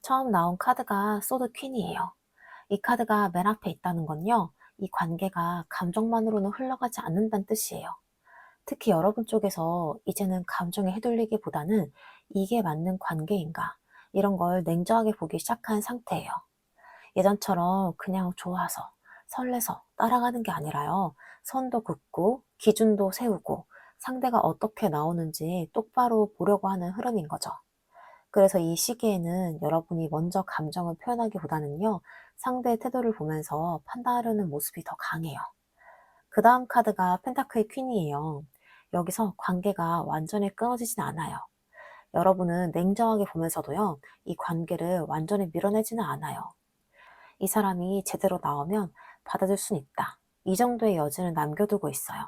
처음 나온 카드가 소드 퀸이에요. 이 카드가 맨 앞에 있다는 건요, 이 관계가 감정만으로는 흘러가지 않는다는 뜻이에요. 특히 여러분 쪽에서 이제는 감정에 휘둘리기보다는 이게 맞는 관계인가, 이런 걸 냉정하게 보기 시작한 상태예요. 예전처럼 그냥 좋아서, 설레서 따라가는 게 아니라요, 선도 긋고, 기준도 세우고, 상대가 어떻게 나오는지 똑바로 보려고 하는 흐름인 거죠. 그래서 이 시기에는 여러분이 먼저 감정을 표현하기보다는요, 상대의 태도를 보면서 판단하려는 모습이 더 강해요. 그 다음 카드가 펜타클의 퀸이에요. 여기서 관계가 완전히 끊어지진 않아요. 여러분은 냉정하게 보면서도요, 이 관계를 완전히 밀어내지는 않아요. 이 사람이 제대로 나오면 받아줄 순 있다, 이 정도의 여지는 남겨두고 있어요.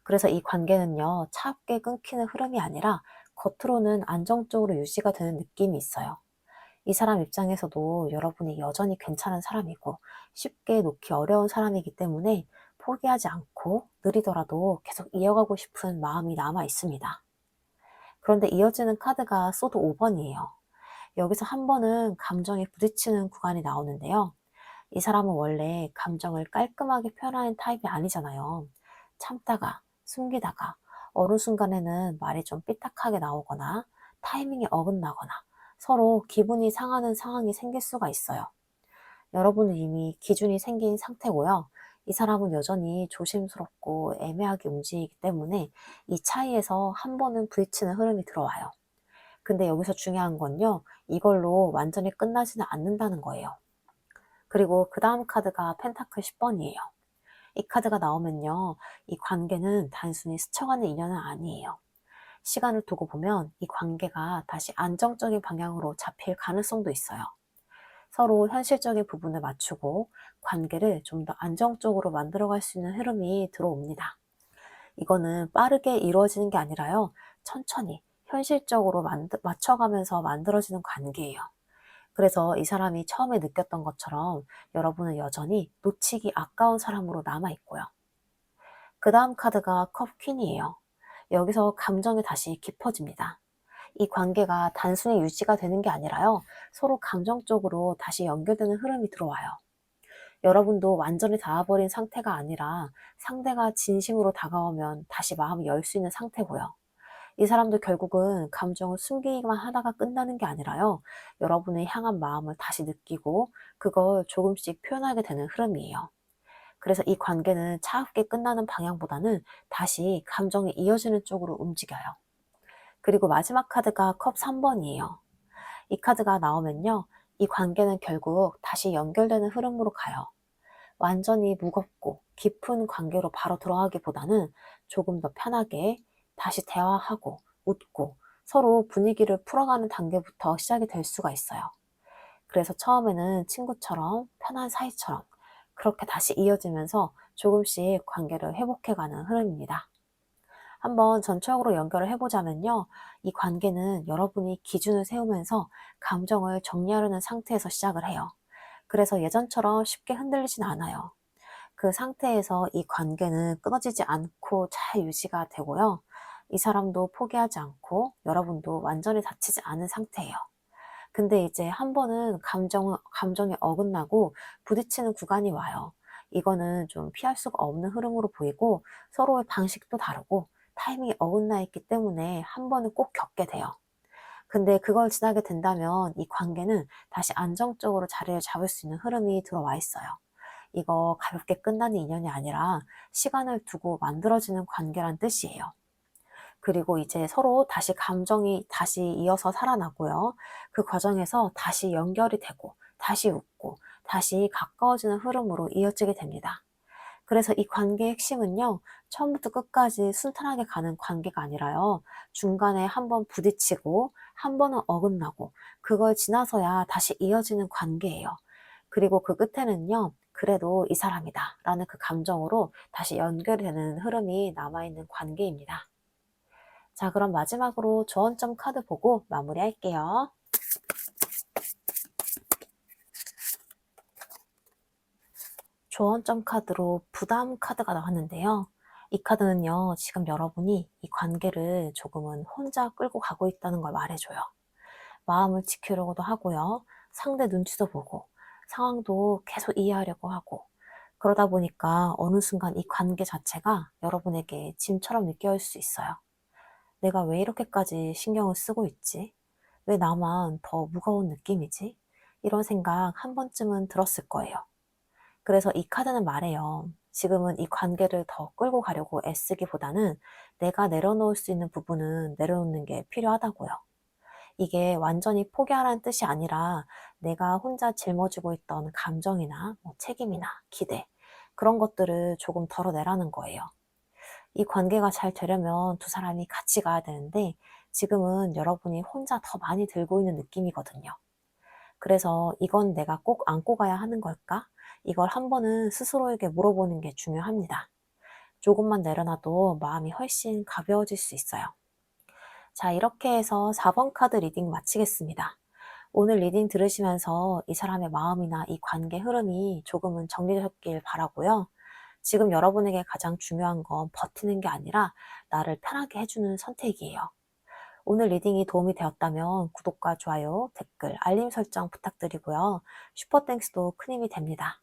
그래서 이 관계는요, 차갑게 끊기는 흐름이 아니라 겉으로는 안정적으로 유지가 되는 느낌이 있어요. 이 사람 입장에서도 여러분이 여전히 괜찮은 사람이고 쉽게 놓기 어려운 사람이기 때문에 포기하지 않고 느리더라도 계속 이어가고 싶은 마음이 남아 있습니다. 그런데 이어지는 카드가 소드 5번이에요. 여기서 한 번은 감정이 부딪히는 구간이 나오는데요. 이 사람은 원래 감정을 깔끔하게 표현하는 타입이 아니잖아요. 참다가, 숨기다가, 어느 순간에는 말이 좀 삐딱하게 나오거나, 타이밍이 어긋나거나, 서로 기분이 상하는 상황이 생길 수가 있어요. 여러분은 이미 기준이 생긴 상태고요. 이 사람은 여전히 조심스럽고 애매하게 움직이기 때문에 이 차이에서 한 번은 부딪히는 흐름이 들어와요. 근데 여기서 중요한 건요, 이걸로 완전히 끝나지는 않는다는 거예요. 그리고 그 다음 카드가 펜타클 10번이에요. 이 카드가 나오면요, 이 관계는 단순히 스쳐가는 인연은 아니에요. 시간을 두고 보면 이 관계가 다시 안정적인 방향으로 잡힐 가능성도 있어요. 서로 현실적인 부분을 맞추고 관계를 좀 더 안정적으로 만들어갈 수 있는 흐름이 들어옵니다. 이거는 빠르게 이루어지는 게 아니라요, 천천히 현실적으로 맞춰가면서 만들어지는 관계예요. 그래서 이 사람이 처음에 느꼈던 것처럼 여러분은 여전히 놓치기 아까운 사람으로 남아있고요. 그 다음 카드가 컵 퀸이에요. 여기서 감정이 다시 깊어집니다. 이 관계가 단순히 유지가 되는 게 아니라요, 서로 감정적으로 다시 연결되는 흐름이 들어와요. 여러분도 완전히 닿아버린 상태가 아니라 상대가 진심으로 다가오면 다시 마음을 열 수 있는 상태고요. 이 사람도 결국은 감정을 숨기기만 하다가 끝나는 게 아니라요, 여러분의 향한 마음을 다시 느끼고 그걸 조금씩 표현하게 되는 흐름이에요. 그래서 이 관계는 차갑게 끝나는 방향보다는 다시 감정이 이어지는 쪽으로 움직여요. 그리고 마지막 카드가 컵 3번이에요. 이 카드가 나오면요, 이 관계는 결국 다시 연결되는 흐름으로 가요. 완전히 무겁고 깊은 관계로 바로 들어가기보다는 조금 더 편하게 다시 대화하고 웃고 서로 분위기를 풀어가는 단계부터 시작이 될 수가 있어요. 그래서 처음에는 친구처럼 편한 사이처럼 그렇게 다시 이어지면서 조금씩 관계를 회복해가는 흐름입니다. 한번 전체적으로 연결을 해보자면요, 이 관계는 여러분이 기준을 세우면서 감정을 정리하려는 상태에서 시작을 해요. 그래서 예전처럼 쉽게 흔들리진 않아요. 그 상태에서 이 관계는 끊어지지 않고 잘 유지가 되고요. 이 사람도 포기하지 않고 여러분도 완전히 다치지 않은 상태예요. 근데 이제 한 번은 감정이 어긋나고 부딪히는 구간이 와요. 이거는 좀 피할 수가 없는 흐름으로 보이고 서로의 방식도 다르고 타이밍이 어긋나 있기 때문에 한 번은 꼭 겪게 돼요. 근데 그걸 지나게 된다면 이 관계는 다시 안정적으로 자리를 잡을 수 있는 흐름이 들어와 있어요. 이거 가볍게 끝나는 인연이 아니라 시간을 두고 만들어지는 관계란 뜻이에요. 그리고 이제 서로 다시 감정이 다시 이어서 살아나고요. 그 과정에서 다시 연결이 되고, 다시 웃고, 다시 가까워지는 흐름으로 이어지게 됩니다. 그래서 이 관계의 핵심은요, 처음부터 끝까지 순탄하게 가는 관계가 아니라요, 중간에 한번 부딪히고, 한 번은 어긋나고, 그걸 지나서야 다시 이어지는 관계예요. 그리고 그 끝에는요, 그래도 이 사람이다 라는 그 감정으로 다시 연결이 되는 흐름이 남아있는 관계입니다. 자, 그럼 마지막으로 조언점 카드 보고 마무리할게요. 조언점 카드로 부담 카드가 나왔는데요. 이 카드는요, 지금 여러분이 이 관계를 조금은 혼자 끌고 가고 있다는 걸 말해줘요. 마음을 지키려고도 하고요. 상대 눈치도 보고, 상황도 계속 이해하려고 하고, 그러다 보니까 어느 순간 이 관계 자체가 여러분에게 짐처럼 느껴질 수 있어요. 내가 왜 이렇게까지 신경을 쓰고 있지? 왜 나만 더 무거운 느낌이지? 이런 생각 한 번쯤은 들었을 거예요. 그래서 이 카드는 말해요. 지금은 이 관계를 더 끌고 가려고 애쓰기보다는 내가 내려놓을 수 있는 부분은 내려놓는 게 필요하다고요. 이게 완전히 포기하라는 뜻이 아니라 내가 혼자 짊어지고 있던 감정이나 뭐 책임이나 기대, 그런 것들을 조금 덜어내라는 거예요. 이 관계가 잘 되려면 두 사람이 같이 가야 되는데 지금은 여러분이 혼자 더 많이 들고 있는 느낌이거든요. 그래서 이건 내가 꼭 안고 가야 하는 걸까? 이걸 한 번은 스스로에게 물어보는 게 중요합니다. 조금만 내려놔도 마음이 훨씬 가벼워질 수 있어요. 자, 이렇게 해서 4번 카드 리딩 마치겠습니다. 오늘 리딩 들으시면서 이 사람의 마음이나 이 관계 흐름이 조금은 정리되셨길 바라고요. 지금 여러분에게 가장 중요한 건 버티는 게 아니라 나를 편하게 해주는 선택이에요. 오늘 리딩이 도움이 되었다면 구독과 좋아요, 댓글, 알림 설정 부탁드리고요. 슈퍼땡스도 큰 힘이 됩니다.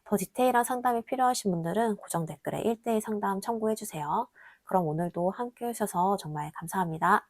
더 디테일한 상담이 필요하신 분들은 고정 댓글에 1대1 상담 참고해주세요. 그럼 오늘도 함께 해주셔서 정말 감사합니다.